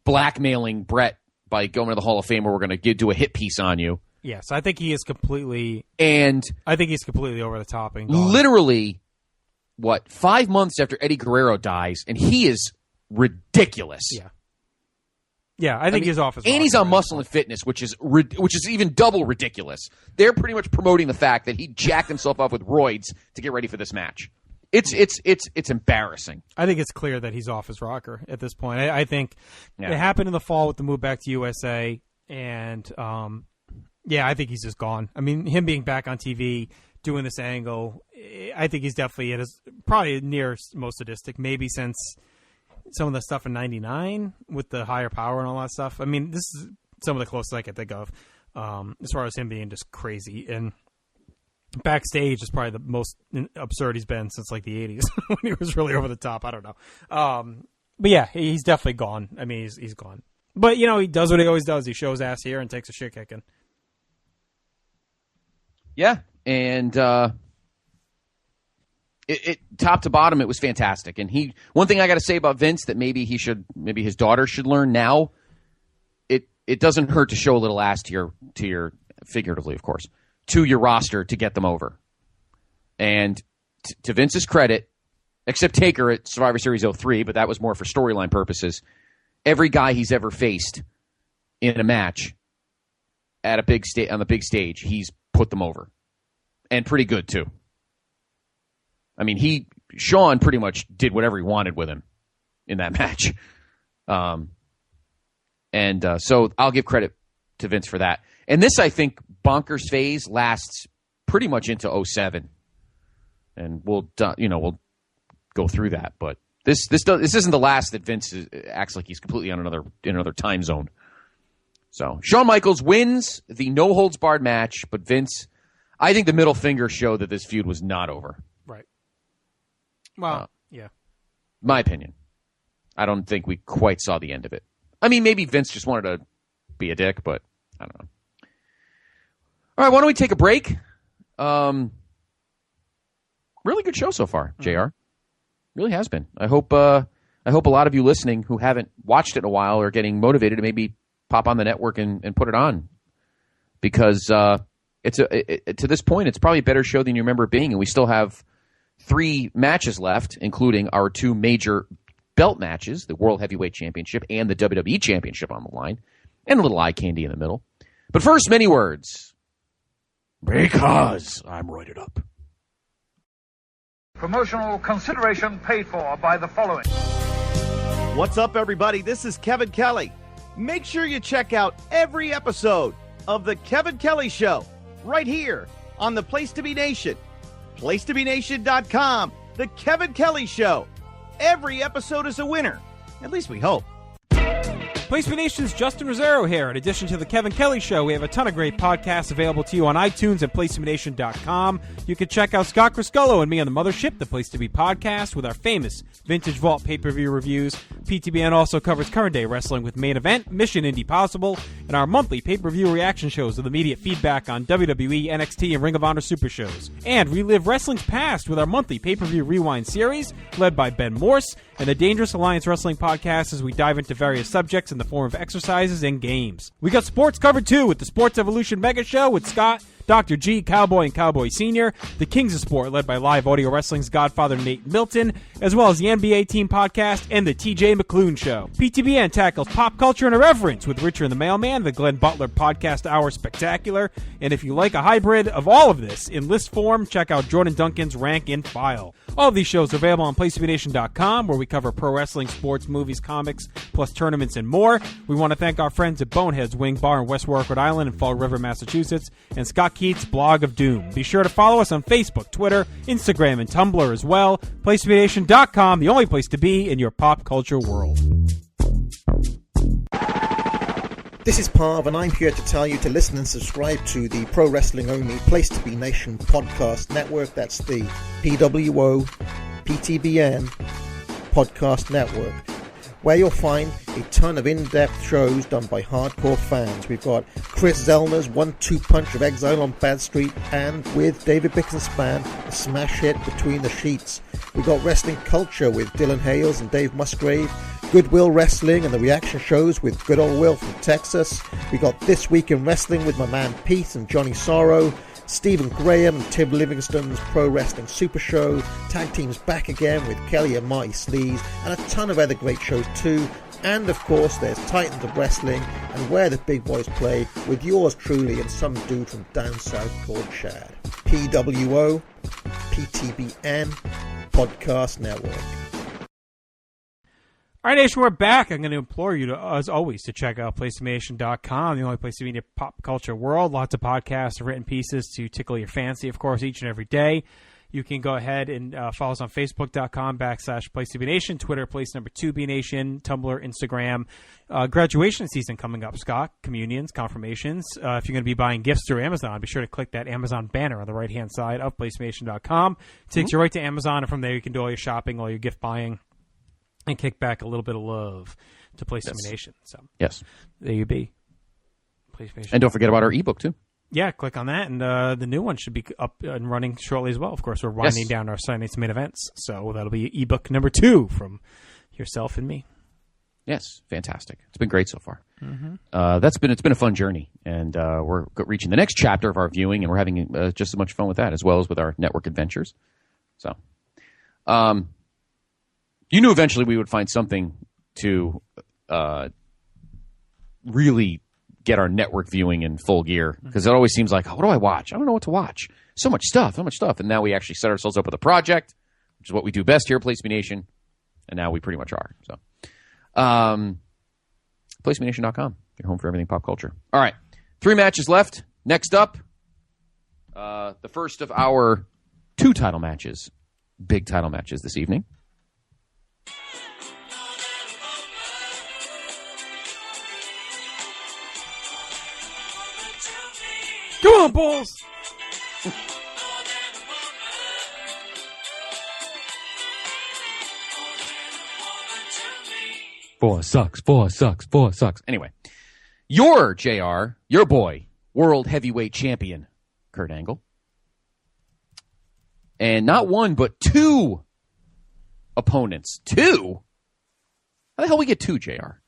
blackmailing Bret by going to the Hall of Fame where we're going to do a hit piece on you. Yes, I think he is completely over the top and gone. Literally, 5 months after Eddie Guerrero dies, and he is ridiculous. Yeah. Yeah, I think he's off his and he's on Muscle and Fitness, which is even double ridiculous. They're pretty much promoting the fact that he jacked himself up with roids to get ready for this match. It's embarrassing. I think it's clear that he's off his rocker at this point. I think it happened in the fall with the move back to USA, and I think he's just gone. I mean, him being back on TV doing this angle, I think he's definitely at his probably near most sadistic, maybe since some of the stuff in '99 with the higher power and all that stuff. I mean, this is some of the closest I can think of as far as him being just crazy. And backstage is probably the most absurd he's been since like the '80s when he was really over the top. I don't know. But yeah, he's definitely gone. I mean, he's gone. But, he does what he always does. He shows ass here and takes a shit kicking. Yeah, and it top to bottom, it was fantastic. And one thing I got to say about Vince that maybe his daughter should learn now, it doesn't hurt to show a little ass to your figuratively, of course, to your roster to get them over. And to Vince's credit, except Taker at Survivor Series 03, but that was more for storyline purposes, every guy he's ever faced in a match at on the big stage, he's put them over. And pretty good, too. I mean, Shawn pretty much did whatever he wanted with him in that match. So I'll give credit to Vince for that. And this, I think, bonkers phase lasts pretty much into 07. And we'll go through that. But this isn't the last that Vince acts like he's completely on another time zone. So Shawn Michaels wins the no-holds-barred match, but Vince, I think the middle finger showed that this feud was not over. Right. Well, yeah. My opinion. I don't think we quite saw the end of it. I mean, maybe Vince just wanted to be a dick, but I don't know. All right, why don't we take a break? Really good show so far, JR. Really has been. I hope a lot of you listening who haven't watched it in a while are getting motivated to maybe pop on the network and put it on. Because to this point, it's probably a better show than you remember it being, and we still have 3 matches left, including our 2 major belt matches, the World Heavyweight Championship and the WWE Championship on the line, and a little eye candy in the middle. But first, many words. Because I'm roided up. Promotional consideration paid for by the following. What's up, everybody? This is Kevin Kelly. Make sure you check out every episode of The Kevin Kelly Show right here on the Place to Be Nation. PlaceToBeNation.com. The Kevin Kelly Show. Every episode is a winner. At least we hope. Place to Be Nation's Justin Rosero here. In addition to the Kevin Kelly Show, we have a ton of great podcasts available to you on iTunes and PlaceToBeNation.com. You can check out Scott Criscuolo and me on the Mothership, the Place to Be podcast, with our famous Vintage Vault pay-per-view reviews. PTBN also covers current day wrestling with Main Event, Mission Indie Possible, and our monthly pay-per-view reaction shows with immediate feedback on WWE, NXT, and Ring of Honor Super Shows. And relive wrestling's past with our monthly pay-per-view rewind series, led by Ben Morse, and the Dangerous Alliance Wrestling podcast as we dive into various subjects in the form of exercises and games. We got sports covered too with the Sports Evolution Mega Show with Scott, Dr. G, Cowboy, and Cowboy Sr., the Kings of Sport, led by Live Audio Wrestling's Godfather Nate Milton, as well as the NBA Team Podcast and the TJ McClune Show. PTBN tackles pop culture and irreverence with Richard and the Mailman, the Glenn Butler Podcast Hour Spectacular, and if you like a hybrid of all of this in list form, check out Jordan Duncan's Rank and File. All of these shows are available on PlaceToBeNation.com, where we cover pro wrestling, sports, movies, comics, plus tournaments and more. We want to thank our friends at Bonehead's Wing Bar in West Warwick, Rhode Island, and Fall River, Massachusetts, and Scott Keith's Blog of Doom. Be sure to follow us on Facebook, Twitter, Instagram, and Tumblr as well. PlaceToBeNation.com, the only place to be in your pop culture world. This is Parv, and I'm here to tell you to listen and subscribe to the Pro Wrestling Only Place to Be Nation podcast network. That's the PWO PTBN podcast network, where you'll find a ton of in-depth shows done by hardcore fans. We've got Chris Zellner's 1-2 punch of Exile on Bad Street, and with David Bixenspan, a smash hit Between the Sheets. We've got Wrestling Culture with Dylan Hales and Dave Musgrave, Goodwill Wrestling and the reaction shows with Good Old Will from Texas. We got This Week in Wrestling with my man Pete and Johnny Sorrow, Stephen Graham and Tim Livingston's Pro Wrestling Super Show, Tag Teams Back Again with Kelly and Marty Sleaze, and a ton of other great shows too. And of course there's Titans of Wrestling and Where the Big Boys Play with yours truly and some dude from down south called Chad. PWO PTBN Podcast Network. All right, Nation, we're back. I'm going to implore you, as always, to check out PlaceToBeNation.com, the only place to be in your pop culture world. Lots of podcasts, written pieces to tickle your fancy, of course, each and every day. You can go ahead and follow us on Facebook.com/PlaceToBeNation, Twitter, _2BNation, Tumblr, Instagram. Graduation season coming up, Scott. Communions, confirmations. If you're going to be buying gifts through Amazon, be sure to click that Amazon banner on the right-hand side of PlaceToBeNation.com. It takes you right to Amazon, and from there you can do all your shopping, all your gift buying, and kick back a little bit of love to Place to Be Nation. So yes, there you be. And don't forget about our ebook too. Yeah, click on that, and the new one should be up and running shortly as well. Of course, we're winding down our Sunday Night's Main Events, so that'll be ebook number 2 from yourself and me. Yes, fantastic. It's been great so far. Mm-hmm. It's been a fun journey, and we're reaching the next chapter of our viewing, and we're having just as much fun with that as well as with our network adventures. So, you knew eventually we would find something to really get our network viewing in full gear, because it always seems like, what do I watch? I don't know what to watch. So much stuff. And now we actually set ourselves up with a project, which is what we do best here at PlayStation Nation, and now we pretty much are. So, PlayStationNation.com, your home for everything pop culture. All right, 3 matches left. Next up, the first of our 2 title matches, big title matches this evening. Come on, Bulls! Four sucks. Anyway, your JR, your boy, World Heavyweight Champion, Kurt Angle. And not 1, but 2 opponents. 2? How the hell we get 2, JR?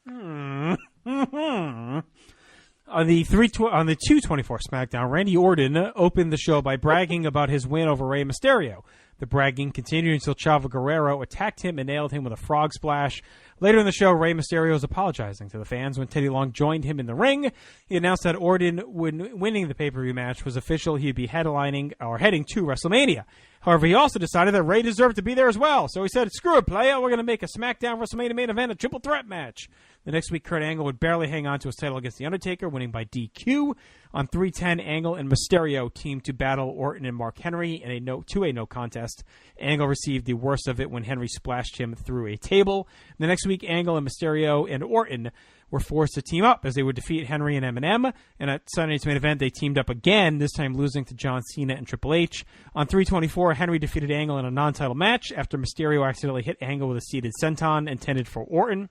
On the 224 SmackDown, Randy Orton opened the show by bragging about his win over Rey Mysterio. The bragging continued until Chavo Guerrero attacked him and nailed him with a frog splash. Later in the show, Rey Mysterio was apologizing to the fans when Teddy Long joined him in the ring. He announced that Orton, winning the pay-per-view match, was official. He'd be heading to WrestleMania. However, he also decided that Rey deserved to be there as well. So he said, screw it, playa. We're going to make a SmackDown WrestleMania main event, a triple threat match. The next week, Kurt Angle would barely hang on to his title against The Undertaker, winning by DQ. On 310, Angle and Mysterio teamed to battle Orton and Mark Henry in a no contest. Angle received the worst of it when Henry splashed him through a table. The next week, Angle and Mysterio and Orton were forced to team up as they would defeat Henry and Eminem. And at Sunday Night's Main Event, they teamed up again, this time losing to John Cena and Triple H. On 324, Henry defeated Angle in a non-title match after Mysterio accidentally hit Angle with a seated senton intended for Orton.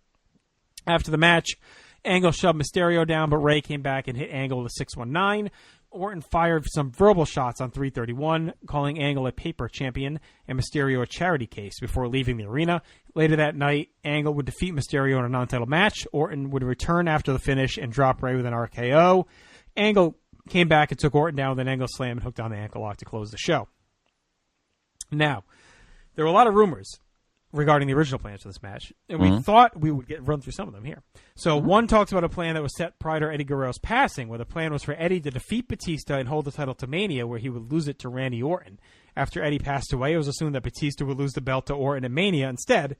After the match, Angle shoved Mysterio down, but Rey came back and hit Angle with a 619. Orton fired some verbal shots on 331, calling Angle a paper champion and Mysterio a charity case before leaving the arena. Later that night, Angle would defeat Mysterio in a non-title match. Orton would return after the finish and drop Rey with an RKO. Angle came back and took Orton down with an angle slam and hooked on the ankle lock to close the show. Now, there were a lot of rumors regarding the original plans for this match, and we thought we would run through some of them here. So one talks about a plan that was set prior to Eddie Guerrero's passing, where the plan was for Eddie to defeat Batista and hold the title to Mania, where he would lose it to Randy Orton. After Eddie passed away, it was assumed that Batista would lose the belt to Orton at Mania instead.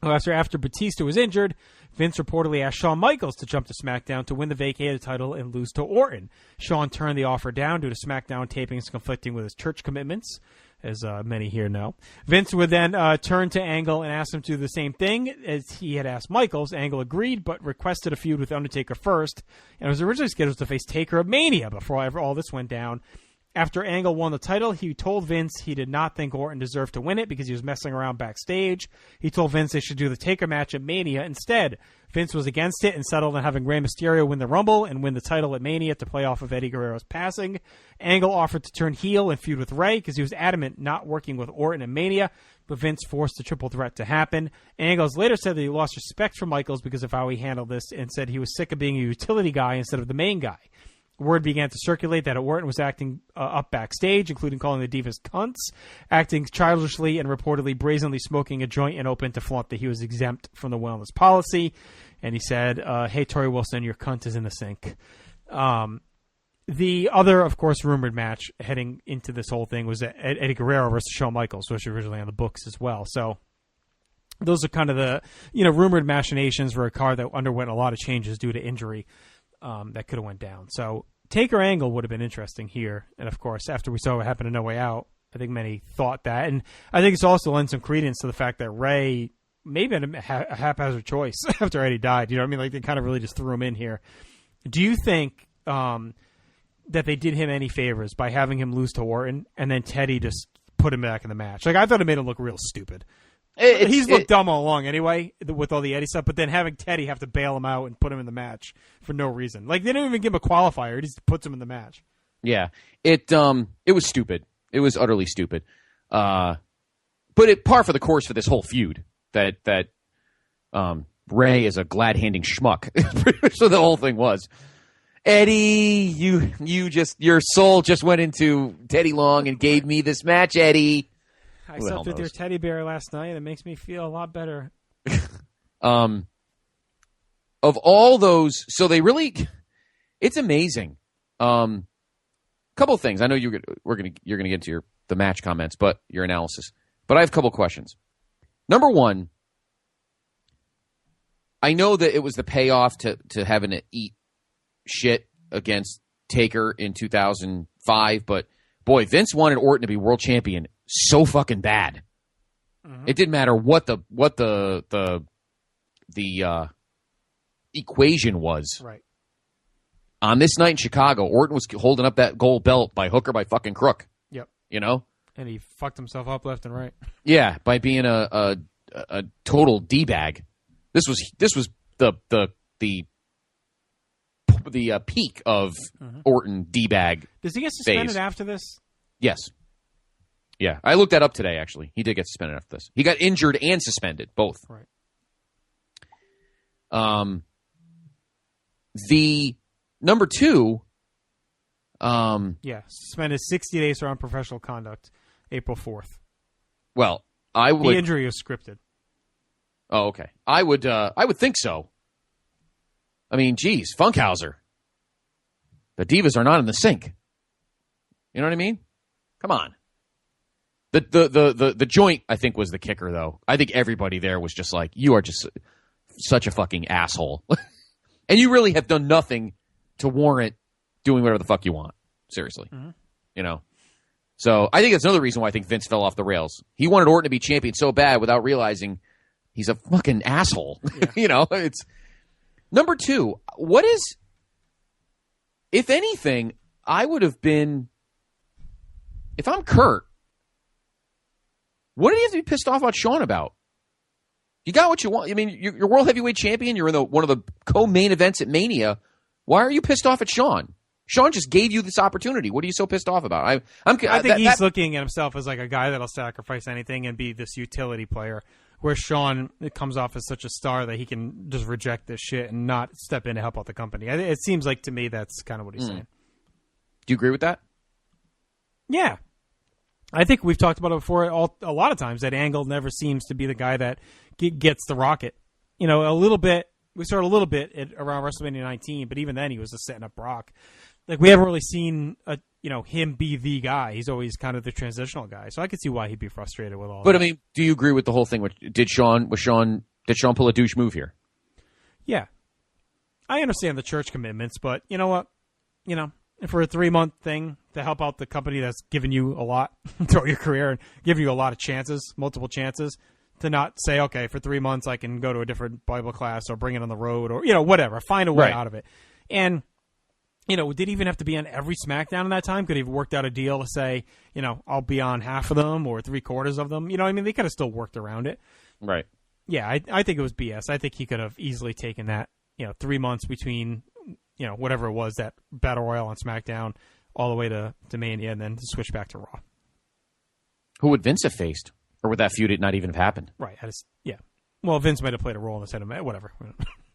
After Batista was injured, Vince reportedly asked Shawn Michaels to jump to SmackDown to win the vacated title and lose to Orton. Shawn turned the offer down due to SmackDown tapings conflicting with his church commitments, as many here know. Vince would then turn to Angle and ask him to do the same thing as he had asked Michaels. Angle agreed, but requested a feud with Undertaker first, and was originally scheduled to face Taker at Mania before all this went down. After Angle won the title, he told Vince he did not think Orton deserved to win it because he was messing around backstage. He told Vince they should do the Taker match at Mania instead. Vince was against it and settled on having Rey Mysterio win the Rumble and win the title at Mania to play off of Eddie Guerrero's passing. Angle offered to turn heel and feud with Rey because he was adamant not working with Orton at Mania, but Vince forced the triple threat to happen. Angles later said that he lost respect for Michaels because of how he handled this and said he was sick of being a utility guy instead of the main guy. Word began to circulate that Orton was acting up backstage, including calling the Divas cunts, acting childishly, and reportedly brazenly smoking a joint in open to flaunt that he was exempt from the wellness policy. And he said, hey, Tori Wilson, your cunt is in the sink. The other, of course, rumored match heading into this whole thing was Eddie Guerrero versus Shawn Michaels, which was originally on the books as well. So those are kind of the rumored machinations for a card that underwent a lot of changes due to injury. That could have went down. So Taker Angle would have been interesting here. And, of course, after we saw what happened to No Way Out, I think many thought that. And I think it's also lends some credence to the fact that Rey maybe had a haphazard choice after Eddie died. You know what I mean? Like, they kind of really just threw him in here. Do you think that they did him any favors by having him lose to Orton and then Teddy just put him back in the match? Like, I thought it made him look real stupid. He's looked dumb all along anyway with all the Eddie stuff, but then having Teddy have to bail him out and put him in the match for no reason. Like, they didn't even give him a qualifier. He just puts him in the match. Yeah. It was stupid. It was utterly stupid. But it par for the course for this whole feud that Rey is a glad-handing schmuck. So the whole thing was. Eddie, your soul just went into Teddy Long and gave me this match, Eddie. I slept with your teddy bear last night, and it makes me feel a lot better. Of all those, so they really, it's amazing. Couple of things. I know you're gonna get into the match comments, but your analysis. But I have a couple of questions. Number one, I know that it was the payoff to having to eat shit against Taker in 2005, but boy, Vince wanted Orton to be world champion so fucking bad. Mm-hmm. It didn't matter what the equation was. Right. On this night in Chicago, Orton was holding up that gold belt by hook or by fucking crook. Yep. You know? And he fucked himself up left and right. Yeah, by being a total D-bag. This was the peak of Orton D-bag. Does he get suspended after this? Yes. Yeah, I looked that up today, actually. He did get suspended after this. He got injured and suspended, both. Right. The number two... suspended 60 days for unprofessional conduct, April 4th. Well, I would... The injury was scripted. Oh, okay. I would think so. I mean, geez, Funkhauser. The Divas are not in the sink. You know what I mean? Come on. The joint, I think, was the kicker, though. I think everybody there was just like, you are just such a fucking asshole. And you really have done nothing to warrant doing whatever the fuck you want. Seriously. Mm-hmm. You know? So I think that's another reason why I think Vince fell off the rails. He wanted Orton to be champion so bad without realizing he's a fucking asshole. Yeah. You know? It's number two. What is, if anything, I would have been, if I'm Kurt, what do you have to be pissed off about Shawn about? You got what you want. I mean, you're world heavyweight champion. You're in one of the co-main events at Mania. Why are you pissed off at Shawn? Shawn just gave you this opportunity. What are you so pissed off about? I think he's looking at himself as like a guy that'll sacrifice anything and be this utility player. Where Shawn, it comes off as such a star that he can just reject this shit and not step in to help out the company. It seems like to me that's kind of what he's saying. Do you agree with that? Yeah. I think we've talked about it before a lot of times that Angle never seems to be the guy that gets the rocket. You know, a little bit, we started a little bit around WrestleMania 19, but even then he was just setting up Brock. Like, we haven't really seen him be the guy. He's always kind of the transitional guy. So I could see why he'd be frustrated with all that. But I mean, do you agree with the whole thing? Did Shawn pull a douche move here? Yeah. I understand the church commitments, but you know what? You know, for a 3-month thing to help out the company that's given you a lot throughout your career and giving you a lot of chances, multiple chances, to not say, okay, for 3 months I can go to a different Bible class or bring it on the road or, whatever. Find a way out of it. And did he even have to be on every SmackDown in that time? Could he have worked out a deal to say, I'll be on half of them or 3/4 of them? They could have still worked around it. Right. Yeah, I think it was BS. I think he could have easily taken that, 3 months between, whatever it was, that Battle Royal on SmackDown all the way to Mania and then to switch back to Raw. Who would Vince have faced? Or would that feud not even have happened? Right. Well, Vince might have played a role in this. Whatever.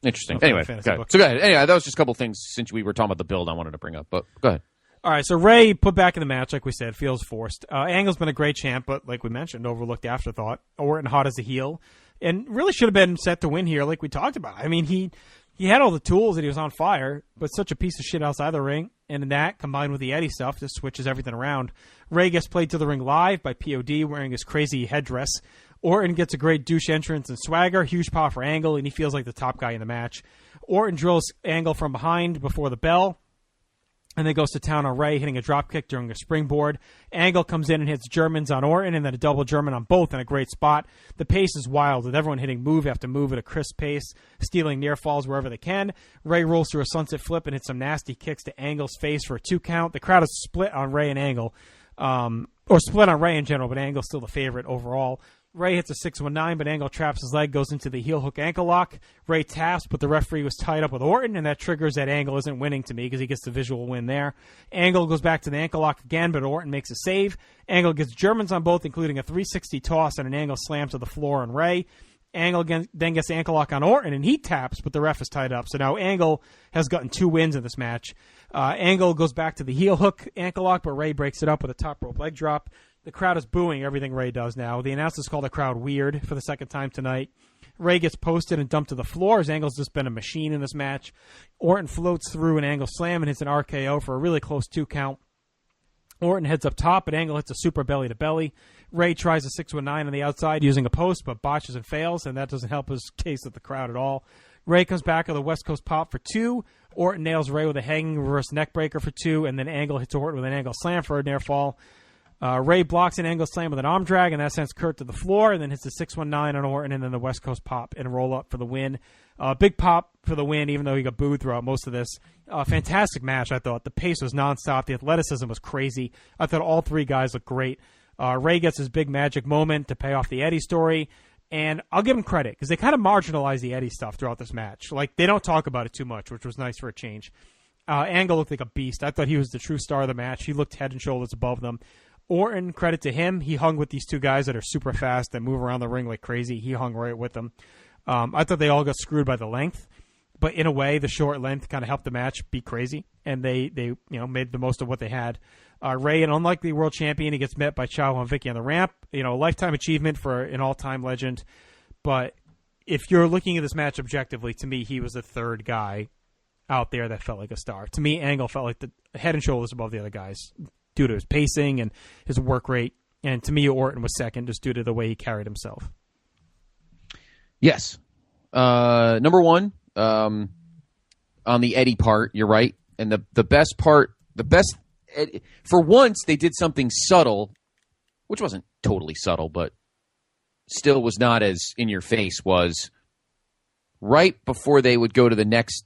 Interesting. Anyway, go ahead. So go ahead. Anyway, that was just a couple things since we were talking about the build I wanted to bring up. But go ahead. All right, so Rey put back in the match, like we said, feels forced. Angle's been a great champ, but like we mentioned, overlooked afterthought. Orton hot as a heel. And really should have been set to win here, like we talked about. I mean, he had all the tools and he was on fire, but such a piece of shit outside the ring. And that, combined with the Eddie stuff, just switches everything around. Rey gets played to the ring live by POD wearing his crazy headdress. Orton gets a great douche entrance and swagger, huge power for Angle, and he feels like the top guy in the match. Orton drills Angle from behind before the bell, and then goes to town on Rey, hitting a dropkick during a springboard. Angle comes in and hits Germans on Orton, and then a double German on both in a great spot. The pace is wild, with everyone hitting move after move at a crisp pace, stealing near falls wherever they can. Rey rolls through a sunset flip and hits some nasty kicks to Angle's face for a 2 count. The crowd is split on Rey and Angle, or split on Rey in general, but Angle's still the favorite overall. Rey hits a 619, but Angle traps his leg, goes into the heel hook ankle lock. Rey taps, but the referee was tied up with Orton, and that triggers that Angle isn't winning to me because he gets the visual win there. Angle goes back to the ankle lock again, but Orton makes a save. Angle gets Germans on both, including a 360 toss and an Angle slam to the floor on Rey. Angle then gets the ankle lock on Orton, and he taps, but the ref is tied up. So now Angle has gotten 2 wins in this match. Angle goes back to the heel hook ankle lock, but Rey breaks it up with a top rope leg drop. The crowd is booing everything Rey does now. The announcers call the crowd weird for the second time tonight. Rey gets posted and dumped to the floor as Angle's just been a machine in this match. Orton floats through an Angle slam and hits an RKO for a really close 2 count. Orton heads up top, but Angle hits a super belly-to-belly. Rey tries a 619 on the outside using a post, but botches and fails, and that doesn't help his case with the crowd at all. Rey comes back with a West Coast pop for 2. Orton nails Rey with a hanging reverse neck breaker for 2, and then Angle hits Orton with an Angle slam for a near fall. Rey blocks an Angle slam with an arm drag, and that sends Kurt to the floor, and then hits the 619 on Orton, and then the West Coast pop and roll up for the win. Big pop for the win, even though he got booed throughout most of this. Fantastic match, I thought. The pace was nonstop. The athleticism was crazy. I thought all 3 guys looked great. Rey gets his big magic moment to pay off the Eddie story, and I'll give him credit because they kind of marginalized the Eddie stuff throughout this match. Like, they don't talk about it too much, which was nice for a change. Angle looked like a beast. I thought he was the true star of the match. He looked head and shoulders above them. Orton, credit to him. He hung with these 2 guys that are super fast that move around the ring like crazy. He hung right with them. I thought they all got screwed by the length, but in a way, the short length kind of helped the match be crazy, and they made the most of what they had. Rey, an unlikely world champion, he gets met by Chavo and Vicky on the ramp. Lifetime achievement for an all-time legend. But if you're looking at this match objectively, to me, he was the 3rd guy out there that felt like a star. To me, Angle felt like the head and shoulders above the other guys due to his pacing and his work rate. And to me, Orton was second just due to the way he carried himself. Yes. Number 1, on the Eddie part, you're right. And the best part, for once, they did something subtle, which wasn't totally subtle, but still was not as in your face, was right before they would go to the next,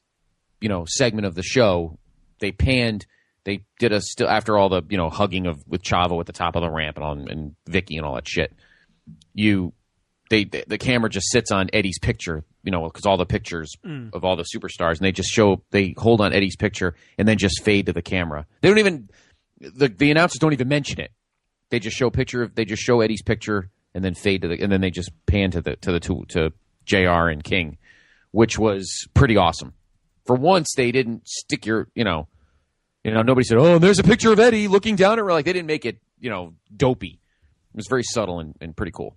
segment of the show, they did a still after all the hugging with Chavo at the top of the ramp and Vicky and all that shit. The camera just sits on Eddie's picture, because all the pictures of all the superstars, and they hold on Eddie's picture and then just fade to the camera. They don't even the announcers don't even mention it. They just show Eddie's picture and then fade and then they just pan to JR and King, which was pretty awesome. For once, they didn't stick nobody said, "Oh, there's a picture of Eddie looking down at her." Like, they didn't make it, dopey. It was very subtle and pretty cool.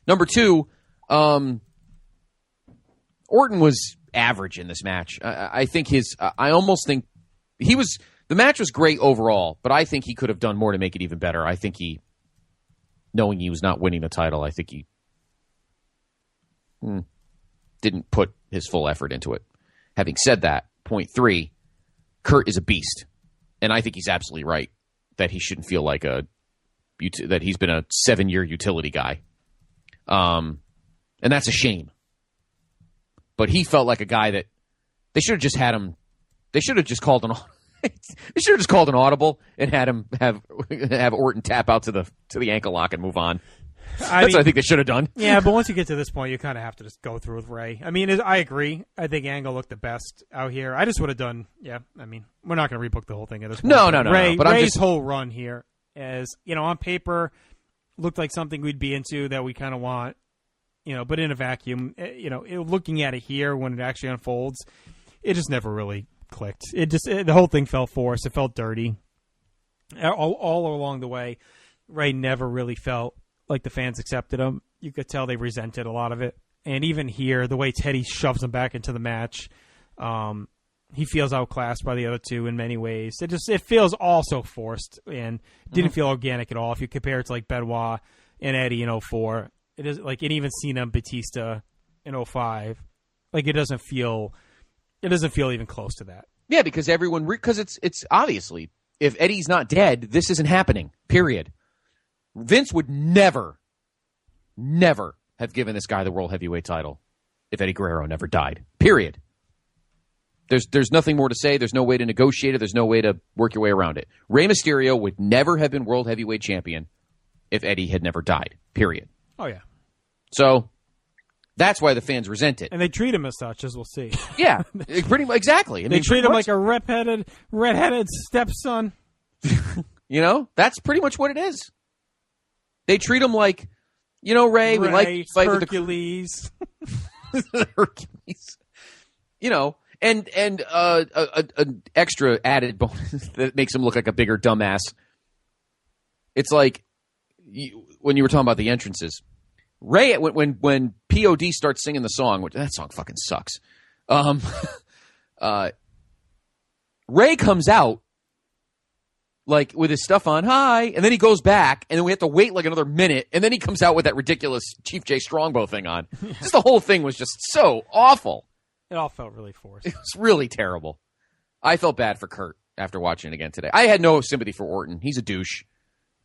Number 2, Orton was average in this match. I almost think the match was great overall, but I think he could have done more to make it even better. I think knowing he was not winning the title, I think he didn't put his full effort into it. Having said that, point 3, Kurt is a beast, and I think he's absolutely right that he shouldn't feel like that he's been a 7-year utility guy. And that's a shame. But he felt like a guy that they should have just had him. They should have just called an. They should have just called an audible and had him have Orton tap out to the ankle lock and move on. That's what I think they should have done. Yeah, but once you get to this point, you kind of have to just go through with Rey. I mean, I agree. I think Angle looked the best out here. I just would have done. Yeah, I mean, we're not going to rebook the whole thing at this point. No. But Rey's whole run here, as on paper, looked like something we'd be into that we kind of want. But in a vacuum, looking at it here when it actually unfolds, it just never really clicked. The whole thing felt forced. It felt dirty. All along the way, Rey never really felt like the fans accepted him. You could tell they resented a lot of it. And even here, the way Teddy shoves him back into the match, he feels outclassed by the other 2 in many ways. It feels all so forced and didn't feel organic at all. If you compare it to like Benoit and Eddie in 2004, it is like, and even Cena and Batista in 2005, like it doesn't feel even close to that. Yeah, because it's obviously, if Eddie's not dead, this isn't happening. Period. Vince would never have given this guy the World Heavyweight title if Eddie Guerrero never died. Period. There's nothing more to say. There's no way to negotiate it. There's no way to work your way around it. Rey Mysterio would never have been World Heavyweight Champion if Eddie had never died, period. Oh, yeah. So that's why the fans resent it. And they treat him as such, as we'll see. Yeah, pretty much, exactly. They treat him like a redheaded stepson. You know, that's pretty much what it is. They treat him like, you know, Ray, we like to fight Hercules. With the Hercules. You know, and an extra added bonus that makes him look like a bigger dumbass. It's like when you were talking about the entrances. Ray, when POD starts singing the song, which that song fucking sucks. Ray comes out like with his stuff on high, and then he goes back, and then we have to wait like another minute, and then he comes out with that ridiculous Chief J Strongbow thing on. Just the whole thing was just so awful. It all felt really forced. It was really terrible. I felt bad for Kurt after watching it again today. I had no sympathy for Orton. He's a douche,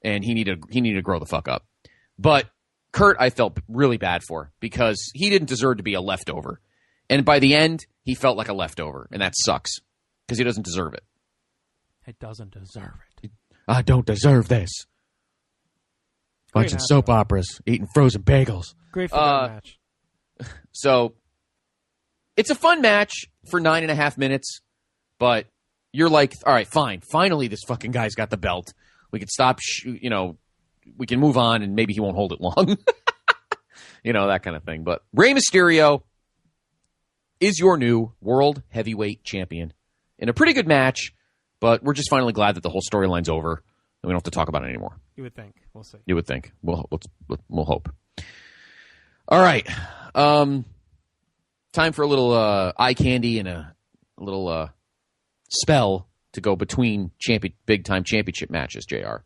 and he needed to grow the fuck up. But Kurt, I felt really bad for because he didn't deserve to be a leftover. And by the end, he felt like a leftover, and that sucks because he doesn't deserve it. It doesn't deserve it. I don't deserve this. Watching soap operas, eating frozen bagels. Great for that match. So, it's a fun match for 9.5 minutes, but you're like, all right, fine. Finally, this fucking guy's got the belt. We can stop, we can move on, and maybe he won't hold it long. You know, that kind of thing. But Rey Mysterio is your new World Heavyweight Champion in a pretty good match, but we're just finally glad that the whole storyline's over, and we don't have to talk about it anymore. You would think. We'll see. You would think. We'll hope. All right. Time for a little eye candy and a little spell to go between big-time championship matches, JR.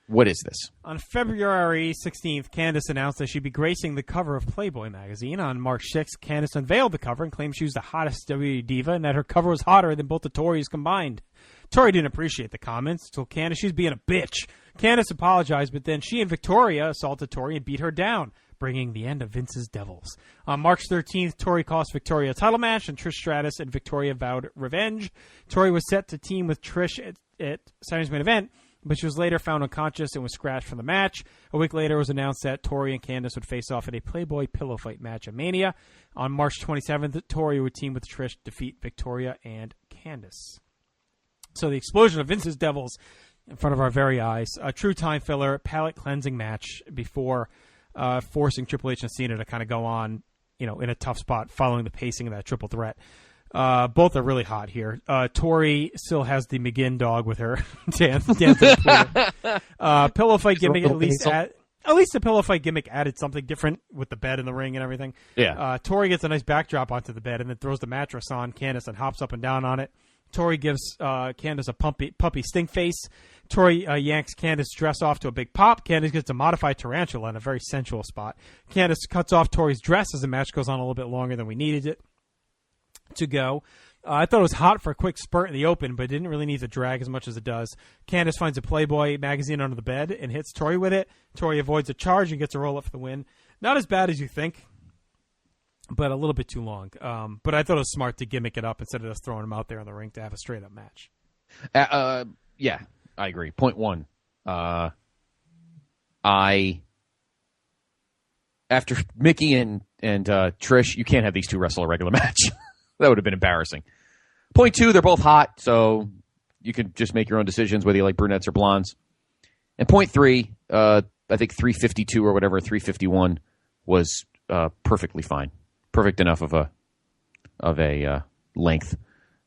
What is this? On February 16th, Candice announced that she'd be gracing the cover of Playboy magazine. On March 6th, Candice unveiled the cover and claimed she was the hottest WWE diva and that her cover was hotter than both the Tories combined. Tori didn't appreciate the comments, told Candice she's being a bitch. Candice apologized, but then she and Victoria assaulted Tori and beat her down, bringing the end of Vince's Devils. On March 13th, Tori cost Victoria a title match, and Trish Stratus and Victoria vowed revenge. Tori was set to team with Trish at Saturday's main event, but she was later found unconscious and was scratched from the match. A week later, it was announced that Tori and Candice would face off in a Playboy pillow fight match at Mania. On March 27th, Tori would team with Trish, defeat Victoria and Candice. So the explosion of Vince's Devils in front of our very eyes. A true time filler, palate cleansing match before forcing Triple H and Cena to kind of go on, in a tough spot following the pacing of that triple threat. Both are really hot here. Tori still has the McGinn dog with her. dancing pillow fight gimmick, at least the pillow fight gimmick added something different with the bed and the ring and everything. Yeah. Tori gets a nice backdrop onto the bed and then throws the mattress on Candice and hops up and down on it. Tori gives Candice a puppy stink face. Tori yanks Candice's dress off to a big pop. Candice gets a modified tarantula in a very sensual spot. Candice cuts off Tori's dress as the match goes on a little bit longer than we needed it to go. I thought it was hot for a quick spurt in the open, but it didn't really need to drag as much as it does. Candice finds a Playboy magazine under the bed and hits Tori with it. Tori avoids a charge and gets a roll-up for the win. Not as bad as you think, but a little bit too long. But I thought it was smart to gimmick it up instead of just throwing him out there in the ring to have a straight-up match. Yeah, I agree. Point one. After Mickey and Trish, you can't have these two wrestle a regular match. That would have been embarrassing. Point two, they're both hot, so you can just make your own decisions whether you like brunettes or blondes. And point three, I think 352 or whatever, 351 was perfectly fine. Perfect enough of a length.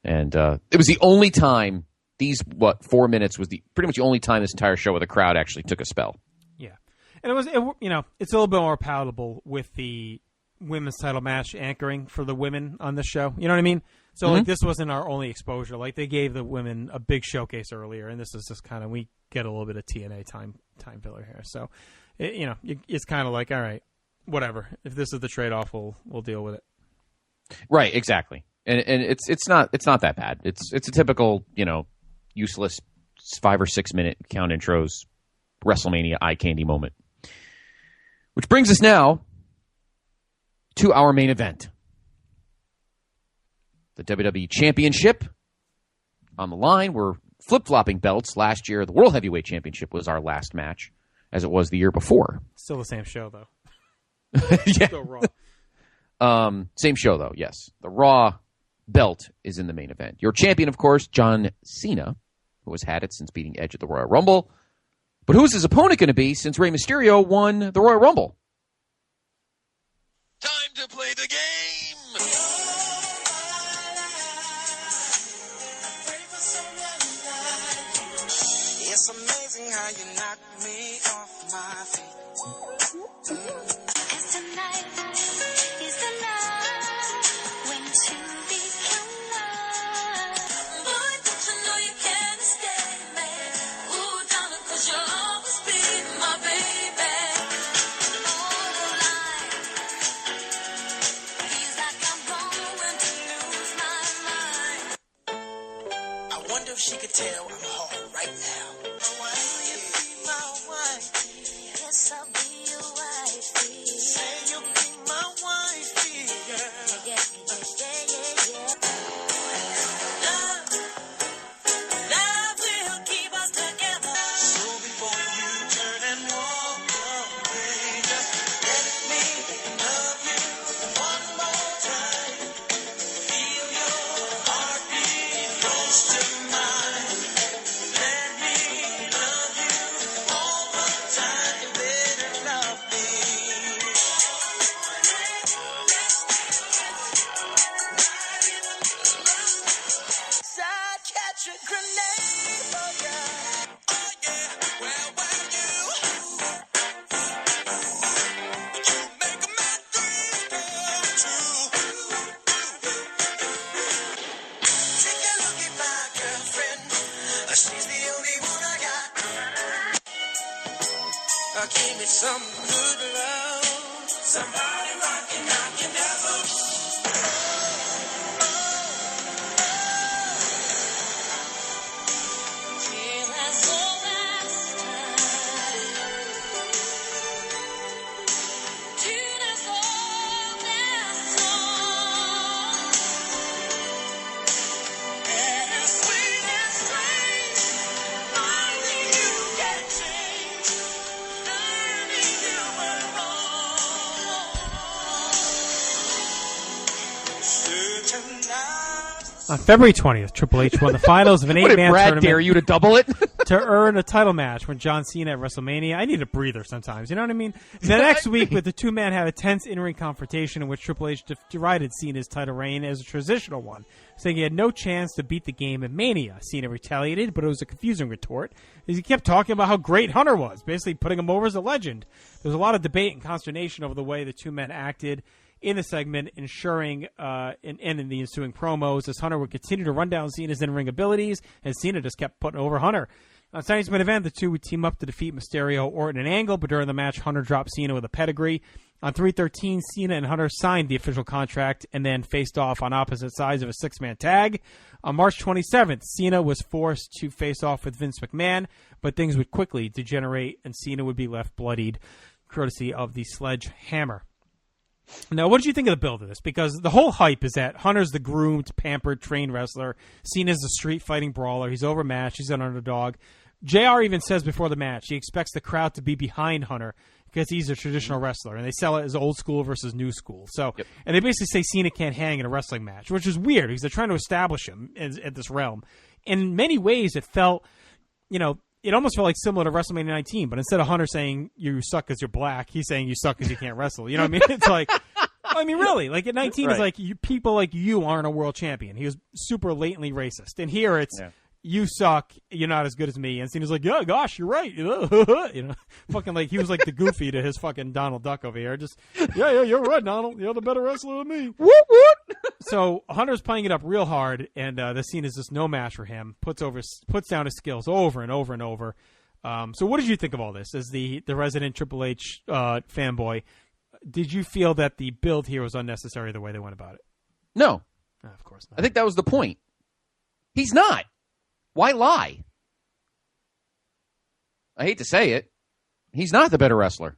And it was the only time, 4 minutes was pretty much the only time this entire show where the crowd actually took a spell. Yeah. And it's a little bit more palatable with the women's title match anchoring for the women on this show. You know what I mean? So like this wasn't our only exposure. Like they gave the women a big showcase earlier, and this is just kind of, we get a little bit of TNA time filler here. So it's kind of like, all right, whatever. If this is the trade-off, we'll deal with it. Right, exactly. And it's not that bad. It's a typical, useless 5 or 6 minute count intros WrestleMania eye candy moment. Which brings us now to our main event. The WWE Championship on the line. We're flip-flopping belts. Last year, the World Heavyweight Championship was our last match. as it was the year before. Still the same show, though. Yeah. Still Raw. Same show, though, yes. The Raw belt is in the main event. Your champion, of course, John Cena, who has had it since beating Edge at the Royal Rumble. But who's his opponent going to be since Rey Mysterio won the Royal Rumble? Time to play the game. It's amazing how you knock me off my feet. It's tonight, it's the night when two become one. Boy, don't you know you can't escape me? Ooh, darling, 'cause you'll always be my baby. All the life feels like I'm going to lose my mind. I wonder if she could tell I'm hard right now. Yes, I'll be your wifey. Say you'll be my wifey, girl. Yeah. Love will keep us together. So before you turn and walk away, just let me love you one more time. Feel your heartbeat close to mine. Let me love you all the time, baby, love me. Side catch a grenade for ya. Oh yeah, well, you make my dreams come true. Take a look at my girlfriend. She's the only one I got. Give me some good love. Somebody rockin' out your devil. Till that's all last time. Till that's all that's all. And as sweet and strange, only you can change. Learning you were wrong. Certain nights. On February 20th, Triple H won the finals of an What did 8-man Brad tournament. dare you to double it? To earn a title match when John Cena at WrestleMania. I need a breather sometimes, you know what I mean? The next week, with the two men had a tense in-ring confrontation in which Triple H derided Cena's title reign as a transitional one, saying he had no chance to beat the game at Mania. Cena retaliated, but it was a confusing retort, as he kept talking about how great Hunter was, basically putting him over as a legend. There was a lot of debate and consternation over the way the two men acted in the segment, ensuring and in the ensuing promos, as Hunter would continue to run down Cena's in-ring abilities, and Cena just kept putting over Hunter. On Sunday's main event, the two would team up to defeat Mysterio, Orton, and Angle, but during the match, Hunter dropped Cena with a pedigree. On 3/13, Cena and Hunter signed the official contract and then faced off on opposite sides of a six-man tag. On March 27th, Cena was forced to face off with Vince McMahon, but things would quickly degenerate, and Cena would be left bloodied, courtesy of the sledgehammer. Now, what did you think of the build of this? Because the whole hype is that Hunter's the groomed, pampered, trained wrestler. Cena's the street-fighting brawler. He's overmatched. He's an underdog. JR even says before the match he expects the crowd to be behind Hunter because he's a traditional wrestler, and they sell it as old school versus new school. So, and they basically say Cena can't hang in a wrestling match, which is weird because they're trying to establish him at this realm. In many ways, it felt, it almost felt like similar to WrestleMania 19, but instead of Hunter saying you suck because you're black, he's saying you suck because you can't wrestle. You know what I mean? It's like, really, like at 19, it's like people like you aren't a world champion. He was super latently racist, and here it's. Yeah. You suck. You're not as good as me. And Cena's like, yeah, gosh, you're right. Fucking like he was like the Goofy to his fucking Donald Duck over here. Just, yeah, you're right, Donald. You're the better wrestler than me. Whoop, whoop. So Hunter's playing it up real hard, and the scene is just no match for him. Puts down his skills over and over and over. So what did you think of all this? As the resident Triple H fanboy, did you feel that the build here was unnecessary the way they went about it? No. Of course not. I think that was the point. He's not. Why lie? I hate to say it. He's not the better wrestler.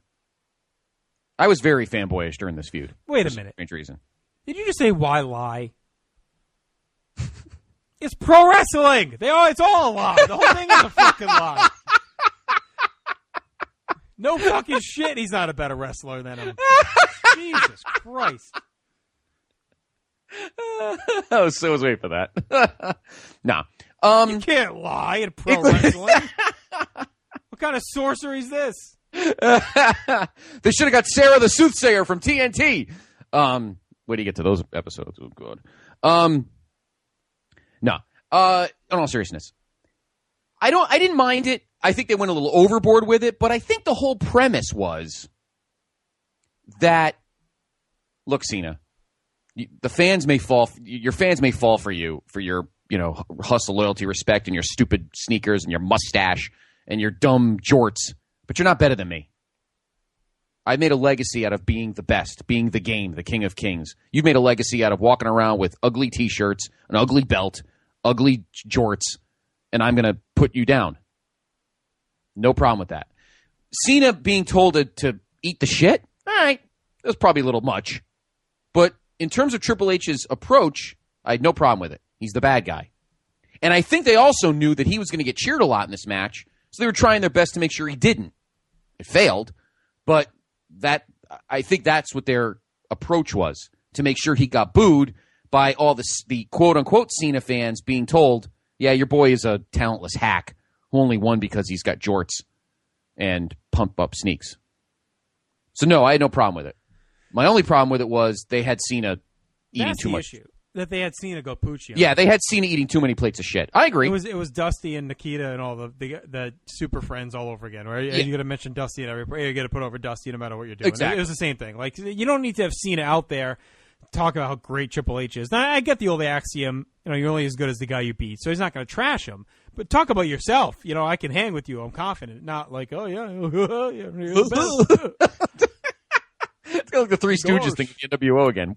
I was very fanboyish during this feud. Wait a minute. For strange reason. Did you just say why lie? It's pro wrestling. It's all a lie. The whole thing is a fucking lie. No fucking shit. He's not a better wrestler than him. Jesus Christ. I was waiting for that. Nah. You can't lie in pro wrestling. What kind of sorcery is this? They should have got Sarah the Soothsayer from TNT. Wait do you get to those episodes? Oh, God. No. In all seriousness, I didn't mind it. I think they went a little overboard with it, but I think the whole premise was that, look, Cena, the fans may fall. Your fans may fall for you for your, hustle, loyalty, respect, and your stupid sneakers and your mustache and your dumb jorts, but you're not better than me. I made a legacy out of being the best, being the game, the king of kings. You've made a legacy out of walking around with ugly T-shirts, an ugly belt, ugly jorts, and I'm going to put you down. No problem with that. Cena being told to eat the shit, all right, that was probably a little much. But in terms of Triple H's approach, I had no problem with it. He's the bad guy. And I think they also knew that he was going to get cheered a lot in this match, so they were trying their best to make sure he didn't. It failed, but I think that's what their approach was, to make sure he got booed by all the quote-unquote Cena fans being told, yeah, your boy is a talentless hack who only won because he's got jorts and pump-up sneaks. So, no, I had no problem with it. My only problem with it was they had Cena eating too much. Issue, that they had Cena go poochie. Yeah, they had Cena eating too many plates of shit. I agree. It was Dusty and Nikita and all the super friends all over again. Right? Yeah. You got to mention Dusty and everybody. You got to put over Dusty no matter what you're doing. Exactly. It was the same thing. Like, you don't need to have Cena out there talking about how great Triple H is. Now, I get the old axiom, you're only as good as the guy you beat, so he's not going to trash him. But talk about yourself. I can hang with you. I'm confident. Not like, oh, yeah. You're the best. It's like the Three Stooges thing at NWO again.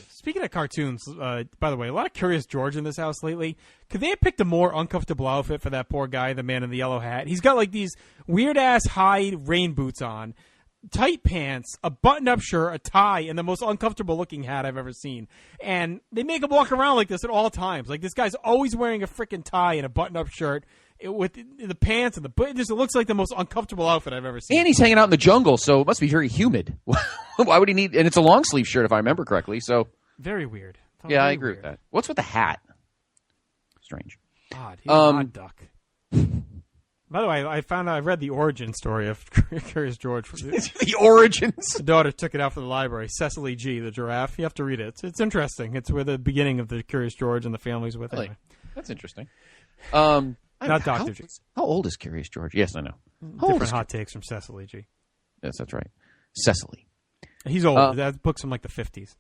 Speaking of cartoons, by the way, a lot of Curious George in this house lately. Could they have picked a more uncomfortable outfit for that poor guy, the man in the yellow hat? He's got like these weird-ass hide rain boots on, tight pants, a buttoned-up shirt, a tie, and the most uncomfortable-looking hat I've ever seen. And they make him walk around like this at all times. Like, this guy's always wearing a freaking tie and a buttoned-up shirt with the pants and it looks like the most uncomfortable outfit I've ever seen. And he's hanging out in the jungle, so it must be very humid. Why would he need... And it's a long-sleeve shirt, if I remember correctly, so... Very weird. Yeah, I agree with that. What's with the hat? Strange. Odd. He's an odd duck. By the way, I read the origin story of Curious George. The origins? The daughter took it out from the library. Cecily G, the giraffe. You have to read it. It's interesting. It's where the beginning of the Curious George and the family's with. Really? Anyway. That's interesting. Not Dr. G. How old is Curious George? Yes, I know. Different hot takes from Cecily G. Yes, that's right. Cecily. He's old. That book's from like the 50s.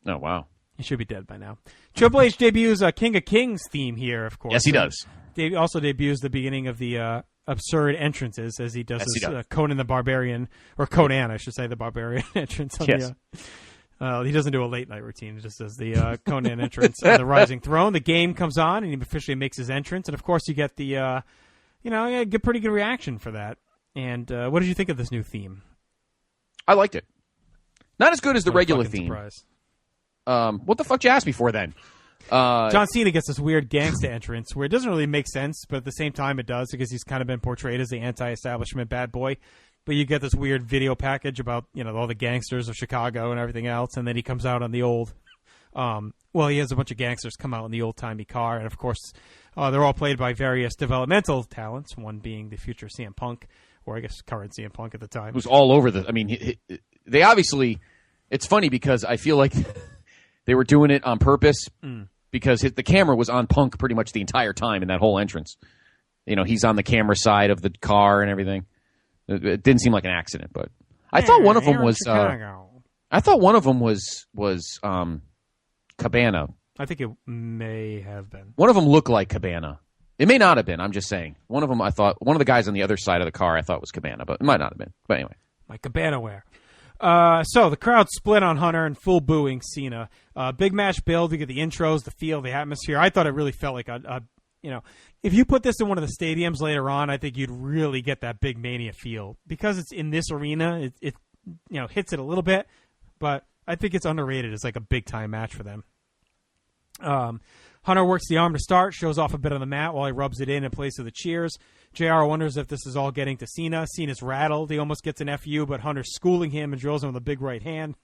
Oh, wow. He should be dead by now. Triple H debuts a King of Kings theme here, of course. Yes, he does. Also debuts the beginning of the absurd entrances as he does his Conan the Barbarian, or Conan, I should say, the Barbarian entrance. On yes. He doesn't do a late night routine. He just does the Conan entrance on the Rising Throne. The game comes on, and he officially makes his entrance. And, of course, you get the, pretty good reaction for that. And what did you think of this new theme? I liked it. Not as good as the regular theme. Surprise. What the fuck did you ask me for then? John Cena gets this weird gangsta entrance where it doesn't really make sense, but at the same time it does because he's kind of been portrayed as the anti-establishment bad boy. But you get this weird video package about, all the gangsters of Chicago and everything else, and then he comes out on the old... he has a bunch of gangsters come out in the old-timey car, and of course they're all played by various developmental talents, one being the future CM Punk, or I guess current CM Punk at the time. It was all over they obviously... It's funny because I feel like they were doing it on purpose because the camera was on Punk pretty much the entire time in that whole entrance. He's on the camera side of the car and everything. It didn't seem like an accident, but I thought one of them was. I thought one of them was Cabana. I think it may have been. One of them looked like Cabana. It may not have been. I'm just saying. One of them, I thought, one of the guys on the other side of the car, I thought was Cabana, but it might not have been. But anyway, my Cabana wear. So the crowd split on Hunter and full booing Cena. Big match build. You get the intros, the feel, the atmosphere. I thought it really felt like if you put this in one of the stadiums later on, I think you'd really get that big Mania feel because it's in this arena. It hits it a little bit, but I think it's underrated. It's like a big time match for them. Hunter works the arm to start, shows off a bit on the mat while he rubs it in place of the cheers. JR wonders if this is all getting to Cena. Cena's rattled. He almost gets an FU, but Hunter's schooling him and drills him with a big right hand.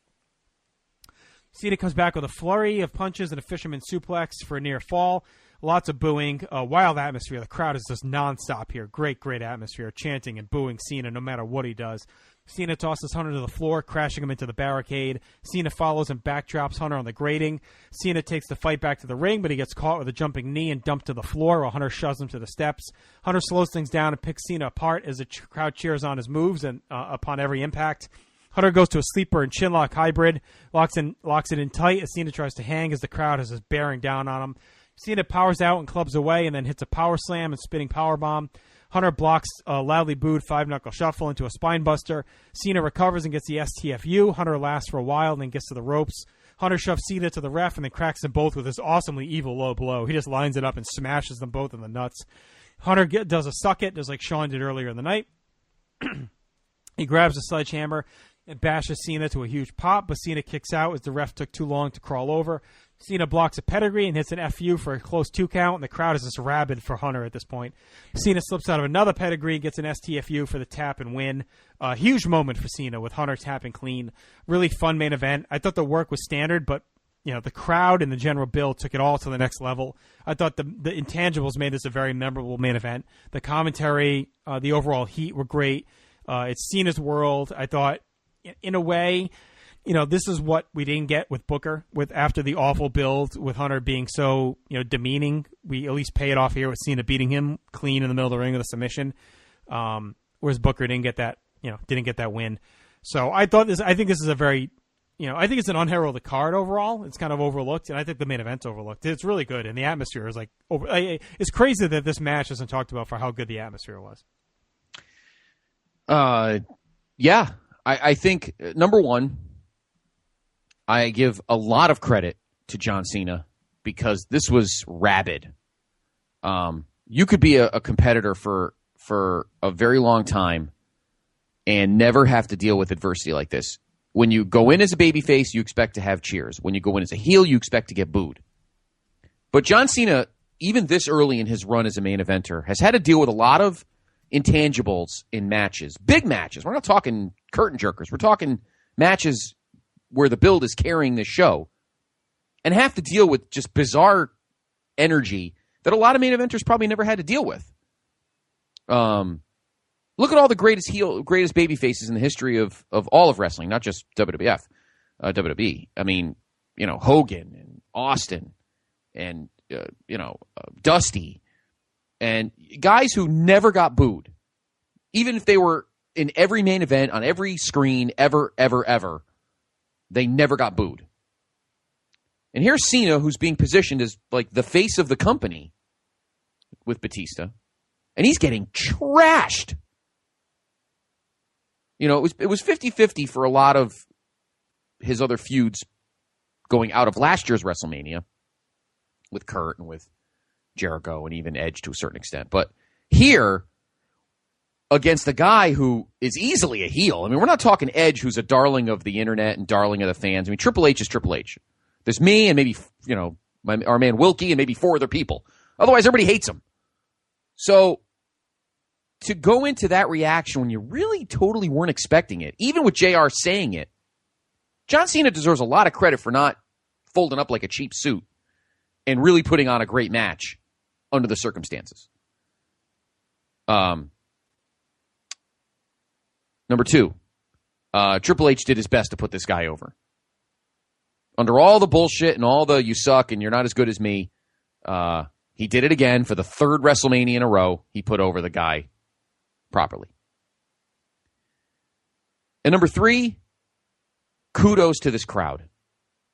Cena comes back with a flurry of punches and a fisherman suplex for a near fall. Lots of booing. Wild atmosphere. The crowd is just nonstop here. Great, great atmosphere. Chanting and booing Cena no matter what he does. Cena tosses Hunter to the floor, crashing him into the barricade. Cena follows and backdrops Hunter on the grating. Cena takes the fight back to the ring, but he gets caught with a jumping knee and dumped to the floor while Hunter shoves him to the steps. Hunter slows things down and picks Cena apart as the crowd cheers on his moves and upon every impact. Hunter goes to a sleeper and chinlock hybrid, locks it in tight as Cena tries to hang as the crowd is just bearing down on him. Cena powers out and clubs away and then hits a power slam and spinning power bomb. Hunter blocks a loudly booed five-knuckle shuffle into a spine buster. Cena recovers and gets the STFU. Hunter lasts for a while and then gets to the ropes. Hunter shoves Cena to the ref and then cracks them both with his awesomely evil low blow. He just lines it up and smashes them both in the nuts. Hunter does a suck it, just like Shawn did earlier in the night. He grabs a sledgehammer and bashes Cena to a huge pop, but Cena kicks out as the ref took too long to crawl over. Cena blocks a pedigree and hits an FU for a close 2 count, and the crowd is just rabid for Hunter at this point. Cena slips out of another pedigree and gets an STFU for the tap and win. A huge moment for Cena with Hunter tapping clean. Really fun main event. I thought the work was standard, but the crowd and the general build took it all to the next level. I thought the intangibles made this a very memorable main event. The commentary, the overall heat were great. It's Cena's world. I thought, in a way, this is what we didn't get with Booker. With after the awful build with Hunter being so demeaning, we at least pay it off here with Cena beating him clean in the middle of the ring with a submission. Whereas Booker didn't get that win. So I think this is a very I think it's an unheralded card overall. It's kind of overlooked, and I think the main event's overlooked. It's really good, and the atmosphere is it's crazy that this match isn't talked about for how good the atmosphere was. Yeah. I think, number one, I give a lot of credit to John Cena because this was rabid. You could be a competitor for a very long time and never have to deal with adversity like this. When you go in as a babyface, you expect to have cheers. When you go in as a heel, you expect to get booed. But John Cena, even this early in his run as a main eventer, has had to deal with a lot of intangibles in matches, big matches. We're not talking curtain jerkers. We're talking matches where the build is carrying the show and have to deal with just bizarre energy that a lot of main eventers probably never had to deal with. Look at all the greatest baby faces in the history of all of wrestling, not just WWE. I mean, Hogan and Austin and, Dusty. And guys who never got booed, even if they were in every main event, on every screen, ever, they never got booed. And here's Cena, who's being positioned as like the face of the company with Batista, and he's getting trashed. It was 50-50 for a lot of his other feuds going out of last year's WrestleMania with Kurt and with Jericho and even Edge to a certain extent. But here, against a guy who is easily a heel, I mean, we're not talking Edge, who's a darling of the internet and darling of the fans. I mean, Triple H is Triple H. There's me and maybe, our man Wilkie and maybe 4 other people. Otherwise, everybody hates him. So to go into that reaction when you really totally weren't expecting it, even with JR saying it, John Cena deserves a lot of credit for not folding up like a cheap suit and really putting on a great match under the circumstances. Number 2, Triple H did his best to put this guy over. Under all the bullshit and all the you suck and you're not as good as me, he did it again for the 3rd WrestleMania in a row. He put over the guy properly. And number 3, kudos to this crowd.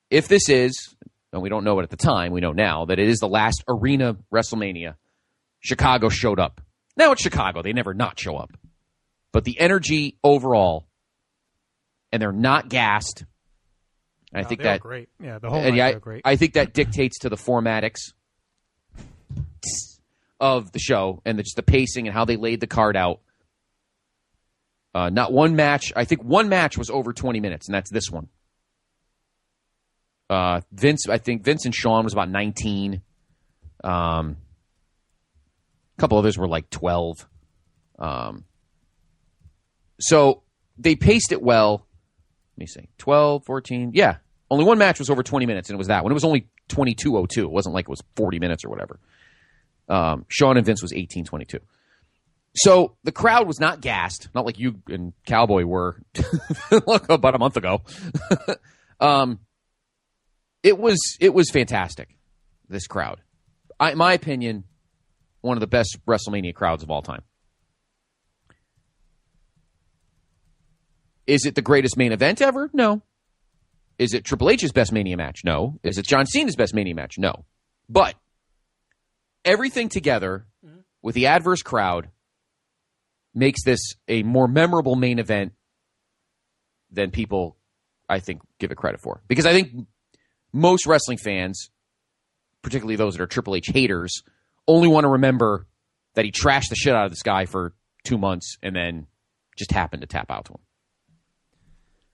If this is, and we don't know it at the time, we know now, that it is the last arena WrestleMania, Chicago showed up. Now it's Chicago. They never not show up. But the energy overall, and they're not gassed. I think that great. Yeah, the whole night great. I think that dictates to the formatics of the show and just the pacing and how they laid the card out. Not one match. I think one match was over 20 minutes, and that's this one. Vince and Shawn was about 19. A couple others were like 12. So they paced it well. Let me see. 12, 14. Yeah. Only one match was over 20 minutes, and it was that one. It was only 22:02. It wasn't like it was 40 minutes or whatever. Shawn and Vince was 18:22. So the crowd was not gassed, not like you and Cowboy were about a month ago. It was fantastic, this crowd. In my opinion, one of the best WrestleMania crowds of all time. Is it the greatest main event ever? No. Is it Triple H's best Mania match? No. Is it John Cena's best Mania match? No. But everything together with the adverse crowd makes this a more memorable main event than people, I think, give it credit for. Because I think most wrestling fans, particularly those that are Triple H haters, only want to remember that he trashed the shit out of this guy for 2 months and then just happened to tap out to him.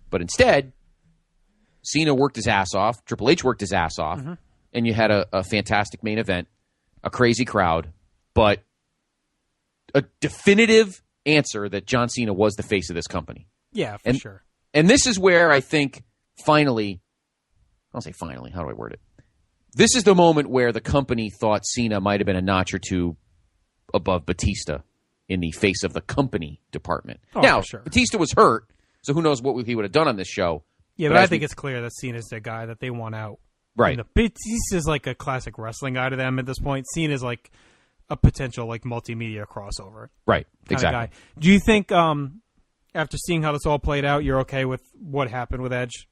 But instead, Cena worked his ass off, Triple H worked his ass off, and you had a fantastic main event, a crazy crowd, but a definitive answer that John Cena was the face of this company. Yeah, for sure. And this is where I think finally, I'll say finally, how do I word it? This is the moment where the company thought Cena might have been a notch or two above Batista in the face of the company department. Oh, now, for sure. Batista was hurt, so who knows what he would have done on this show. Yeah, but I think it's clear that Cena's the guy that they want out. Right. And Batista's like a classic wrestling guy to them at this point. Cena's like a potential like multimedia crossover. Right. Kind Exactly. of guy. Do you think after seeing how this all played out, you're okay with what happened with Edge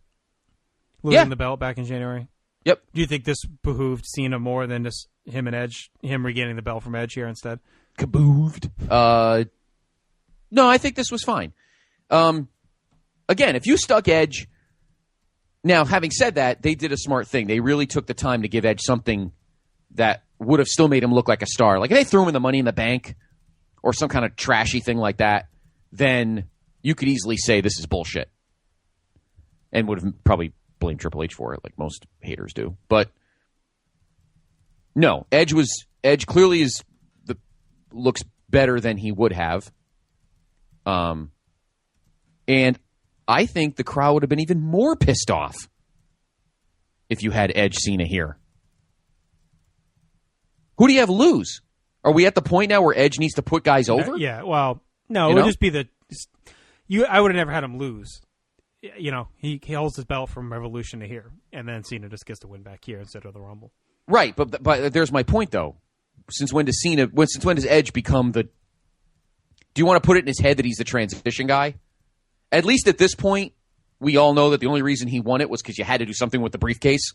losing the belt back in January? Yep. Do you think this behooved Cena more than just him and Edge, him regaining the belt from Edge here instead? Kabooved. No, I think this was fine. Again, if you stuck Edge... Now, having said that, they did a smart thing. They really took the time to give Edge something that would have still made him look like a star. Like, if they threw him in the Money in the Bank or some kind of trashy thing like that, then you could easily say this is bullshit. And would have probably blamed Triple H for it, like most haters do. But, no, Edge clearly looks better than he would have. And I think the crowd would have been even more pissed off if you had Edge Cena here. Who do you have lose? Are we at the point now where Edge needs to put guys over? Yeah, well, no, it would just be I would have never had him lose. You know, he holds his belt from Revolution to here, and then Cena just gets to win back here instead of the Rumble. Right, but there's my point, though. Since when does Edge become the... Do you want to put it in his head that he's the transition guy? At least at this point, we all know that the only reason he won it was because you had to do something with the briefcase,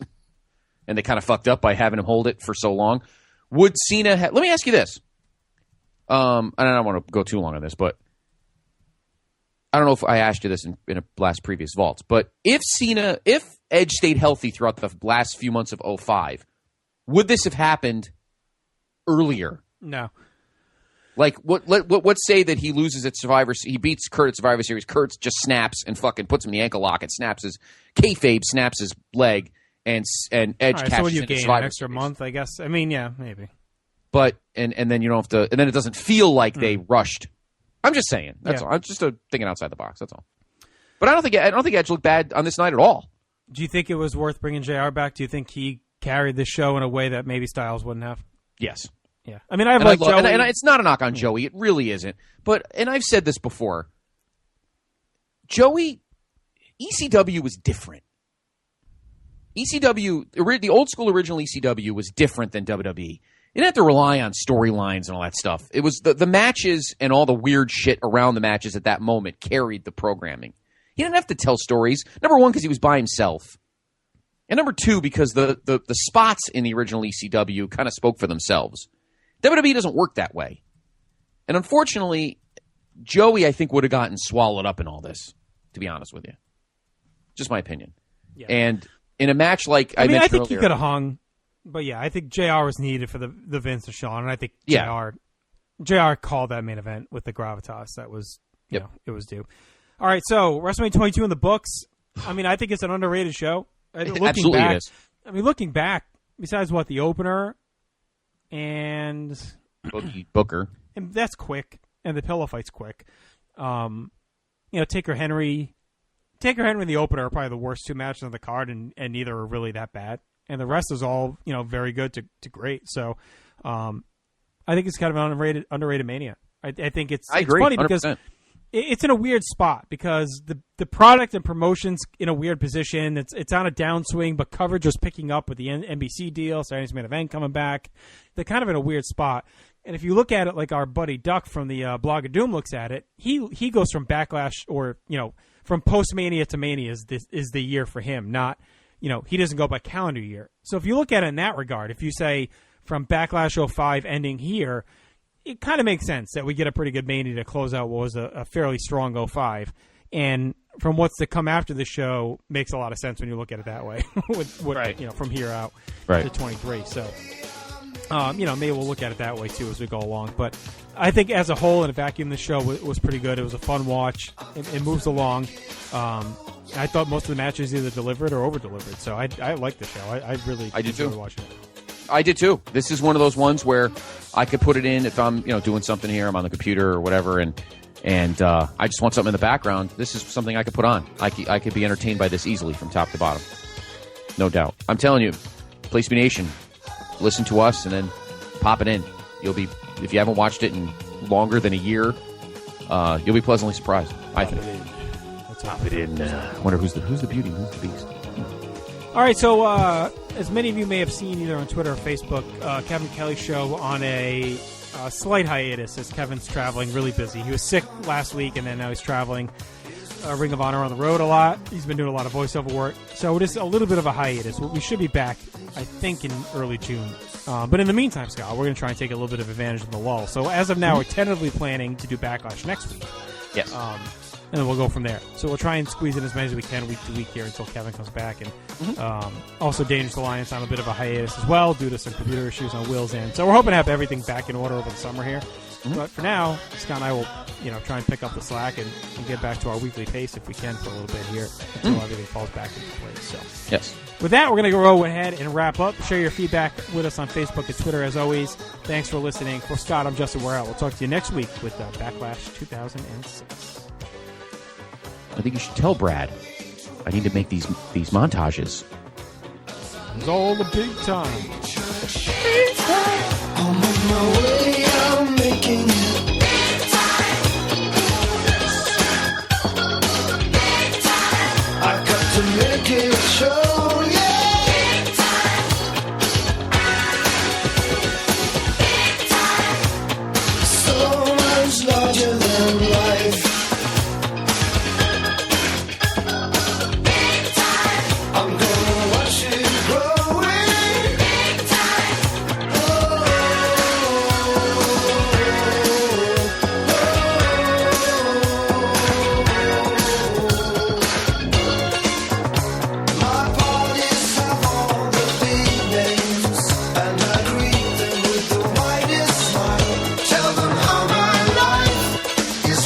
and they kind of fucked up by having him hold it for so long. Would Cena let me ask you this. I don't want to go too long on this, but I don't know if I asked you this in a last previous vaults, but if Edge stayed healthy throughout the last few months of 2005, would this have happened earlier? No. Like, let's say that he loses at Survivor. He beats Kurt at Survivor Series. Kurt just snaps and fucking puts him in the ankle lock and snaps his kayfabe, snaps his leg, and Edge catches so would you him gain Survivor an extra Series. month, I guess? I mean, yeah, maybe. But and then you don't have to, and then it doesn't feel like they rushed. I'm just saying. That's all. I'm just thinking outside the box. That's all. But I don't think Edge looked bad on this night at all. Do you think it was worth bringing JR back? Do you think he carried the show in a way that maybe Styles wouldn't have? Yes. Yeah, I mean, Joey. And it's not a knock on Joey. It really isn't. But, and I've said this before, Joey, ECW was different. ECW, the old school original ECW was different than WWE. You didn't have to rely on storylines and all that stuff. It was the matches and all the weird shit around the matches at that moment carried the programming. He didn't have to tell stories. Number one, because he was by himself. And number two, because the spots in the original ECW kind of spoke for themselves. WWE doesn't work that way. And unfortunately, Joey, I think, would have gotten swallowed up in all this, to be honest with you. Just my opinion. Yeah. And in a match like I mentioned I think earlier, he could have hung. But yeah, I think JR was needed for the Vince and Shawn. And I think JR called that main event with the gravitas that was, you know, it was due. All right, so WrestleMania 22 in the books. I mean, I think it's an underrated show. Absolutely it is. I mean, looking back, besides the opener and Booker. And that's quick. and the pillow fight's quick. Taker Henry in the opener are probably the worst 2 matches on the card, and neither are really that bad. And the rest is all, very good to great. So I think it's kind of an underrated Mania. I think it's funny 100%. Because it's in a weird spot because the product and promotion's in a weird position. It's on a downswing, but coverage was picking up with the NBC deal, Saturday's Main Event coming back. They're kind of in a weird spot. And if you look at it like our buddy Duck from the Blog of Doom looks at it, he goes from Backlash or, from post-Mania to Mania is the year for him, not, he doesn't go by calendar year. So if you look at it in that regard, if you say from Backlash 05 ending here, it kind of makes sense that we get a pretty good Mania to close out what was a fairly strong 05. And from what's to come after the show makes a lot of sense when you look at it that way, from here out to 23. So, maybe we'll look at it that way too as we go along. But I think as a whole, in a vacuum, the show was pretty good. It was a fun watch. It moves along. I thought most of the matches either delivered or over-delivered. So I liked the show. I really enjoyed watching it. I did too. This is one of those ones where I could put it in if I'm, doing something here. I'm on the computer or whatever, and I just want something in the background. This is something I could put on. I could be entertained by this easily from top to bottom, no doubt. I'm telling you, Place to Be Nation. Listen to us and then pop it in. You'll be, if you haven't watched it in longer than a year, you'll be pleasantly surprised. I think. Pop it in. I wonder who's the beauty, who's the beast. All right, so as many of you may have seen either on Twitter or Facebook, Kevin Kelly's show on a slight hiatus as Kevin's traveling, really busy. He was sick last week, and then now he's traveling Ring of Honor on the road a lot. He's been doing a lot of voiceover work, so it is a little bit of a hiatus. We should be back, I think, in early June. But in the meantime, Scott, we're going to try and take a little bit of advantage of the lull. So as of now, we're tentatively planning to do Backlash next week. Yes. And then we'll go from there. So we'll try and squeeze in as many as we can week to week here until Kevin comes back. And also Dangerous Alliance on a bit of a hiatus as well due to some computer issues on Will's end. So we're hoping to have everything back in order over the summer here. But for now, Scott and I will try and pick up the slack and get back to our weekly pace if we can for a little bit here until everything falls back into place. So yes. With that, we're going to go ahead and wrap up. Share your feedback with us on Facebook and Twitter as always. Thanks for listening. For Scott, I'm Justin Warrell. We'll talk to you next week with Backlash 2006. I think you should tell Brad I need to make these montages. It's all the big time. I'm on my way, I'm making it. I got to make it show, yeah. So much larger than life.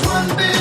One big